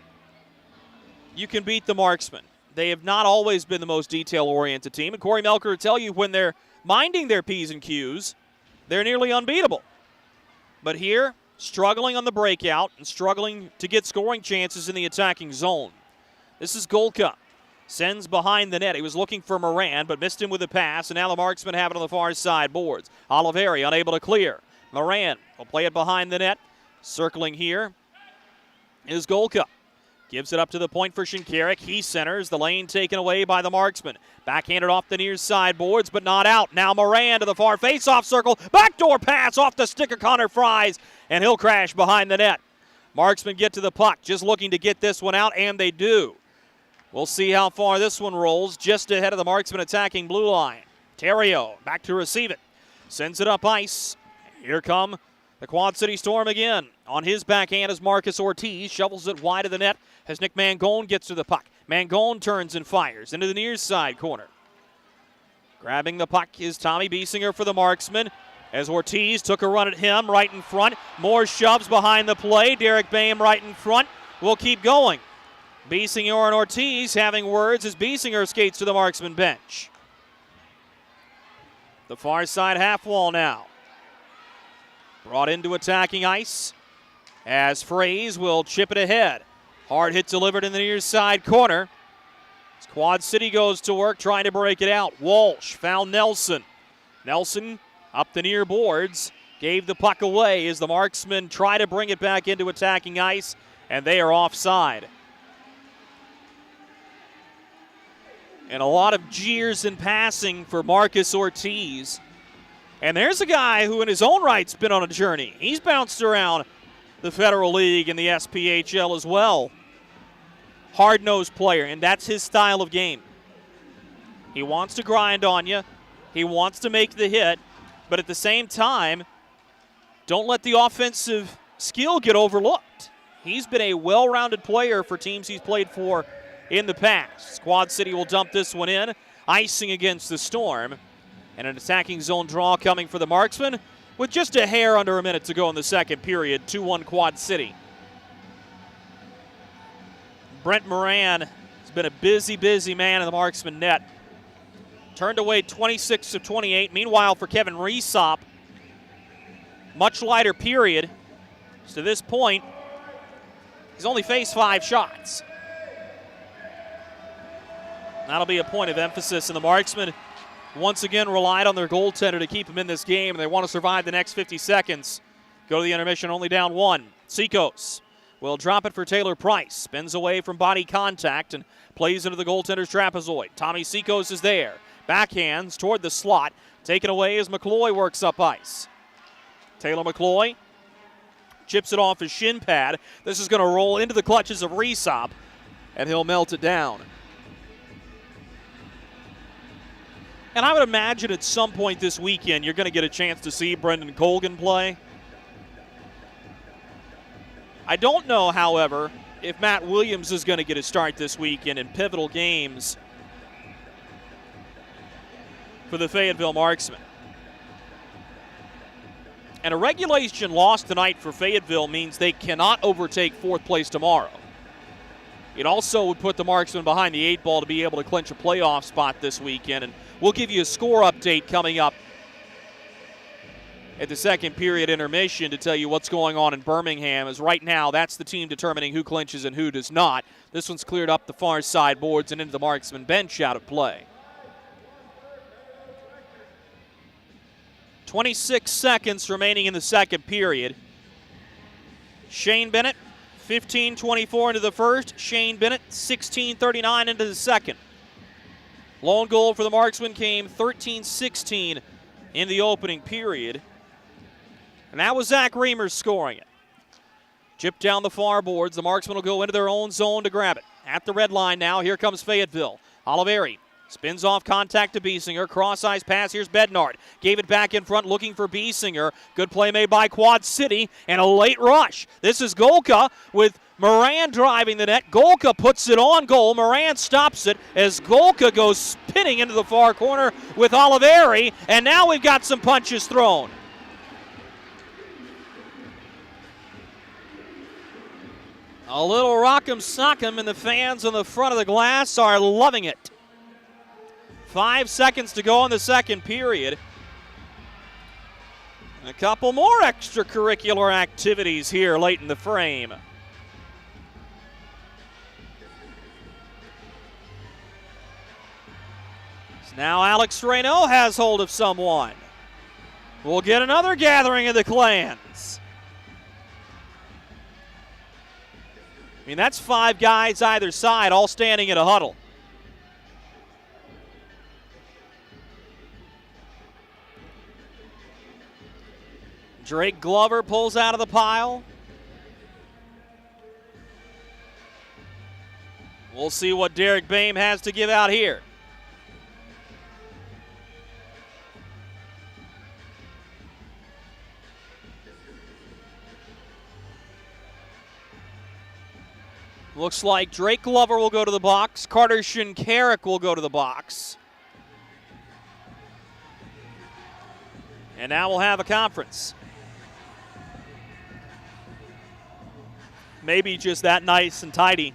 you can beat the Marksmen. They have not always been the most detail-oriented team, and Corey Melker will tell you when they're minding their P's and Q's, they're nearly unbeatable. But here, struggling on the breakout and struggling to get scoring chances in the attacking zone. This is Golka. Sends behind the net. He was looking for Moran, but missed him with a pass, and now the Marksmen have it on the far side boards. Oliveri unable to clear. Moran will play it behind the net. Circling here is Golka. Gives it up to the point for Shinkarik. He centers. The lane taken away by the Marksmen. Backhanded off the near side boards, but not out. Now Moran to the far face-off circle. Backdoor pass off the stick of Connor Fries, and he'll crash behind the net. Marksmen get to the puck, just looking to get this one out, and they do. We'll see how far this one rolls, just ahead of the Marksmen attacking blue line. Terrio back to receive it. Sends it up ice. Here come the Quad City Storm again. On his backhand is Marcus Ortiz. Shovels it wide of the net as Nick Mangone gets to the puck. Mangone turns and fires into the near side corner. Grabbing the puck is Tommy Biesinger for the Marksmen as Ortiz took a run at him right in front. More shoves behind the play. Derek Boehm right in front. We'll keep going. Biesinger and Ortiz having words as Biesinger skates to the Marksman bench. The far side half wall now. Brought into attacking ice as Fraze will chip it ahead. Hard hit delivered in the near side corner. As Quad City goes to work trying to break it out. Walsh found Nelson. Nelson up the near boards. Gave the puck away as the Marksmen try to bring it back into attacking ice, and they are offside. And a lot of jeers and passing for Marcus Ortiz. And there's a guy who in his own right's been on a journey. He's bounced around the Federal League and the SPHL as well. Hard-nosed player, and that's his style of game. He wants to grind on you. He wants to make the hit. But at the same time, don't let the offensive skill get overlooked. He's been a well-rounded player for teams he's played for in the past. Quad City will dump this one in. Icing against the Storm. And an attacking zone draw coming for the Marksmen with just a hair under a minute to go in the second period. 2-1 Quad City. Brent Moran has been a busy man in the Marksman net. Turned away 26 of 28. Meanwhile, for Kevin Reesop, much lighter period. So to this point, he's only faced 5 shots. That'll be a point of emphasis, and the Marksmen once again relied on their goaltender to keep him in this game, and they want to survive the next 50 seconds. Go to the intermission, only down 1. Sikos will drop it for Taylor Price. Spins away from body contact and plays into the goaltender's trapezoid. Tommy Sikos is there. Backhands toward the slot. Taken away as McCloy works up ice. Taylor McCloy chips it off his shin pad. This is going to roll into the clutches of Reesop, and he'll melt it down. And I would imagine at some point this weekend you're going to get a chance to see Brendan Colgan play. I don't know, however, if Matt Williams is going to get a start this weekend in pivotal games for the Fayetteville Marksmen. And a regulation loss tonight for Fayetteville means they cannot overtake 4th place tomorrow. It also would put the Marksmen behind the 8 ball to be able to clinch a playoff spot this weekend. And we'll give you a score update coming up at the second period intermission to tell you what's going on in Birmingham, as right now that's the team determining who clinches and who does not. This one's cleared up the far side boards and into the Marksman bench out of play. 26 seconds remaining in the second period. Shane Bennett, 15:24 into the first. Shane Bennett, 16:39 into the second. Lone goal for the Marksmen came 13-16 in the opening period. And that was Zach Reimers scoring it. Chipped down the far boards. The Marksmen will go into their own zone to grab it. At the red line now, here comes Fayetteville. Oliveri spins off contact to Biesinger. Cross-ice pass, here's Bednard. Gave it back in front, looking for Biesinger. Good play made by Quad City, and a late rush. This is Golka with Moran driving the net. Golka puts it on goal. Moran stops it as Golka goes spinning into the far corner with Oliveri, and now we've got some punches thrown. A little rock'em sock'em, and the fans on the front of the glass are loving it. 5 seconds to go in the second period. A couple more extracurricular activities here late in the frame. So now Alex Reynaud has hold of someone. We'll get another gathering of the clans. I mean, that's 5 guys either side all standing in a huddle. Drake Glover pulls out of the pile. We'll We'll see what Derek Boehm has to give out here. Looks like Drake Glover will go to the box. Carter Shinkarik will go to the box. And now we'll have a conference. Maybe just that nice and tidy.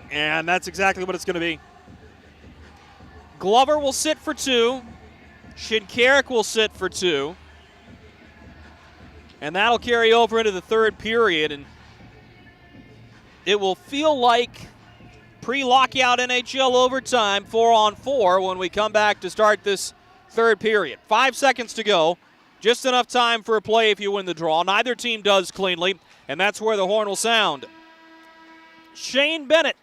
And that's exactly what it's going to be. Glover will sit for 2. Shinkarik will sit for 2. And that'll carry over into the third period. And it will feel like pre-lockout NHL overtime, 4-on-4, when we come back to start this third period. 5 seconds to go. Just enough time for a play if you win the draw. Neither team does cleanly, and that's where the horn will sound. Shane Bennett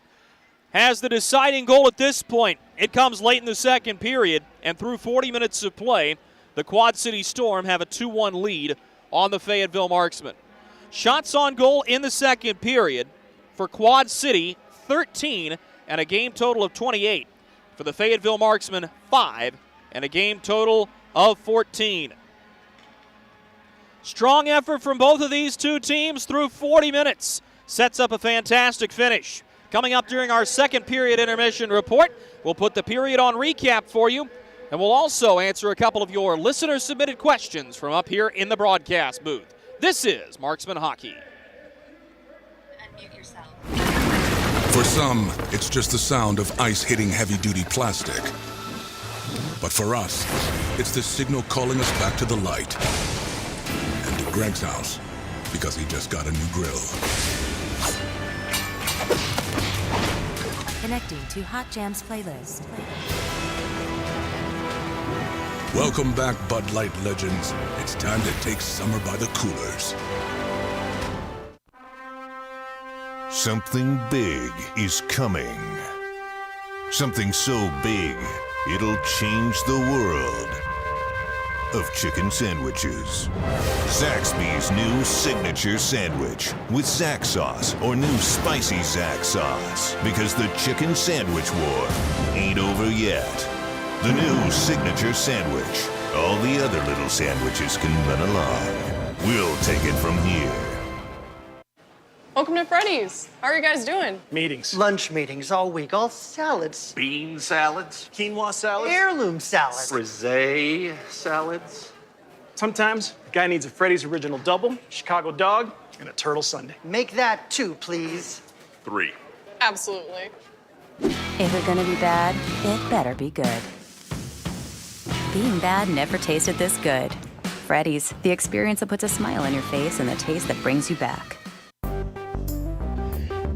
has the deciding goal at this point. It comes late in the second period, and through 40 minutes of play, the Quad City Storm have a 2-1 lead on the Fayetteville Marksmen. Shots on goal in the second period for Quad City, 13, and a game total of 28. For the Fayetteville Marksmen, 5, and a game total of 14. Strong effort from both of these two teams through 40 minutes. Sets up a fantastic finish. Coming up during our second period intermission report, we'll put the period on recap for you, and we'll also answer a couple of your listener-submitted questions from up here in the broadcast booth. This is Marksman Hockey.
Unmute yourself.
For some, it's just the sound of ice hitting heavy-duty plastic. But for us, it's the signal calling us back to the light. And to Greg's house, because he just got a new grill.
Connecting to Hot Jams playlist.
Welcome back, Bud Light legends. It's time to take summer by the coolers.
Something big is coming. Something so big, it'll change the world of chicken sandwiches. Zaxby's new signature sandwich with Zax sauce or new spicy Zax sauce. Because the chicken sandwich war ain't over yet. The new signature sandwich. All the other little sandwiches can run along. We'll take it from here.
Welcome to Freddy's. How are you guys doing?
Meetings.
Lunch meetings all week, all salads.
Bean salads.
Quinoa salads.
Heirloom salads.
Frisee salads.
Sometimes a guy needs a Freddy's Original Double, Chicago Dog, and a Turtle Sundae.
Make that 2, please.
3.
Absolutely.
If it's gonna be bad, it better be good. Being bad never tasted this good. Freddy's, the experience that puts a smile on your face and the taste that brings you back.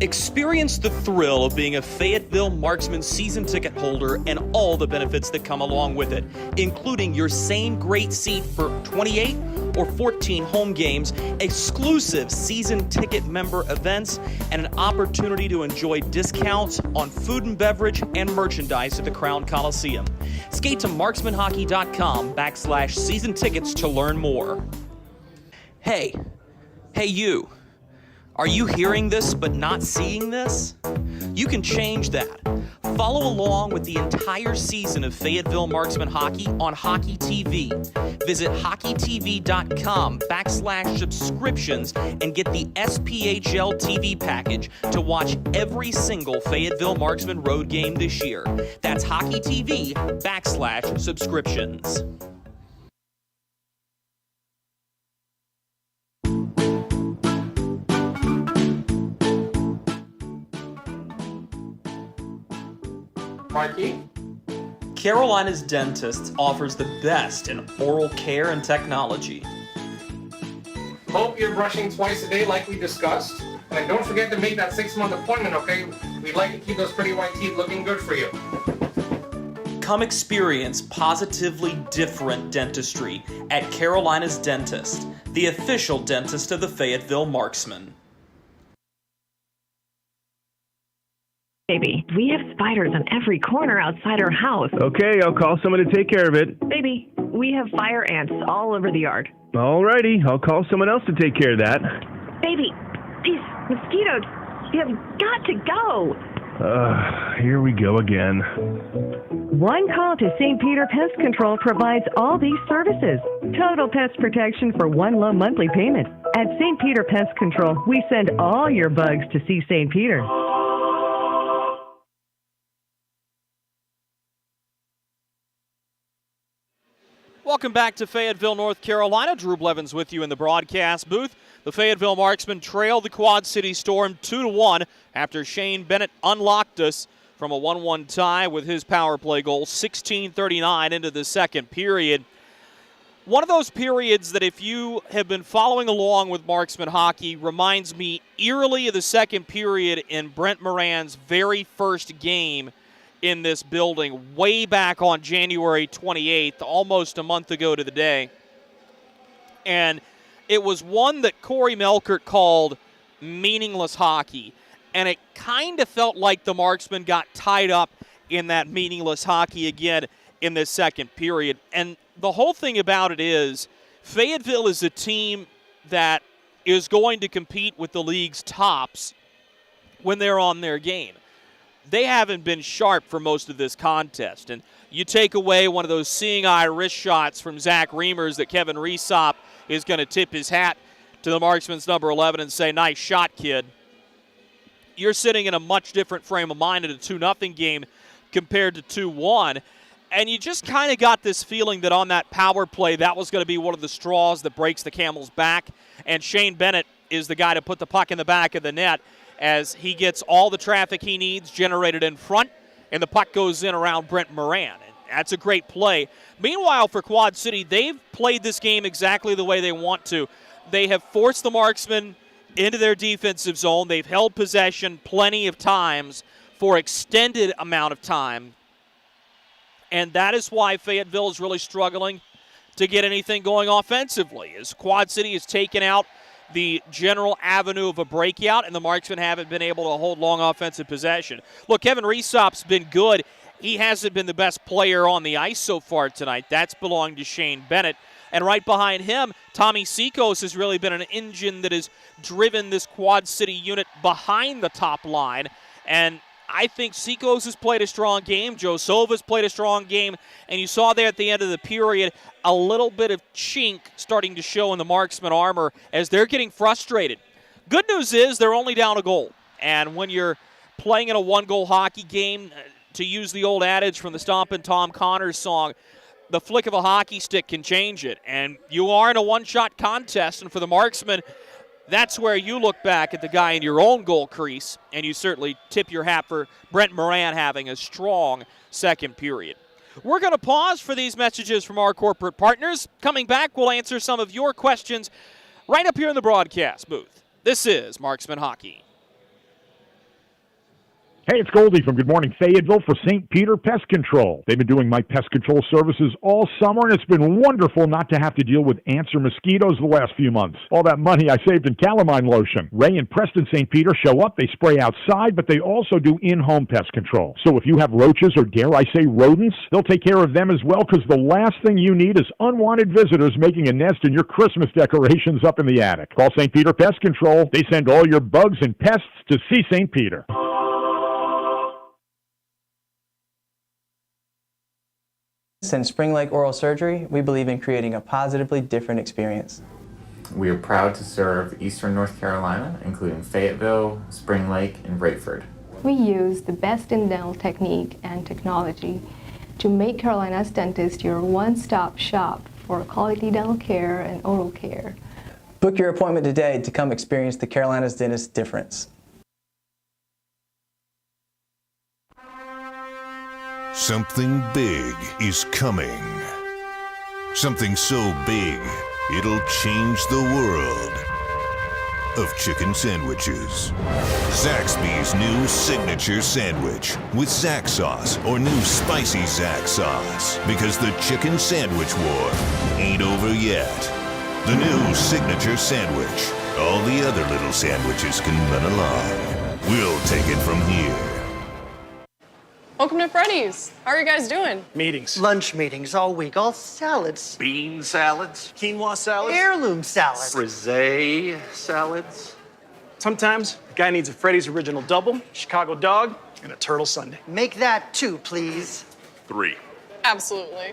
Experience the thrill of being a Fayetteville Marksmen season ticket holder and all the benefits that come along with it, including your same great seat for 28 or 14 home games, exclusive season ticket member events, and an opportunity to enjoy discounts on food and beverage and merchandise at the Crown Coliseum. Skate to marksmanhockey.com/season tickets to learn more. Hey you. Are you hearing this but not seeing this? You can change that. Follow along with the entire season of Fayetteville Marksmen hockey on Hockey TV. Visit hockeytv.com/subscriptions and get the SPHL TV package to watch every single Fayetteville Marksmen road game this year. That's hockeytv.com/subscriptions.
Mikey?
Carolina's Dentists offers the best in oral care and technology.
Hope you're brushing twice a day like we discussed. And don't forget to make that 6-month appointment, okay? We'd like to keep those pretty white teeth looking good for you.
Come experience positively different dentistry at Carolina's Dentist, the official dentist of the Fayetteville Marksmen.
Baby, we have spiders on every corner outside our house.
Okay, I'll call someone to take care of it.
Baby, we have fire ants all over the yard.
Alrighty, I'll call someone else to take care of that.
Baby, these mosquitoes, You've got to go.
Here we go again.
One call to St. Peter Pest Control provides all these services. Total pest protection for one low monthly payment. At St. Peter Pest Control, we send all your bugs to see St. Peter.
Welcome back to Fayetteville, North Carolina. Drew Blevins with you in the broadcast booth. The Fayetteville Marksmen trailed the Quad City Storm 2-1 after Shane Bennett unlocked us from a 1-1 tie with his power play goal, 16:39 into the second period. One of those periods that, if you have been following along with Marksman hockey, reminds me eerily of the second period in Brent Moran's very first game in this building way back on January 28th, almost a month ago to the day. And it was one that Corey Melkert called meaningless hockey. And it kind of felt like the Marksmen got tied up in that meaningless hockey again in this second period. And the whole thing about it is Fayetteville is a team that is going to compete with the league's tops when they're on their game. They haven't been sharp for most of this contest. And you take away one of those seeing eye wrist shots from Zach Reimers that Kevin Resop is going to tip his hat to the Marksman's number 11 and say, nice shot, kid. You're sitting in a much different frame of mind in a 2-0 game compared to 2-1. And you just kind of got this feeling that on that power play, that was going to be one of the straws that breaks the camel's back. And Shane Bennett is the guy to put the puck in the back of the net as he gets all the traffic he needs generated in front, and the puck goes in around Brent Moran. And that's a great play. Meanwhile, for Quad City, they've played this game exactly the way they want to. They have forced the Marksmen into their defensive zone. They've held possession plenty of times for extended amount of time. And that is why Fayetteville is really struggling to get anything going offensively, as Quad City has taken out the general avenue of a breakout, and the Marksmen haven't been able to hold long offensive possession. Look, Kevin Resop's been good. He hasn't been the best player on the ice so far tonight. That's belonged to Shane Bennett. And right behind him, Tommy Seacos has really been an engine that has driven this Quad City unit behind the top line. And I think Seacos has played a strong game. Joe Sova's played a strong game. And you saw there at the end of the period a little bit of chink starting to show in the Marksman armor as they're getting frustrated. Good news is they're only down a goal. And when you're playing in a one-goal hockey game, to use the old adage from the Stompin' Tom Connors song, the flick of a hockey stick can change it. And you are in a one-shot contest. And for the Marksmen, that's where you look back at the guy in your own goal crease, and you certainly tip your hat for Brent Moran having a strong second period. We're going to pause for these messages from our corporate partners. Coming back, we'll answer some of your questions right up here in the broadcast booth. This is Marksman Hockey.
Hey, it's Goldie from Good Morning Fayetteville for St. Peter Pest Control. They've been doing my pest control services all summer, and it's been wonderful not to have to deal with ants or mosquitoes the last few months. All that money I saved in calamine lotion. Ray and Preston St. Peter show up, they spray outside, but they also do in-home pest control. So if you have roaches or, dare I say, rodents, they'll take care of them as well, because the last thing you need is unwanted visitors making a nest in your Christmas decorations up in the attic. Call St. Peter Pest Control. They send all your bugs and pests to see St. Peter.
Since Spring Lake Oral Surgery, we believe in creating a positively different experience.
We are proud to serve Eastern North Carolina, including Fayetteville, Spring Lake, and Bradford.
We use the best in dental technique and technology to make Carolina's dentist your one-stop shop for quality dental care and oral care.
Book your appointment today to come experience the Carolina's dentist difference.
Something big is coming. Something so big, it'll change the world of chicken sandwiches. Zaxby's new signature sandwich with Zax sauce or new spicy Zax sauce. Because the chicken sandwich war ain't over yet. The new signature sandwich. All the other little sandwiches can run along. We'll take it from here.
Welcome to Freddy's. How are you guys doing?
Meetings.
Lunch meetings all week, all salads.
Bean salads.
Quinoa salads.
Heirloom salads.
Frisee salads.
Sometimes a guy needs a Freddy's Original Double, Chicago Dog, and a Turtle Sundae.
Make that 2, please.
3.
Absolutely.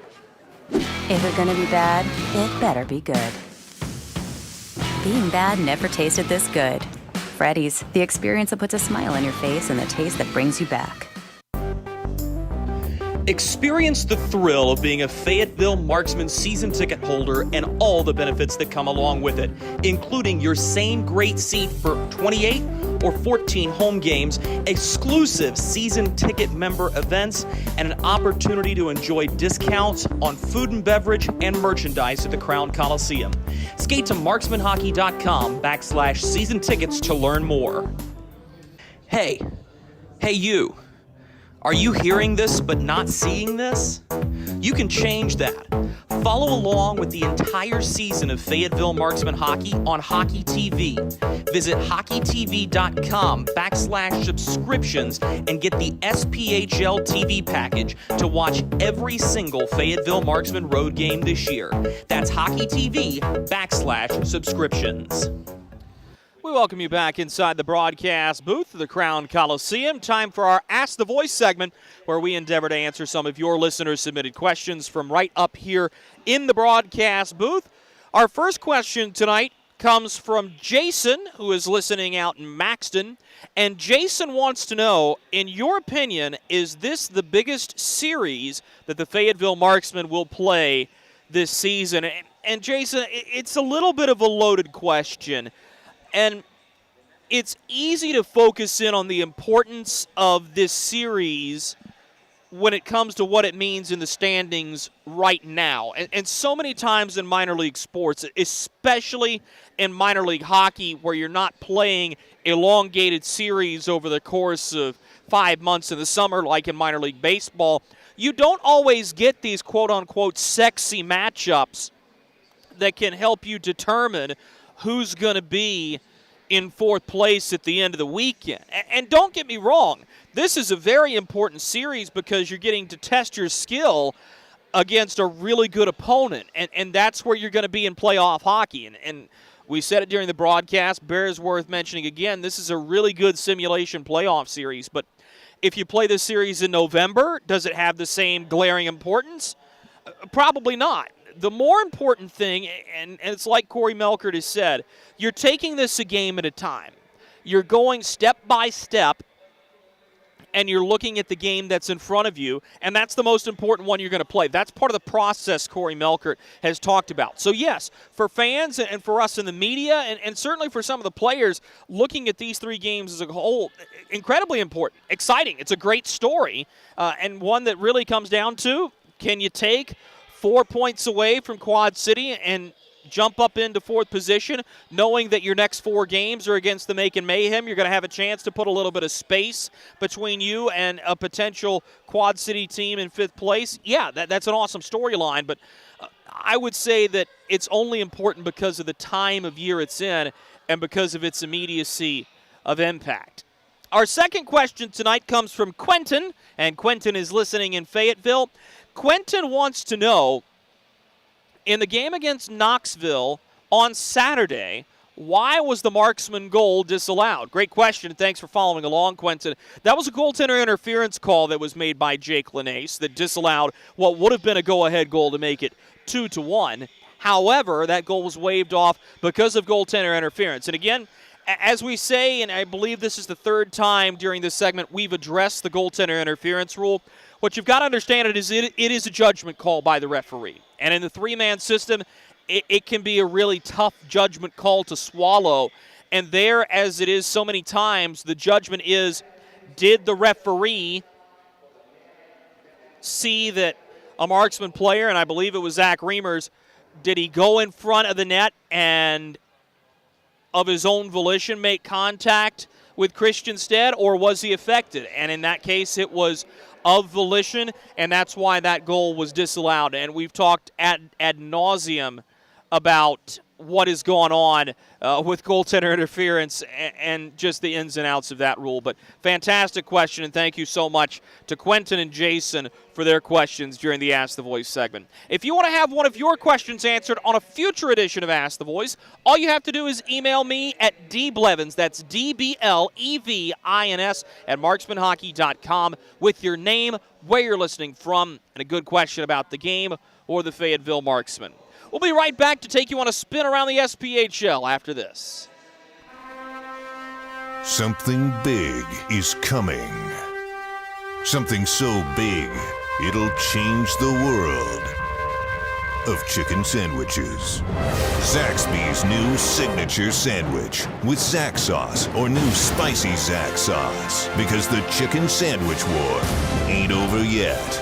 If it's gonna be bad, it better be good. Being bad never tasted this good. Freddy's, the experience that puts a smile on your face and the taste that brings you back.
Experience the thrill of being a Fayetteville Marksmen season ticket holder and all the benefits that come along with it, including your same great seat for 28 or 14 home games, exclusive season ticket member events, and an opportunity to enjoy discounts on food and beverage and merchandise at the Crown Coliseum. Skate to marksmanhockey.com/season tickets to learn more. Hey you. Are you hearing this but not seeing this? You can change that. Follow along with the entire season of Fayetteville Marksmen hockey on Hockey TV. Visit hockeytv.com/subscriptions and get the SPHL TV package to watch every single Fayetteville Marksmen road game this year. That's hockeytv.com/subscriptions.
We welcome you back inside the broadcast booth of the Crown Coliseum. Time for our Ask the Voice segment, where we endeavor to answer some of your listeners-submitted questions from right up here in the broadcast booth. Our first question tonight comes from Jason, who is listening out in Maxton. And Jason wants to know, in your opinion, is this the biggest series that the Fayetteville Marksmen will play this season? And Jason, it's a little bit of a loaded question. And it's easy to focus in on the importance of this series when it comes to what it means in the standings right now. And so many times in minor league sports, especially in minor league hockey, where you're not playing elongated series over the course of 5 months in the summer like in minor league baseball, you don't always get these quote-unquote sexy matchups that can help you determine who's going to be in fourth place at the end of the weekend. And don't get me wrong, this is a very important series because you're getting to test your skill against a really good opponent, and that's where you're going to be in playoff hockey. And we said it during the broadcast, bears worth mentioning again, this is a really good simulation playoff series, but if you play this series in November, does it have the same glaring importance? Probably not. The more important thing, and it's like Corey Melkert has said, you're taking this a game at a time. You're going step by step, and you're looking at the game that's in front of you, and that's the most important one you're going to play. That's part of the process Corey Melkert has talked about. So, yes, for fans and for us in the media, and certainly for some of the players, looking at these 3 games as a whole, incredibly important, exciting. It's a great story, and one that really comes down to, can you take 4 points away from Quad City and jump up into fourth position, knowing that your next 4 games are against the Macon Mayhem? You're going to have a chance to put a little bit of space between you and a potential Quad City team in 5th place. Yeah, that's an awesome storyline, but I would say that it's only important because of the time of year it's in and because of its immediacy of impact. Our second question tonight comes from Quentin, and Quentin is listening in Fayetteville. Quentin wants to know, in the game against Knoxville on Saturday, why was the Marksman goal disallowed? Great question, and thanks for following along, Quentin. That was a goaltender interference call that was made by Jake Linnaeus that disallowed what would have been a go-ahead goal to make it 2-1. However, that goal was waved off because of goaltender interference. And again, as we say, and I believe this is the 3rd time during this segment we've addressed the goaltender interference rule, what you've got to understand it is a judgment call by the referee. And in the 3-man system, it can be a really tough judgment call to swallow. And there, as it is so many times, the judgment is, did the referee see that a Marksman player, and I believe it was Zach Reimers, did he go in front of the net and of his own volition make contact with Christian Stead, or was he affected? And in that case, it was of volition, and that's why that goal was disallowed. And we've talked ad nauseum about what is going on with goaltender interference and just the ins and outs of that rule. But fantastic question, and thank you so much to Quentin and Jason for their questions during the Ask the Voice segment. If you want to have one of your questions answered on a future edition of Ask the Voice, all you have to do is email me at dblevins, that's DBLEVINS, at marksmanhockey.com with your name, where you're listening from, and a good question about the game or the Fayetteville Marksmen. We'll be right back to take you on a spin around the SPHL after this.
Something big is coming. Something so big, it'll change the world of chicken sandwiches. Zaxby's new signature sandwich with Zax sauce or new spicy Zax sauce. Because the chicken sandwich war ain't over yet.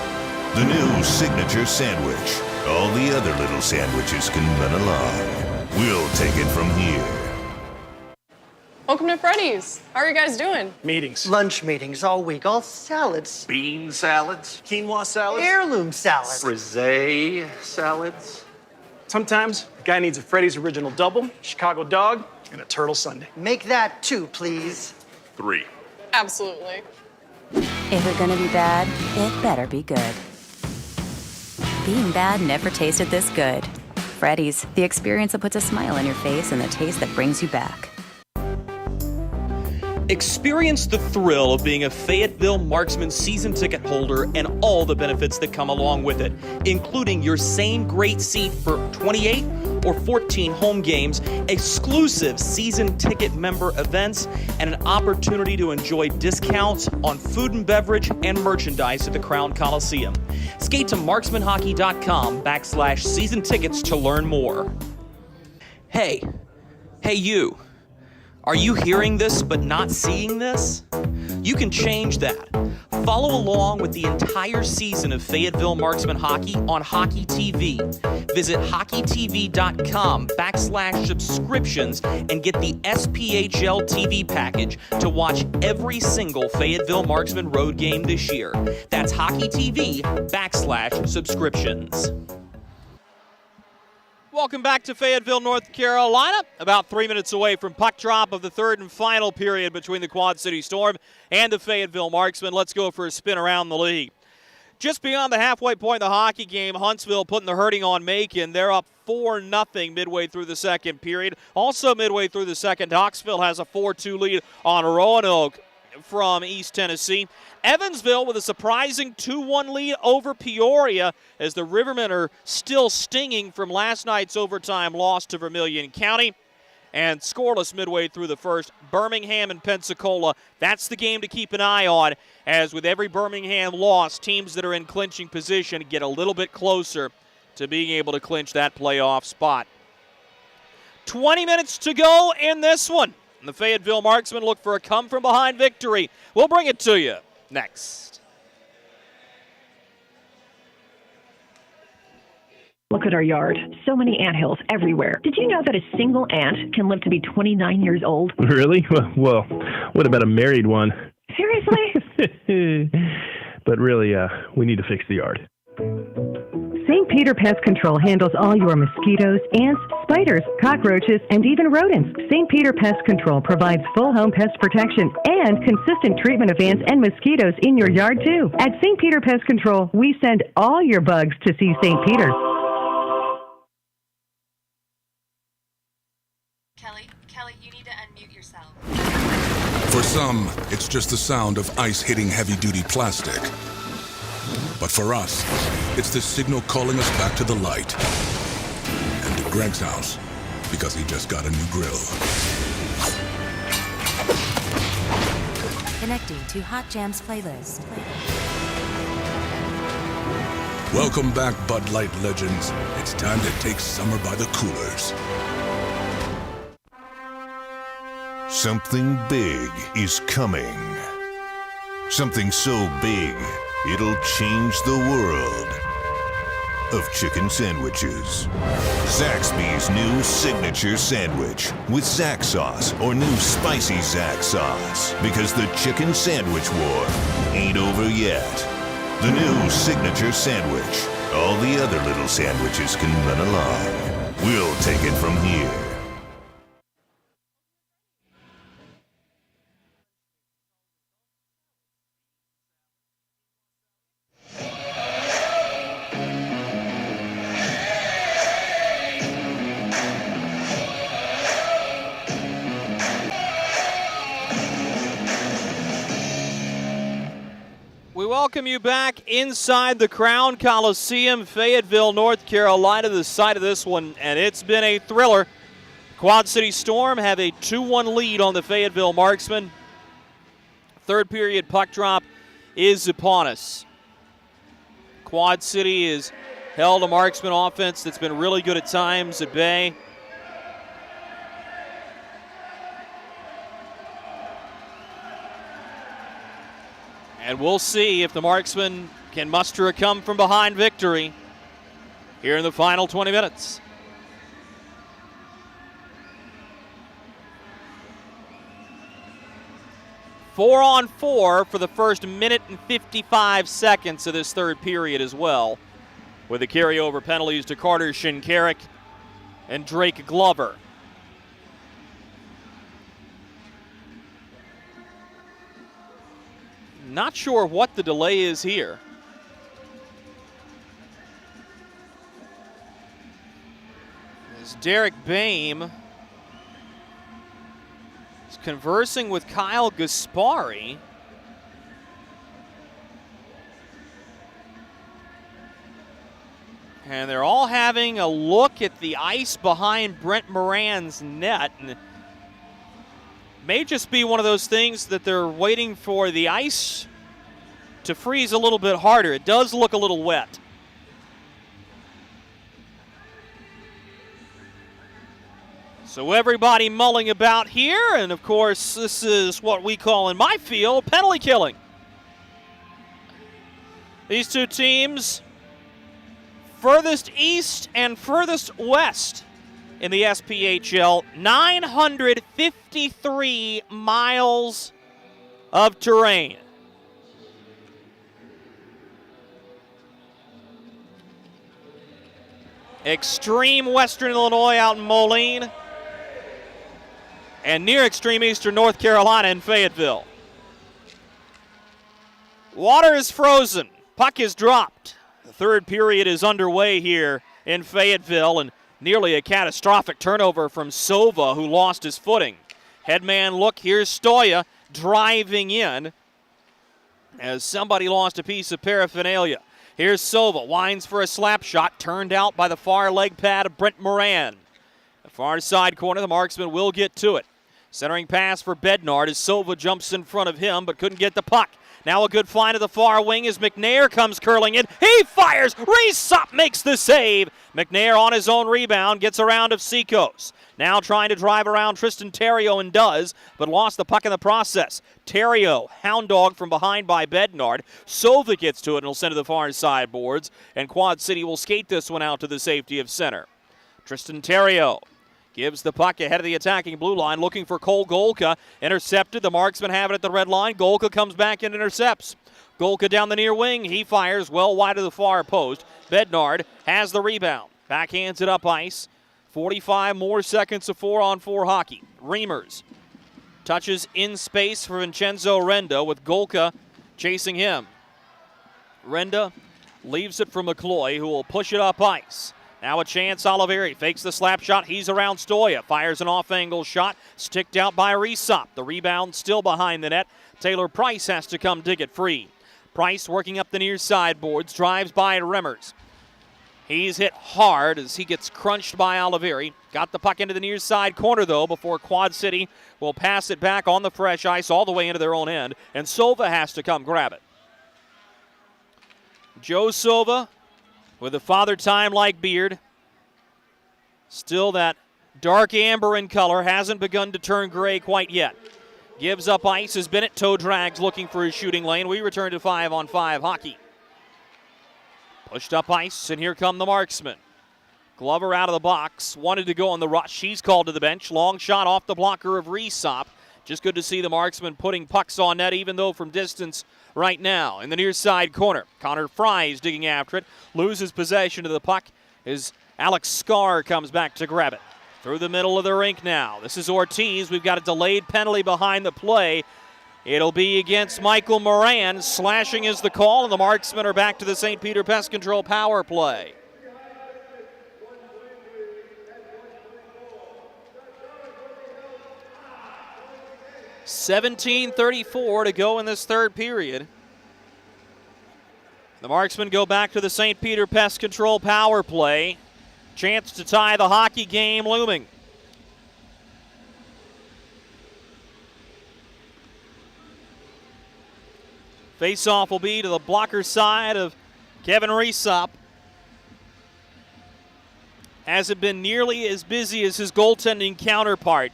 The new signature sandwich. All the other little sandwiches can run along. We'll take it from here.
Welcome to Freddy's. How are you guys doing?
Meetings.
Lunch meetings all week, all salads.
Bean salads.
Quinoa salads.
Heirloom salads.
Frisee salads.
Sometimes a guy needs a Freddy's Original Double, Chicago Dog, and a Turtle Sundae.
Make that 2, please.
3.
Absolutely.
If it's gonna be bad, it better be good. Being bad never tasted this good. Freddy's, the experience that puts a smile on your face and the taste that brings you back.
Experience the thrill of being a Fayetteville Marksmen season ticket holder and all the benefits that come along with it, including your same great seat for 28 or 14 home games, exclusive season ticket member events, and an opportunity to enjoy discounts on food and beverage and merchandise at the Crown Coliseum. Skate to marksmanhockey.com/season tickets to learn more. Hey you. Are you hearing this but not seeing this? You can change that. Follow along with the entire season of Fayetteville Marksmen hockey on Hockey TV. Visit hockeytv.com/subscriptions and get the SPHL TV package to watch every single Fayetteville Marksmen road game this year. That's hockeytv.com/subscriptions.
Welcome back to Fayetteville, North Carolina. About 3 minutes away from puck drop of the third and final period between the Quad City Storm and the Fayetteville Marksmen. Let's go for a spin around the league. Just beyond the halfway point of the hockey game, Huntsville putting the hurting on Macon. They're up 4-0 midway through the second period. Also midway through the second, Knoxville has a 4-2 lead on Roanoke from East Tennessee. Evansville with a surprising 2-1 lead over Peoria as the Rivermen are still stinging from last night's overtime loss to Vermilion County. And scoreless midway through the first, Birmingham and Pensacola. That's the game to keep an eye on, as with every Birmingham loss, teams that are in clinching position get a little bit closer to being able to clinch that playoff spot. 20 minutes to go in this one. And the Fayetteville Marksmen look for a come-from-behind victory. We'll bring it to you next.
Look at our yard. So many anthills everywhere. Did you know that a single ant can live to be 29 years old?
Really? Well, what about a married one?
Seriously?
But really, we need to fix the yard.
St. Peter Pest Control handles all your mosquitoes, ants, spiders, cockroaches, and even rodents. St. Peter Pest Control provides full home pest protection and consistent treatment of ants and mosquitoes in your yard, too. At St. Peter Pest Control, we send all your bugs to see St. Peter.
Kelly, you need to unmute yourself.
For some, it's just the sound of ice hitting heavy-duty plastic. But for us, it's the signal calling us back to the light. And to Greg's house, because he just got a new grill.
Connecting to Hot Jams playlist.
Welcome back, Bud Light legends. It's time to take summer by the coolers.
Something big is coming. Something so big, it'll change the world of chicken sandwiches. Zaxby's new signature sandwich with Zax sauce or new spicy Zax sauce. Because the chicken sandwich war ain't over yet. The new signature sandwich. All the other little sandwiches can run along. We'll take it from here.
We welcome you back inside the Crown Coliseum, Fayetteville, North Carolina, the site of this one, and it's been a thriller. Quad City Storm have a 2-1 lead on the Fayetteville Marksmen. Third period puck drop is upon us. Quad City has held a Marksman offense that's been really good at times at bay. And we'll see if the Marksmen can muster a come-from-behind victory here in the final 20 minutes. Four on four for the first minute and 55 seconds of this third period as well, with the carryover penalties to Carter Shinkarik and Drake Glover. Not sure what the delay is here. As Derek Boehm is conversing with Kyle Gaspari. And they're all having a look at the ice behind Brent Moran's net. And may just be one of those things that they're waiting for the ice to freeze a little bit harder. It does look a little wet. So everybody mulling about here, and of course this is what we call in my field penalty killing. These two teams furthest east and furthest west in the SPHL, 953 miles of terrain. Extreme western Illinois out in Moline, and near extreme eastern North Carolina in Fayetteville. Water is frozen. Puck is dropped. The third period is underway here in Fayetteville, and nearly a catastrophic turnover from Sova, who lost his footing. Headman look, here's Stoya driving in as somebody lost a piece of paraphernalia. Here's Sova, winds for a slap shot, turned out by the far leg pad of Brent Moran. The far side corner, the Marksman will get to it. Centering pass for Bednard as Sova jumps in front of him but couldn't get the puck. Now a good find to the far wing as McNair comes curling in. He fires! Resop makes the save. McNair on his own rebound gets around of Seacoast. Now trying to drive around Tristan Terrio and does, but lost the puck in the process. Terrio, hound dog from behind by Bednard. Sova gets to it and will send to the far side boards, and Quad City will skate this one out to the safety of center. Tristan Terrio gives the puck ahead of the attacking blue line, looking for Cole Golka. Intercepted. The Marksmen have it at the red line. Golka comes back and intercepts. Golka down the near wing. He fires well wide of the far post. Bednard has the rebound. Backhands it up ice. 45 more seconds of 4-on-4 hockey. Reimers touches in space for Vincenzo Renda with Golka chasing him. Renda leaves it for McCloy, who will push it up ice. Now a chance, Oliveri fakes the slap shot. He's around Stoya. Fires an off-angle shot. Sticked out by Resop. The rebound still behind the net. Taylor Price has to come dig it free. Price working up the near side boards. Drives by Remmers. He's hit hard as he gets crunched by Oliveri. Got the puck into the near side corner, though, before Quad City will pass it back on the fresh ice all the way into their own end. And Sova has to come grab it. Joe Sova, with a Father Time-like beard. Still that dark amber in color, hasn't begun to turn gray quite yet. Gives up ice as Bennett toe drags looking for his shooting lane. We return to 5-on-5 hockey. Pushed up ice, and here come the Marksmen. Glover out of the box, wanted to go on the rush. He's called to the bench. Long shot off the blocker of Resop. Just good to see the Marksmen putting pucks on net, even though from distance right now. In the near side corner, Connor Fry is digging after it. Loses possession of the puck as Alex Scarr comes back to grab it. Through the middle of the rink now. This is Ortiz. We've got a delayed penalty behind the play. It'll be against Michael Moran. Slashing is the call, and the Marksmen are back to the St. Peter Pest Control power play. $17:34 to go in this third period. The Marksmen go back to the St. Peter Pest Control power play. Chance to tie the hockey game looming. Face-off will be to the blocker side of Kevin Reesop. Hasn't been nearly as busy as his goaltending counterpart,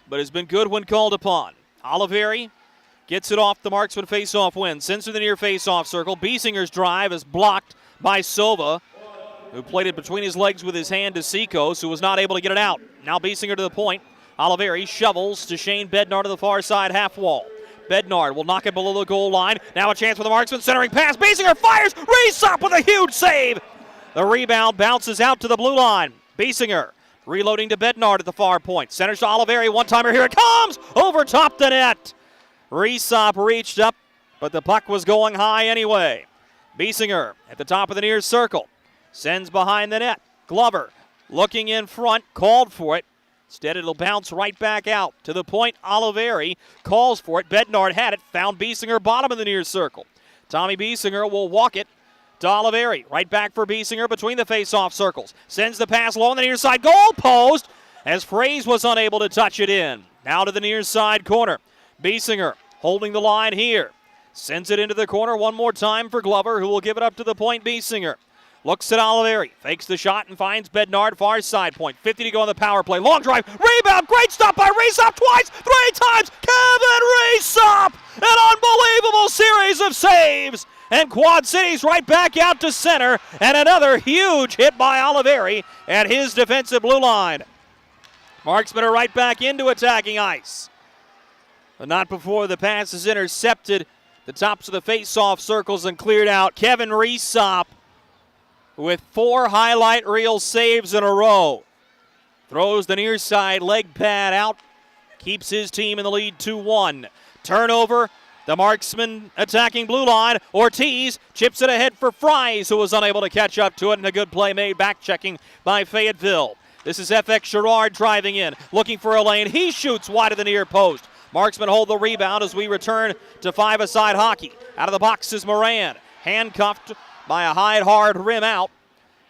but has been good when called upon. Oliveri gets it off the Marksman face-off win. Sends to the near face-off circle. Biesinger's drive is blocked by Sova, who played it between his legs with his hand to Seacos, who was not able to get it out. Now Biesinger to the point. Oliveri shovels to Shane Bednar to the far side half wall. Bednar will knock it below the goal line. Now a chance for the Marksmen. Centering pass. Biesinger fires. Reesop with a huge save. The rebound bounces out to the blue line. Biesinger reloading to Bednar at the far point. Centers to Oliveri. One-timer. Here it comes. Over top the net. Reesop reached up, but the puck was going high anyway. Biesinger at the top of the near circle. Sends behind the net. Glover looking in front, called for it. Instead, it'll bounce right back out. To the point, Oliveri calls for it. Bednar had it, found Biesinger bottom of the near circle. Tommy Biesinger will walk it to Oliveri. Right back for Biesinger between the face-off circles. Sends the pass low on the near side goal post as Fraze was unable to touch it in. Now to the near side corner. Biesinger holding the line here. Sends it into the corner one more time for Glover, who will give it up to the point. Biesinger looks at Oliveri, fakes the shot and finds Bednar, far side point. 50 to go on the power play. Long drive, rebound, great stop by Reesop twice, 3 times. Kevin Reesop, an unbelievable series of saves. And Quad City's right back out to center. And another huge hit by Oliveri at his defensive blue line. Marksmen are right back into attacking ice. But not before the pass is intercepted. The tops of the face-off circles and cleared out. Kevin Reesop with 4 highlight reel saves in a row. Throws the near side leg pad out. Keeps his team in the lead 2-1. Turnover. The Marksmen attacking blue line. Ortiz chips it ahead for Fries, who was unable to catch up to it, and a good play made, back checking by Fayetteville. This is FX Sherrard driving in, looking for a lane. He shoots wide of the near post. Marksmen hold the rebound as we return to five-a-side hockey. Out of the box is Moran, handcuffed by a hide-hard rim out.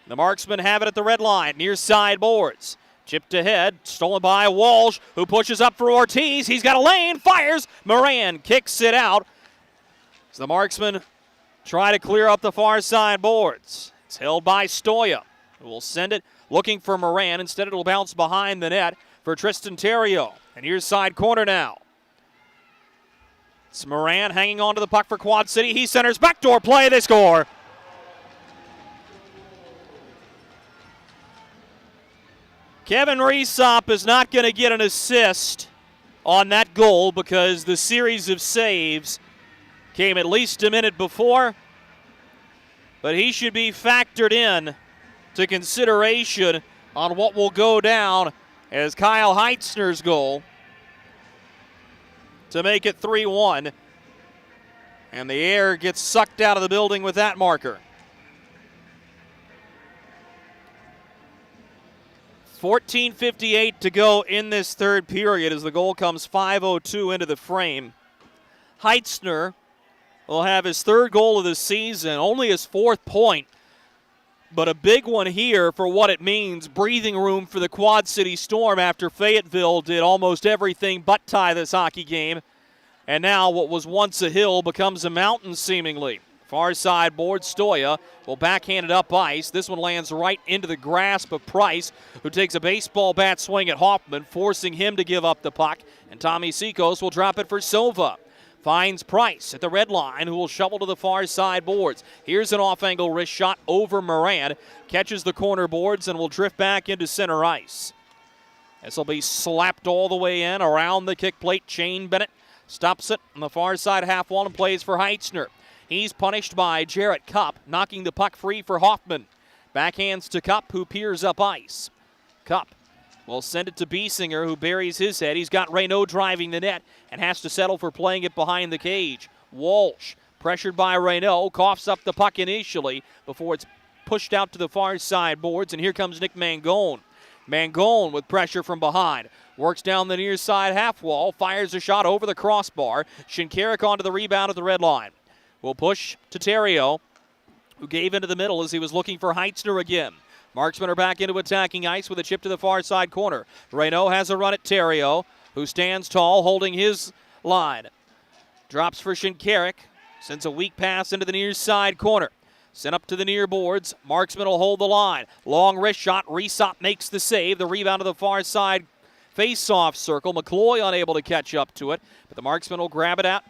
The Marksmen have it at the red line, near side boards. Chipped ahead, stolen by Walsh, who pushes up for Ortiz. He's got a lane, fires. Moran kicks it out. As the Marksmen try to clear up the far side boards. It's held by Stoya, who will send it looking for Moran. Instead, it'll bounce behind the net for Tristan Terrio. And here's side corner now. It's Moran hanging on to the puck for Quad City. He centers, backdoor play, they score. Kevin Reesop is not going to get an assist on that goal because the series of saves came at least a minute before. But he should be factored in to consideration on what will go down as Kyle Heitzner's goal to make it 3-1. And the air gets sucked out of the building with that marker. 14:58 to go in this third period as the goal comes 5:02 into the frame. Heitzner will have his third goal of the season, only his 4th point, but a big one here for what it means. Breathing room for the Quad City Storm after Fayetteville did almost everything but tie this hockey game. And now what was once a hill becomes a mountain seemingly. Far side board, Stoya will backhand it up ice. This one lands right into the grasp of Price, who takes a baseball bat swing at Hoffman, forcing him to give up the puck. And Tommy Seacos will drop it for Sova. Finds Price at the red line, who will shovel to the far side boards. Here's an off-angle wrist shot over Moran. Catches the corner boards and will drift back into center ice. This will be slapped all the way in around the kick plate. Shane Bennett stops it on the far side half wall and plays for Heitzner. He's punished by Jarrett Cupp, knocking the puck free for Hoffman. Backhands to Cup, who peers up ice. Cup will send it to Biesinger, who buries his head. He's got Reynaud driving the net and has to settle for playing it behind the cage. Walsh, pressured by Reynaud, coughs up the puck initially before it's pushed out to the far side boards, and here comes Nick Mangone. Mangone with pressure from behind. Works down the near side half wall, fires a shot over the crossbar. Shinkarik onto the rebound at the red line. Will push to Terrio, who gave into the middle as he was looking for Heitzner again. Marksmen are back into attacking ice with a chip to the far side corner. Reynaud has a run at Terrio, who stands tall, holding his line. Drops for Shinkarik, sends a weak pass into the near side corner. Sent up to the near boards. Marksman will hold the line. Long wrist shot. Resop makes the save. The rebound to the far side face-off circle. McCloy unable to catch up to it, but the Marksmen will grab it out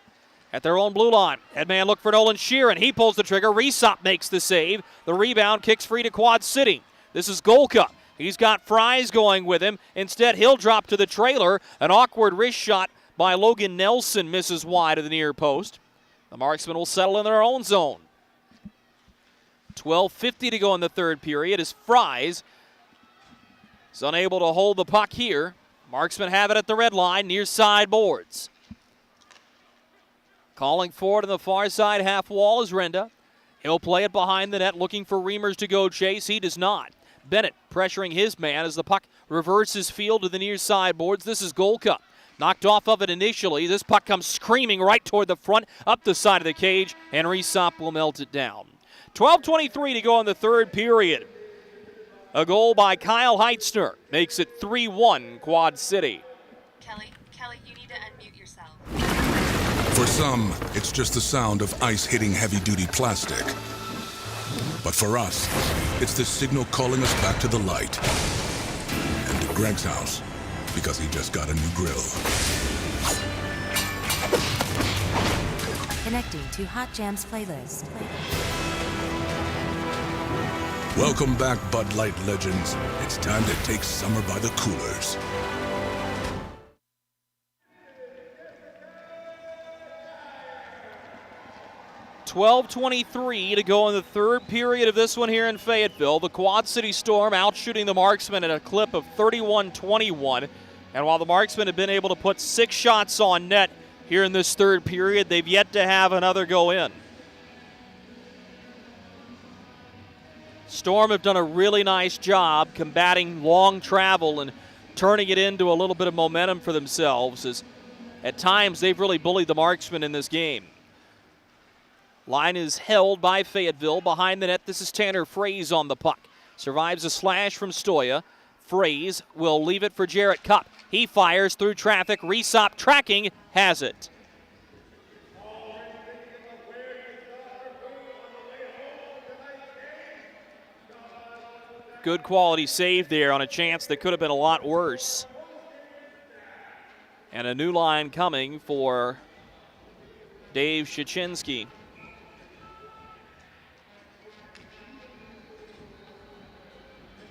at their own blue line. Headman look for Nolan Sheeran. He pulls the trigger. Resop makes the save. The rebound kicks free to Quad City. This is Golka. He's got Fries going with him. Instead, he'll drop to the trailer. An awkward wrist shot by Logan Nelson misses wide of the near post. The Marksmen will settle in their own zone. 12:50 to go in the third period as Fries is unable to hold the puck here. Marksmen have it at the red line, near side boards. Calling forward on the far side half wall is Renda. He'll play it behind the net, looking for Reimers to go chase. He does not. Bennett pressuring his man as the puck reverses field to the near side boards. This is Golka. Knocked off of it initially. This puck comes screaming right toward the front, up the side of the cage, and Resop will melt it down. 12:23 to go in the third period. A goal by Kyle Heitzner makes it 3-1 Quad City.
Kelly, you need to unmute yourself.
For some, it's just the sound of ice hitting heavy-duty plastic. But for us, it's the signal calling us back to the light. And to Greg's house, because he just got a new grill.
Connecting to Hot Jams playlist.
Welcome back, Bud Light legends. It's time to take summer by the coolers.
$12:23 to go in the third period of this one here in Fayetteville. The Quad City Storm out shooting the Marksmen at a clip of 31-21. And while the Marksmen have been able to put 6 shots on net here in this third period, they've yet to have another go in. Storm have done a really nice job combating long travel and turning it into a little bit of momentum for themselves, as at times they've really bullied the Marksmen in this game. Line is held by Fayetteville. Behind the net, this is Tanner Fraze on the puck. Survives a slash from Stoya. Fraze will leave it for Jarrett Cup. He fires through traffic. Resop tracking, has it. Good quality save there on a chance that could have been a lot worse. And a new line coming for Dave Shachinski.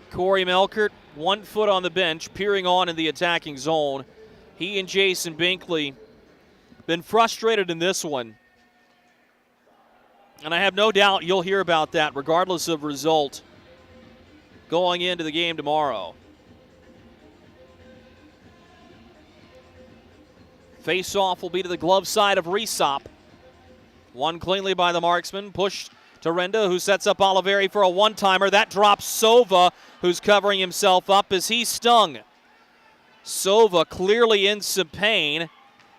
Corey Melkert, 1 foot on the bench, peering on in the attacking zone. He and Jason Binkley been frustrated in this one. And I have no doubt you'll hear about that regardless of result going into the game tomorrow. Face-off will be to the glove side of Resop. Won cleanly by the Marksman. Push to Renda, who sets up Oliveri for a one-timer. That drops Sova, who's covering himself up as he's stung. Sova clearly in some pain.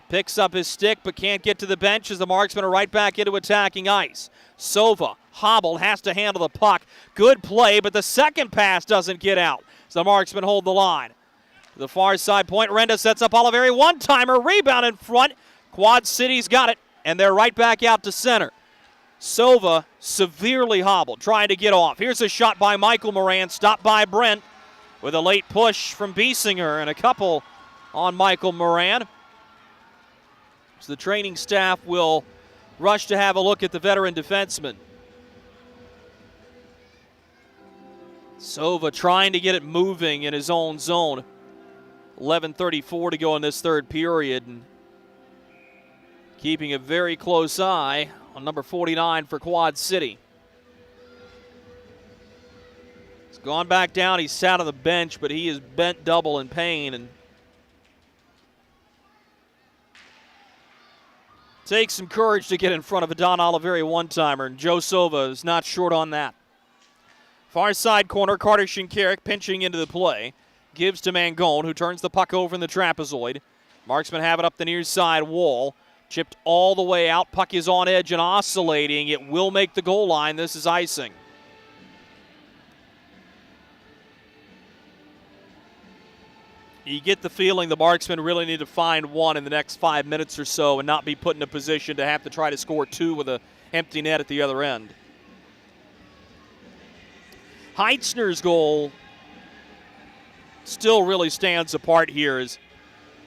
Picks up his stick but can't get to the bench as the Marksmen are right back into attacking ice. Sova, hobbled, has to handle the puck. Good play, but the second pass doesn't get out. So the Marksmen hold the line. The far side point, Renda sets up Oliveri. One-timer, rebound in front. Quad City's got it, and they're right back out to center. Sova severely hobbled, trying to get off. Here's a shot by Michael Moran, stopped by Brent with a late push from Biesinger and a couple on Michael Moran. So the training staff will rush to have a look at the veteran defenseman. Sova trying to get it moving in his own zone. 11:34 to go in this third period. And keeping a very close eye on number 49 for Quad City. gone back down. He sat on the bench, but he is bent double in pain. And takes some courage to get in front of a Don Oliveri one-timer, and Joe Sova is not short on that. Far side corner, Carter Shinkarik pinching into the play. Gives to Mangone, who turns the puck over in the trapezoid. Marksmen have it up the near side wall. Chipped all the way out. Puck is on edge and oscillating. It will make the goal line. This is icing. You get the feeling the Marksmen really need to find one in the next 5 minutes or so and not be put in a position to have to try to score two with an empty net at the other end. Heitzner's goal still really stands apart here as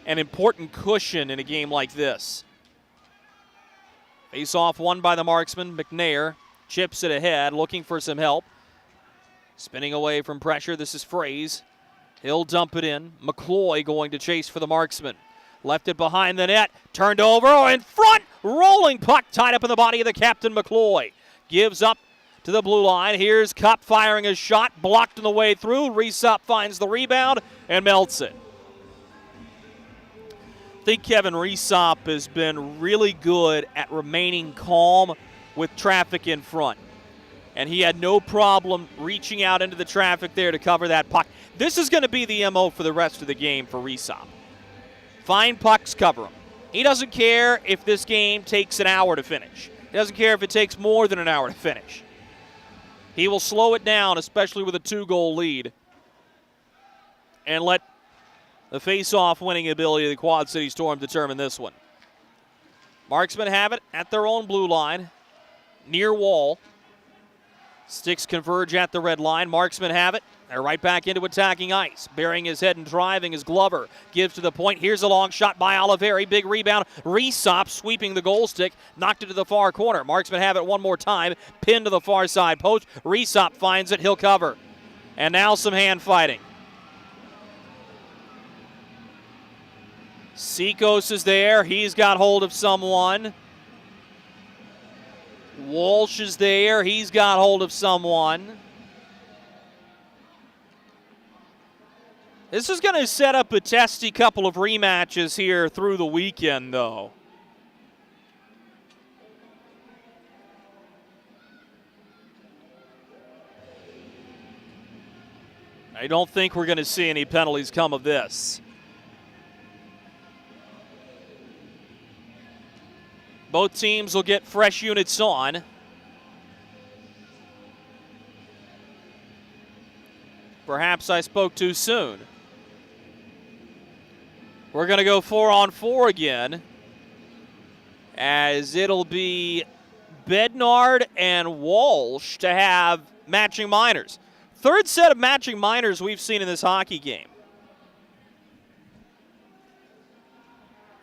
an important cushion in a game like this. Face-off won by the Marksman. McNair chips it ahead, looking for some help. Spinning away from pressure, this is Fraze. He'll dump it in. McCloy going to chase for the Marksman. Left it behind the net, turned over, in front, rolling puck tied up in the body of the captain, McCloy. Gives up to the blue line. Here's Cup firing a shot, blocked on the way through. Resop finds the rebound and melts it. I think Kevin Resop has been really good at remaining calm with traffic in front. And he had no problem reaching out into the traffic there to cover that puck. This is going to be the MO for the rest of the game for Resop. Find pucks, cover them. He doesn't care if this game takes an hour to finish. He doesn't care if it takes more than an hour to finish. He will slow it down, especially with a 2-goal lead, and let the face-off winning ability of the Quad City Storm determine this one. Marksmen have it at their own blue line, near wall. Sticks converge at the red line. Marksmen have it. They're right back into attacking ice. Burying his head and driving is Glover. Gives to the point. Here's a long shot by Oliveri. Big rebound. Resop sweeping the goal stick. Knocked it to the far corner. Marksmen have it one more time. Pinned to the far side post. Resop finds it. He'll cover. And now some hand fighting. Seikos is there. He's got hold of someone. Walsh is there. He's got hold of someone. This is going to set up a testy couple of rematches here through the weekend, though. I don't think we're going to see any penalties come of this. Both teams will get fresh units on. Perhaps I spoke too soon. We're going to go 4-on-4 again, as it'll be Bednard and Walsh to have matching minors. Third set of matching minors we've seen in this hockey game.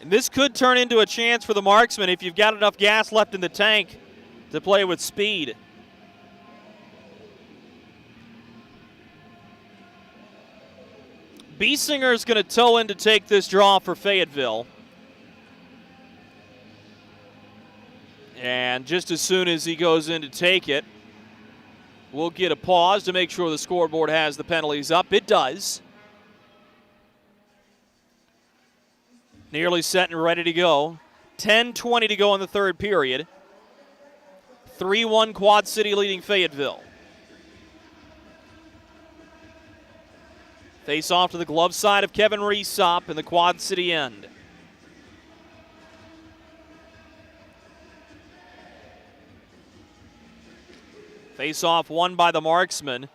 And this could turn into a chance for the Marksmen if you've got enough gas left in the tank to play with speed. Biesinger is going to tow in to take this draw for Fayetteville. And just as soon as he goes in to take it, we'll get a pause to make sure the scoreboard has the penalties up. It does. Nearly set and ready to go. 10:20 to go in the third period. 3-1 Quad City leading Fayetteville. Face off to the glove side of Kevin Resop in the Quad City end. Face off won by the Marksman,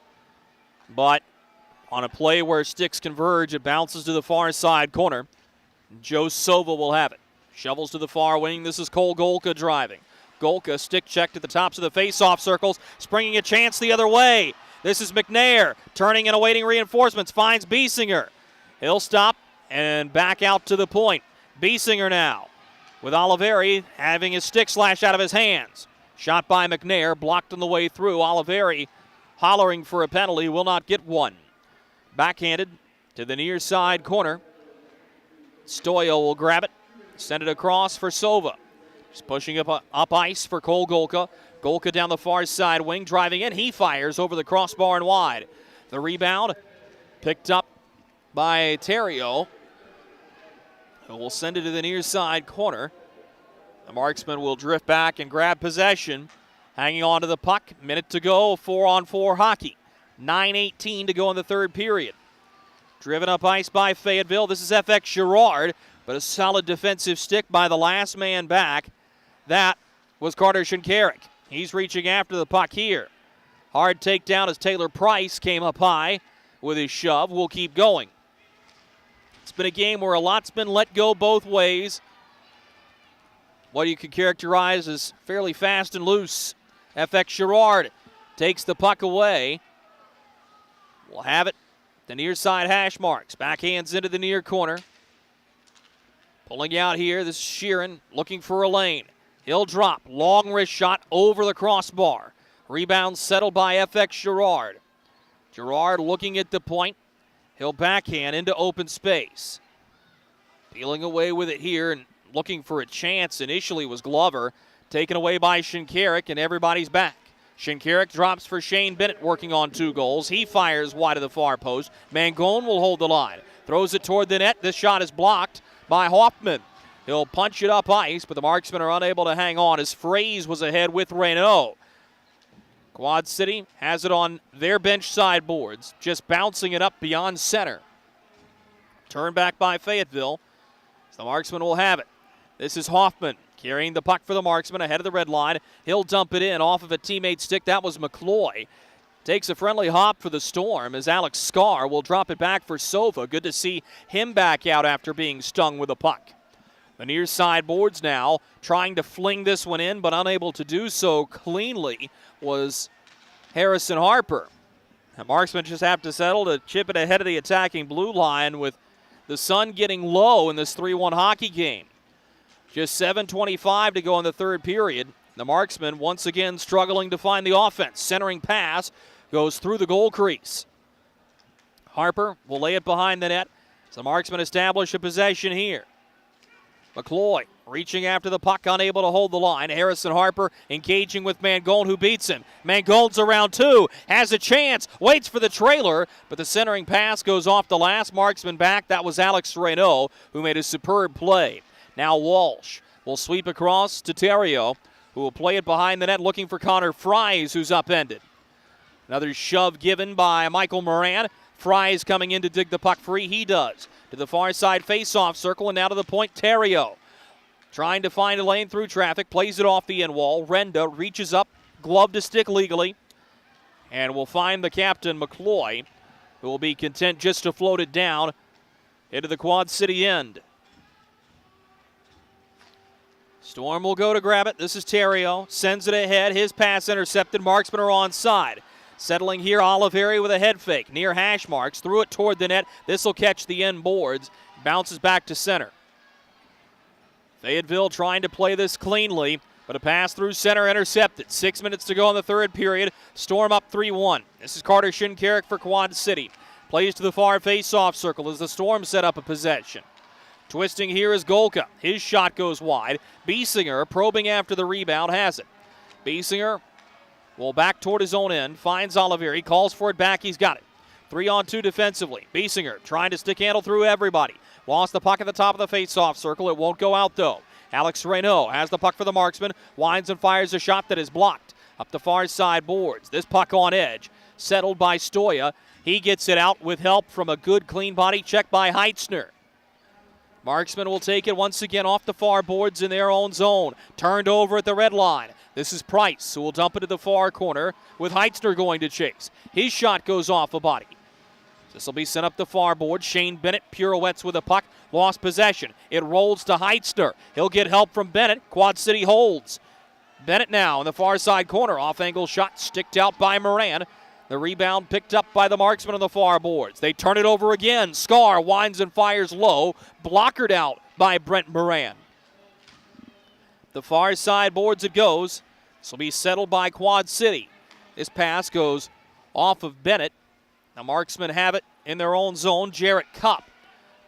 but on a play where sticks converge, it bounces to the far side corner. Joe Sova will have it. Shovels to the far wing. This is Cole Golka driving. Golka stick checked at the tops of the face-off circles, springing a chance the other way. This is McNair, turning and awaiting reinforcements, finds Biesinger. He'll stop and back out to the point. Biesinger now, with Oliveri having his stick slashed out of his hands. Shot by McNair, blocked on the way through. Oliveri hollering for a penalty, will not get one. Backhanded to the near side corner. Stoyo will grab it, send it across for Sova. Just pushing up ice for Cole Golka. Golka down the far side wing, driving in. He fires over the crossbar and wide. The rebound picked up by Terrio, who will send it to the near side corner. The Marksmen will drift back and grab possession. Hanging on to the puck. Minute to go, 4-on-4 hockey. 9:18 to go in the third period. Driven up ice by Fayetteville. This is FX Girard, but a solid defensive stick by the last man back. That was Carter Shinkarik. He's reaching after the puck here. Hard takedown as Taylor Price came up high with his shove. We'll keep going. It's been a game where a lot's been let go both ways. What you could characterize as fairly fast and loose. FX Girard takes the puck away. We'll have it. The near side hash marks. Backhands into the near corner. Pulling out here, this is Sheeran looking for a lane. He'll drop. Long wrist shot over the crossbar. Rebound settled by FX Girard. Girard looking at the point. He'll backhand into open space. Peeling away with it here and looking for a chance initially was Glover. Taken away by Shinkarik, and everybody's back. Shinkarik drops for Shane Bennett, working on 2 goals. He fires wide of the far post. Mangone will hold the line. Throws it toward the net. This shot is blocked by Hoffman. He'll punch it up ice, but the Marksmen are unable to hang on as Fraze was ahead with Reynaud. Quad City has it on their bench sideboards, just bouncing it up beyond center. Turn back by Fayetteville. So the Marksmen will have it. This is Hoffman carrying the puck for the Marksmen ahead of the red line. He'll dump it in off of a teammate's stick. That was McCloy. Takes a friendly hop for the Storm as Alex Scarr will drop it back for Sova. Good to see him back out after being stung with a puck. The near side boards now trying to fling this one in, but unable to do so cleanly was Harrison Harper. The Marksmen just have to settle to chip it ahead of the attacking blue line with the sun getting low in this 3-1 hockey game. Just 7:25 to go in the third period. The Marksmen once again struggling to find the offense. Centering pass goes through the goal crease. Harper will lay it behind the net. So the Marksmen establish a possession here. McCloy reaching after the puck, unable to hold the line. Harrison Harper engaging with Mangone, who beats him. Mangone's around 2, has a chance, waits for the trailer, but the centering pass goes off the last Marksman back. That was Alex Reynaud, who made a superb play. Now Walsh will sweep across to Terrio, who will play it behind the net looking for Connor Fries, who's upended. Another shove given by Michael Moran. Fries coming in to dig the puck free. He does. To the far side face-off circle and now to the point, Terrio. Trying to find a lane through traffic, plays it off the end wall. Renda reaches up, glove to stick legally, and will find the captain, McCloy, who will be content just to float it down into the Quad City end. Storm will go to grab it. This is Terrio. Sends it ahead. His pass intercepted. Marksmen are onside. Settling here, Oliveri with a head fake. Near hash marks. Threw it toward the net. This will catch the end boards. Bounces back to center. Fayetteville trying to play this cleanly, but a pass through center intercepted. 6 minutes to go in the third period. Storm up 3-1. This is Carter Shinkarik for Quad City. Plays to the far face-off circle as the Storm set up a possession. Twisting here is Golka. His shot goes wide. Biesinger, probing after the rebound, has it. Biesinger will back toward his own end. Finds Oliveri. Calls for it back. He's got it. 3-on-2 defensively. Biesinger trying to stick handle through everybody. Lost the puck at the top of the face-off circle. It won't go out, though. Alex Reynaud has the puck for the Marksman. Winds and fires a shot that is blocked. Up the far side boards. This puck on edge. Settled by Stoya. He gets it out with help from a good clean body check by Heitzner. Marksmen will take it once again off the far boards in their own zone. Turned over at the red line. This is Price, who will dump it to the far corner with Heitzner going to chase. His shot goes off a body. This will be sent up the far board. Shane Bennett pirouettes with a puck. Lost possession. It rolls to Heitzner. He'll get help from Bennett. Quad City holds. Bennett now in the far side corner. Off-angle shot sticked out by Moran. The rebound picked up by the Marksmen on the far boards. They turn it over again. Scarr winds and fires low. Blockered out by Brent Moran. The far side boards it goes. This will be settled by Quad City. This pass goes off of Bennett. The Marksmen have it in their own zone. Jarrett Cupp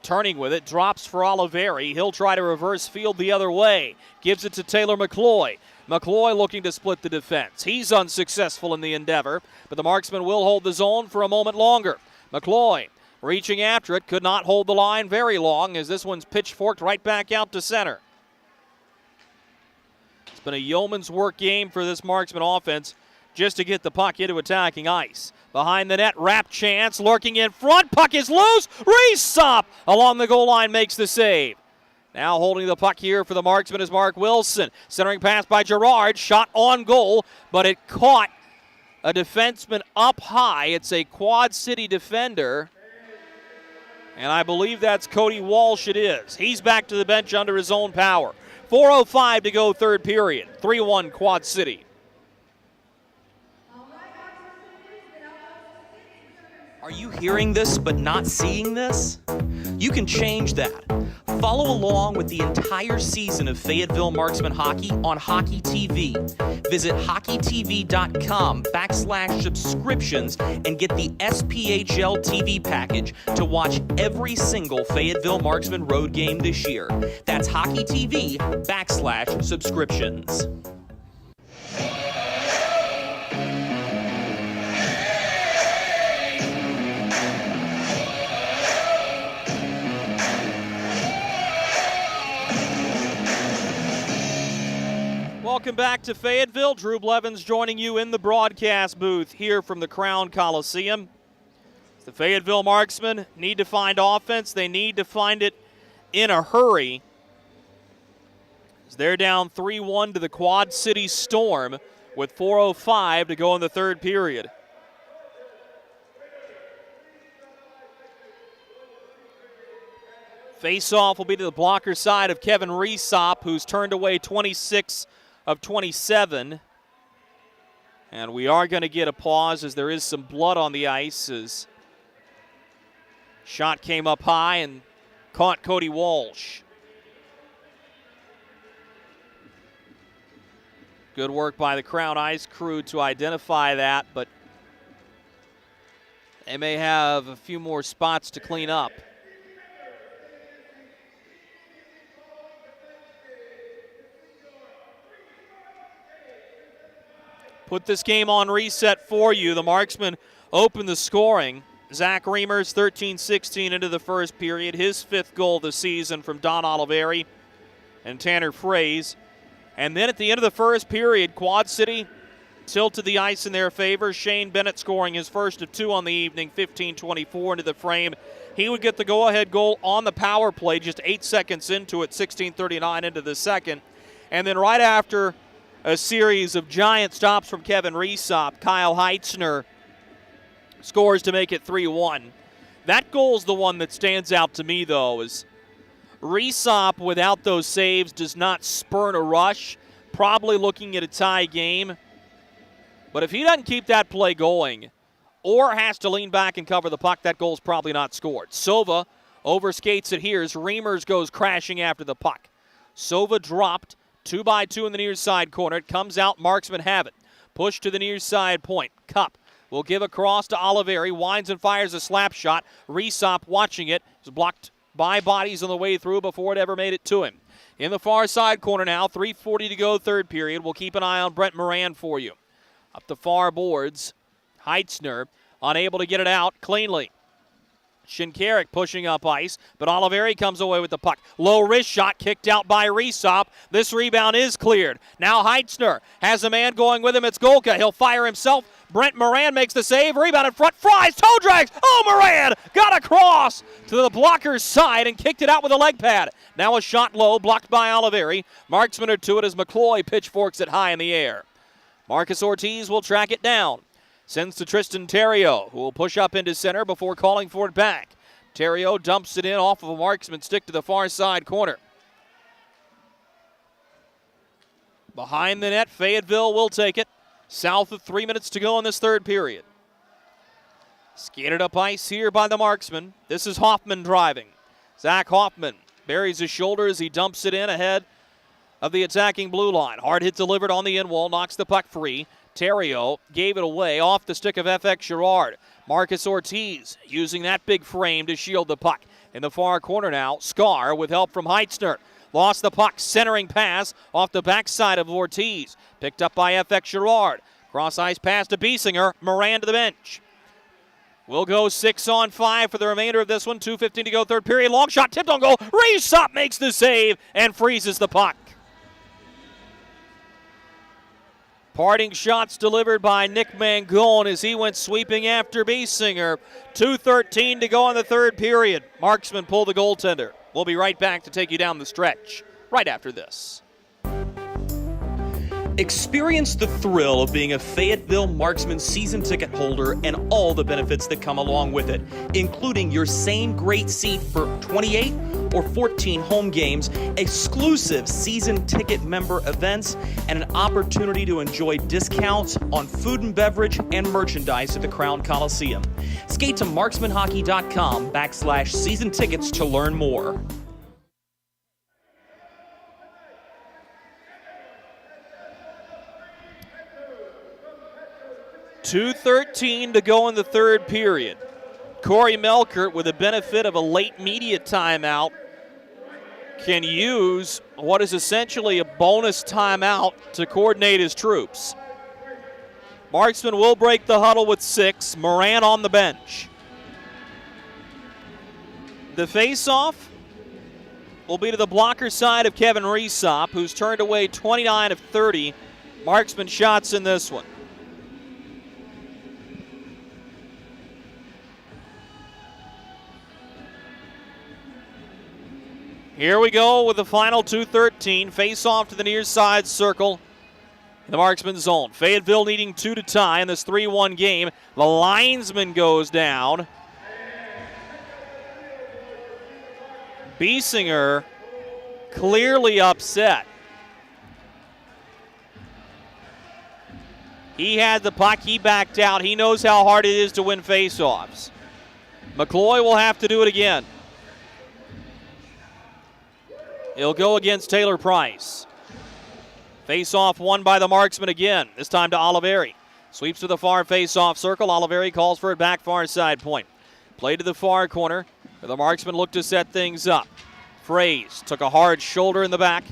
turning with it. Drops for Oliveri. He'll try to reverse field the other way. Gives it to Taylor McCloy. McCloy looking to split the defense. He's unsuccessful in the endeavor, but the Marksmen will hold the zone for a moment longer. McCloy reaching after it, could not hold the line very long as this one's pitchforked right back out to center. It's been a yeoman's work game for this Marksman offense just to get the puck into attacking ice. Behind the net, wrap chance, lurking in front, puck is loose, Reesop along the goal line makes the save. Now holding the puck here for the Marksman is Mark Wilson. Centering pass by Gerard, shot on goal, but it caught a defenseman up high. It's a Quad City defender, and I believe that's Cody Walsh it is. He's back to the bench under his own power. 4:05 to go third period, 3-1 Quad City.
Are you hearing this but not seeing this? You can change that. Follow along with the entire season of Fayetteville Marksmen hockey on Hockey TV. Visit hockeytv.com/subscriptions and get the SPHL TV package to watch every single Fayetteville Marksmen road game this year. That's hockeytv.com/subscriptions.
Welcome back to Fayetteville. Drew Blevins joining you in the broadcast booth here from the Crown Coliseum. The Fayetteville Marksmen need to find offense. They need to find it in a hurry. They're down 3-1 to the Quad City Storm with 4:05 to go in the third period. Face-off will be to the blocker side of Kevin Reesop, who's turned away 26 of 27. And we are going to get a pause as there is some blood on the ice as shot came up high and caught Cody Walsh. Good work by the Crown Ice crew to identify that, but they may have a few more spots to clean up. Put this game on reset for you. The Marksmen open the scoring. Zach Reimers, 13-16 into the first period. His fifth goal of the season from Don Oliveri and Tanner Fraze. And then at the end of the first period, Quad City tilted the ice in their favor. Shane Bennett scoring his first of two on the evening, 15-24 into the frame. He would get the go-ahead goal on the power play just 8 seconds into it, 16:39 into the second. And then right after a series of giant stops from Kevin Reesop, Kyle Heitzner scores to make it 3-1. That goal's the one that stands out to me, though, is Reesop, without those saves, does not spurn a rush, probably looking at a tie game. But if he doesn't keep that play going or has to lean back and cover the puck, that goal's probably not scored. Sova overskates it here as Reimers goes crashing after the puck. Sova dropped 2-by-2 in the near side corner. It comes out, Marksmen have it. Push to the near side point. Cup will give across to Oliveri. Winds and fires a slap shot. Reesop watching it. It was blocked by bodies on the way through before it ever made it to him. In the far side corner now, 3:40 to go third period. We'll keep an eye on Brent Moran for you. Up the far boards, Heitzner unable to get it out cleanly. Shinkarik pushing up ice, but Oliveri comes away with the puck. Low wrist shot kicked out by Reesop. This rebound is cleared. Now Heitzner has a man going with him. It's Golka. He'll fire himself. Brent Moran makes the save. Rebound in front. Fries. Toe drags. Oh, Moran got across to the blocker's side and kicked it out with a leg pad. Now a shot low, blocked by Oliveri. Marksman are to it as McCloy pitchforks it high in the air. Marcus Ortiz will track it down. Sends to Tristan Terrio, who will push up into center before calling for it back. Terrio dumps it in off of a Marksman stick to the far side corner. Behind the net, Fayetteville will take it. South of 3 minutes to go in this third period. Skated up ice here by the Marksman. This is Hoffman driving. Zach Hoffman buries his shoulder as he dumps it in ahead of the attacking blue line. Hard hit delivered on the in wall, knocks the puck free. Terrio gave it away off the stick of FX Girard. Marcus Ortiz using that big frame to shield the puck. In the far corner now, Scar with help from Heitzner. Lost the puck, centering pass off the backside of Ortiz. Picked up by FX Girard. Cross ice pass to Biesinger. Moran to the bench. We'll go 6-on-5 for the remainder of this one. 2:15 to go, third period. Long shot, tipped on goal. Reesop makes the save and freezes the puck. Parting shots delivered by Nick Mangone as he went sweeping after Biesinger. 2:13 to go in the third period. Marksmen pull the goaltender. We'll be right back to take you down the stretch right after this.
Experience the thrill of being a Fayetteville Marksmen season ticket holder and all the benefits that come along with it, including your same great seat for 28 or 14 home games, exclusive season ticket member events, and an opportunity to enjoy discounts on food and beverage and merchandise at the Crown Coliseum. Skate to marksmanhockey.com/season tickets to learn more.
2:13 to go in the third period. Corey Melkert, with the benefit of a late media timeout, can use what is essentially a bonus timeout to coordinate his troops. Marksman will break the huddle with 6. Moran on the bench. The face-off will be to the blocker side of Kevin Reesop, who's turned away 29 of 30 Marksman shots in this one. Here we go with the final 2:13. Face off to the near side circle in the Marksman zone. Fayetteville needing 2 to tie in this 3-1 game. The linesman goes down. Biesinger clearly upset. He had the puck. He backed out. He knows how hard it is to win faceoffs. McCloy will have to do it again. He'll go against Taylor Price. Face-off won by the Marksman again, this time to Oliveri. Sweeps to the far face-off circle. Oliveri calls for it back far side point. Play to the far corner, where the Marksman look to set things up. Fraze took a hard shoulder in the back.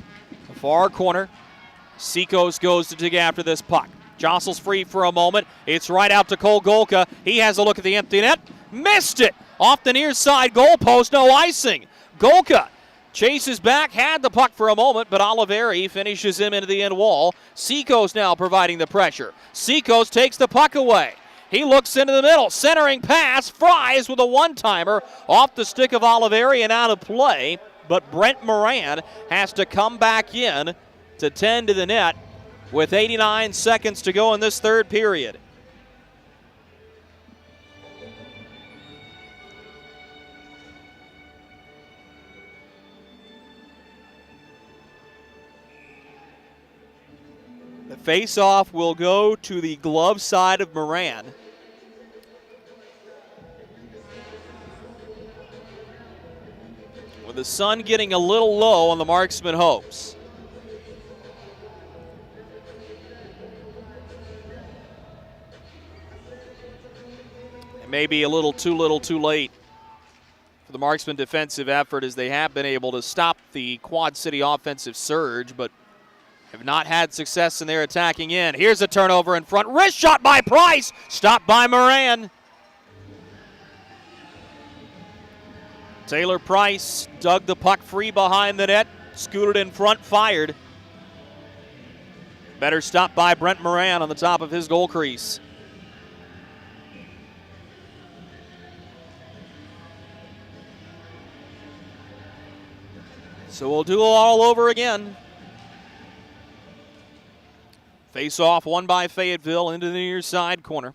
The far corner. Seacoast goes to dig after this puck. Jostles free for a moment. It's right out to Cole Golka. He has a look at the empty net. Missed it! Off the near side goalpost, no icing. Golka chases back, had the puck for a moment, but Oliveri finishes him into the end wall. Seacoast now providing the pressure. Seacoast takes the puck away. He looks into the middle, centering pass, Fries with a one-timer off the stick of Oliveri and out of play, but Brent Moran has to come back in to tend to the net with 89 seconds to go in this third period. The face-off will go to the glove side of Moran. With the sun getting a little low on the Marksman hopes. It may be a little too late for the Marksman defensive effort, as they have been able to stop the Quad City offensive surge, but have not had success in their attacking end. Here's a turnover in front. Wrist shot by Price. Stopped by Moran. Taylor Price dug the puck free behind the net. Scooted in front, fired. Better stop by Brent Moran on the top of his goal crease. So we'll do it all over again. Face-off won by Fayetteville into the near side corner.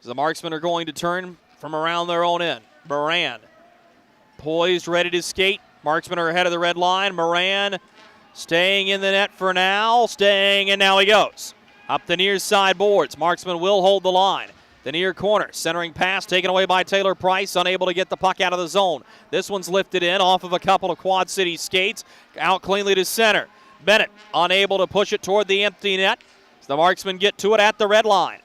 The Marksmen are going to turn from around their own end. Moran poised, ready to skate. Marksmen are ahead of the red line. Moran staying in the net for now. Staying, and now he goes. Up the near side boards. Marksmen will hold the line. The near corner. Centering pass taken away by Taylor Price. Unable to get the puck out of the zone. This one's lifted in off of a couple of Quad City skates. Out cleanly to center. Bennett unable to push it toward the empty net. The Marksmen get to it at the red line.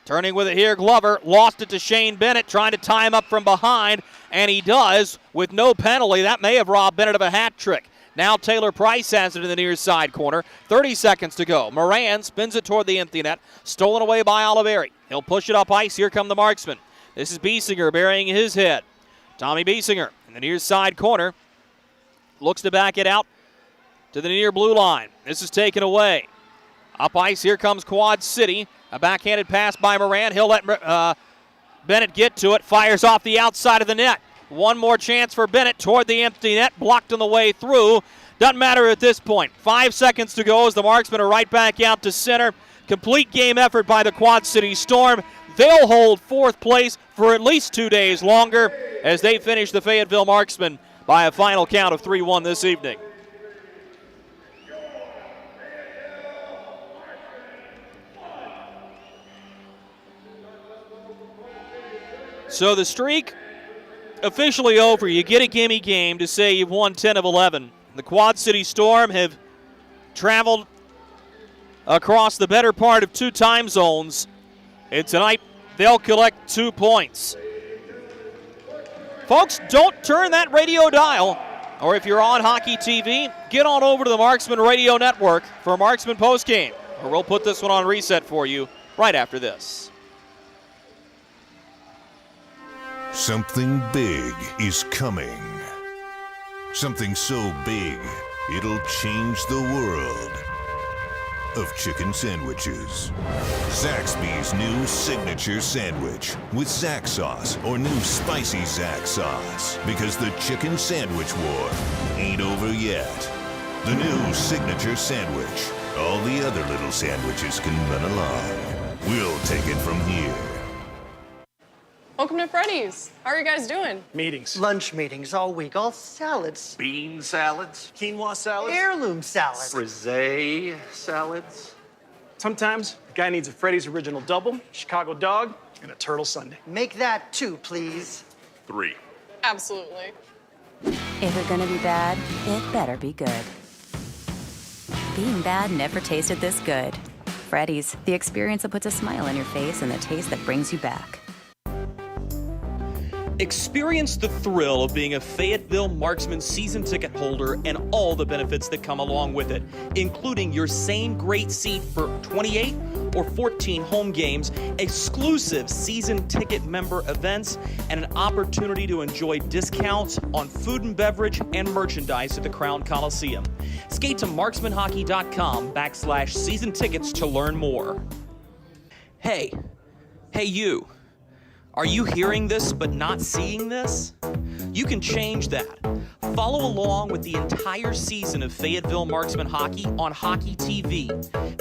Turning with it here, Glover lost it to Shane Bennett, trying to tie him up from behind, and he does with no penalty. That may have robbed Bennett of a hat trick. Now Taylor Price has it in the near side corner. 30 seconds to go. Moran spins it toward the empty net. Stolen away by Oliveri. He'll push it up ice. Here come the Marksmen. This is Biesinger burying his head. Tommy Biesinger in the near side corner. Looks to back it out to the near blue line. This is taken away. Up ice, here comes Quad City. A backhanded pass by Moran. He'll let Bennett get to it. Fires off the outside of the net. One more chance for Bennett toward the empty net. Blocked on the way through. Doesn't matter at this point. 5 seconds to go as the Marksmen are right back out to center. Complete game effort by the Quad City Storm. They'll hold fourth place for at least 2 days longer as they finish the Fayetteville Marksmen by a final count of 3-1 this evening. So the streak officially over. You get a gimme game to say you've won 10 of 11. The Quad City Storm have traveled across the better part of 2 time zones, and tonight they'll collect 2 points. Folks, don't turn that radio dial, or if you're on Hockey TV, get on over to the Marksman Radio Network for a Marksman postgame, or we'll put this one on reset for you right after this.
Something big is coming. Something so big, it'll change the world of chicken sandwiches. Zaxby's new signature sandwich with Zax sauce or new spicy Zax sauce. Because the chicken sandwich war ain't over yet. The new signature sandwich. All the other little sandwiches can run along. We'll take it from here.
Welcome to Freddy's. How are you guys doing?
Meetings.
Lunch meetings all week, all salads.
Bean salads.
Quinoa salads.
Heirloom salads.
Frisee salads.
Sometimes a guy needs a Freddy's Original Double, Chicago Dog, and a Turtle Sundae.
Make that 2, please.
3.
Absolutely.
If you're gonna be bad, it better be good. Being bad never tasted this good. Freddy's, the experience that puts a smile on your face and the taste that brings you back.
Experience the thrill of being a Fayetteville Marksmen season ticket holder and all the benefits that come along with it, including your same great seat for 28 or 14 home games, exclusive season ticket member events, and an opportunity to enjoy discounts on food and beverage and merchandise at the Crown Coliseum. Skate to marksmanhockey.com/season tickets to learn more. Hey you. Are you hearing this but not seeing this? You can change that. Follow along with the entire season of Fayetteville Marksmen hockey on Hockey TV.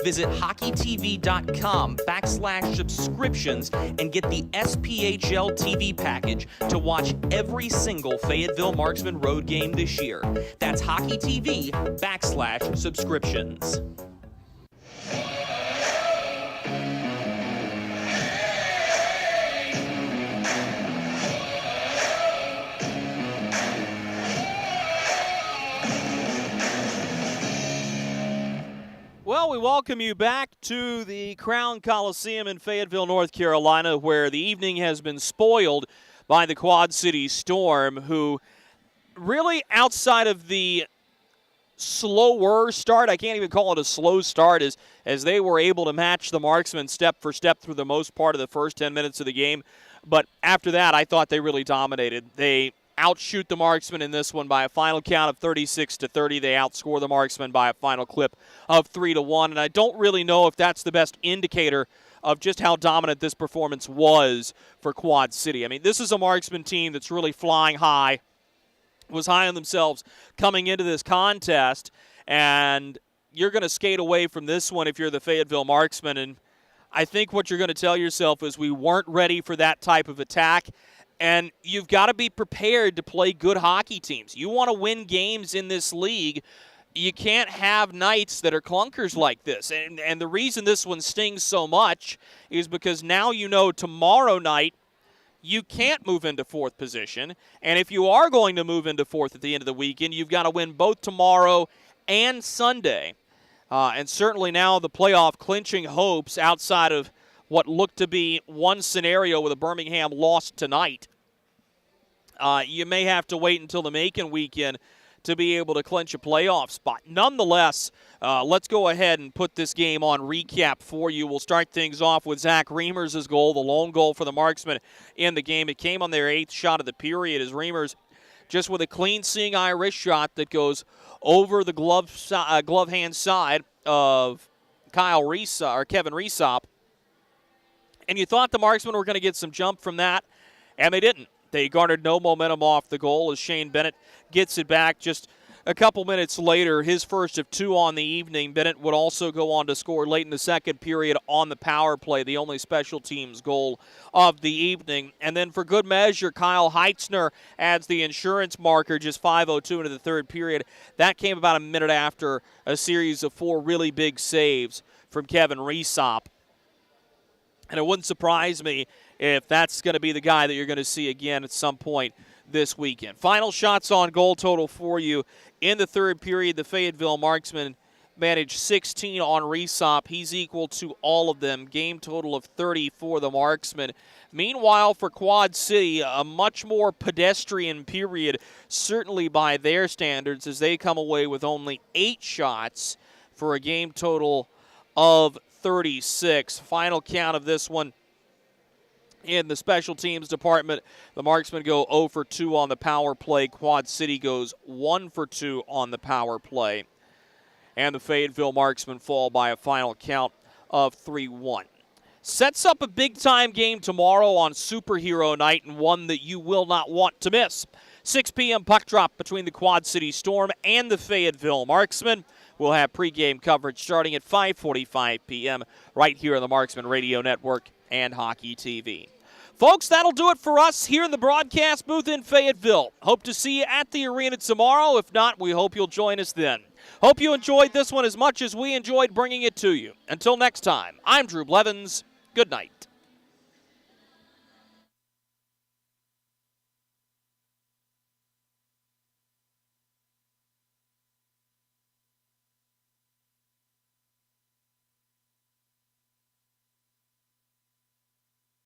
Visit hockeytv.com/subscriptions and get the SPHL TV package to watch every single Fayetteville Marksmen road game this year. That's hockeytv.com/subscriptions.
Well, we welcome you back to the Crown Coliseum in Fayetteville, North Carolina, where the evening has been spoiled by the Quad City Storm, who really, outside of the slower start, I can't even call it a slow start, as they were able to match the Marksmen step for step through the most part of the first 10 minutes of the game. But after that, I thought they really dominated. They outshoot the Marksmen in this one by a final count of 36-30. They outscore the Marksmen by a final clip of 3-1. And I don't really know if that's the best indicator of just how dominant this performance was for Quad City. I mean, this is a Marksmen team that's really flying high, was high on themselves coming into this contest, and you're going to skate away from this one if you're the Fayetteville Marksmen. And I think what you're going to tell yourself is we weren't ready for that type of attack. And you've got to be prepared to play good hockey teams. You want to win games in this league. You can't have nights that are clunkers like this. And the reason this one stings so much is because now you know tomorrow night you can't move into fourth position. And if you are going to move into fourth at the end of the weekend, you've got to win both tomorrow and Sunday. And certainly now the playoff clinching hopes outside of what looked to be one scenario with a Birmingham loss tonight. You may have to wait until the Macon weekend to be able to clinch a playoff spot. Nonetheless, let's go ahead and put this game on recap for you. We'll start things off with Zach Reimers' goal, the lone goal for the Marksmen in the game. It came on their 8th shot of the period as Reimers just with a clean seeing Irish shot that goes over the glove hand side of Kevin Reesop. And you thought the Marksmen were going to get some jump from that, and they didn't. They garnered no momentum off the goal as Shane Bennett gets it back just a couple minutes later, his first of 2 on the evening. Bennett would also go on to score late in the second period on the power play, the only special teams goal of the evening. And then for good measure, Kyle Heitzner adds the insurance marker just 5:02 into the third period. That came about a minute after a series of 4 really big saves from Kevin Reesop. And it wouldn't surprise me if that's going to be the guy that you're going to see again at some point this weekend. Final shots on goal total for you. In the third period, the Fayetteville Marksmen managed 16 on Reesop. He's equal to all of them. Game total of 30 for the Marksmen. Meanwhile, for Quad City, a much more pedestrian period, certainly by their standards, as they come away with only 8 shots for a game total of 36. Final count of this one. In the special teams department, the Marksmen go 0 for 2 on the power play. Quad City goes 1 for 2 on the power play. And the Fayetteville Marksmen fall by a final count of 3-1. Sets up a big-time game tomorrow on Superhero Night, and one that you will not want to miss. 6 p.m. puck drop between the Quad City Storm and the Fayetteville Marksmen. We'll have pregame coverage starting at 5:45 p.m. right here on the Marksmen Radio Network and Hockey TV. Folks, that'll do it for us here in the broadcast booth in Fayetteville. Hope to see you at the arena tomorrow. If not, we hope you'll join us then. Hope you enjoyed this one as much as we enjoyed bringing it to you. Until next time, I'm Drew Blevins. Good night.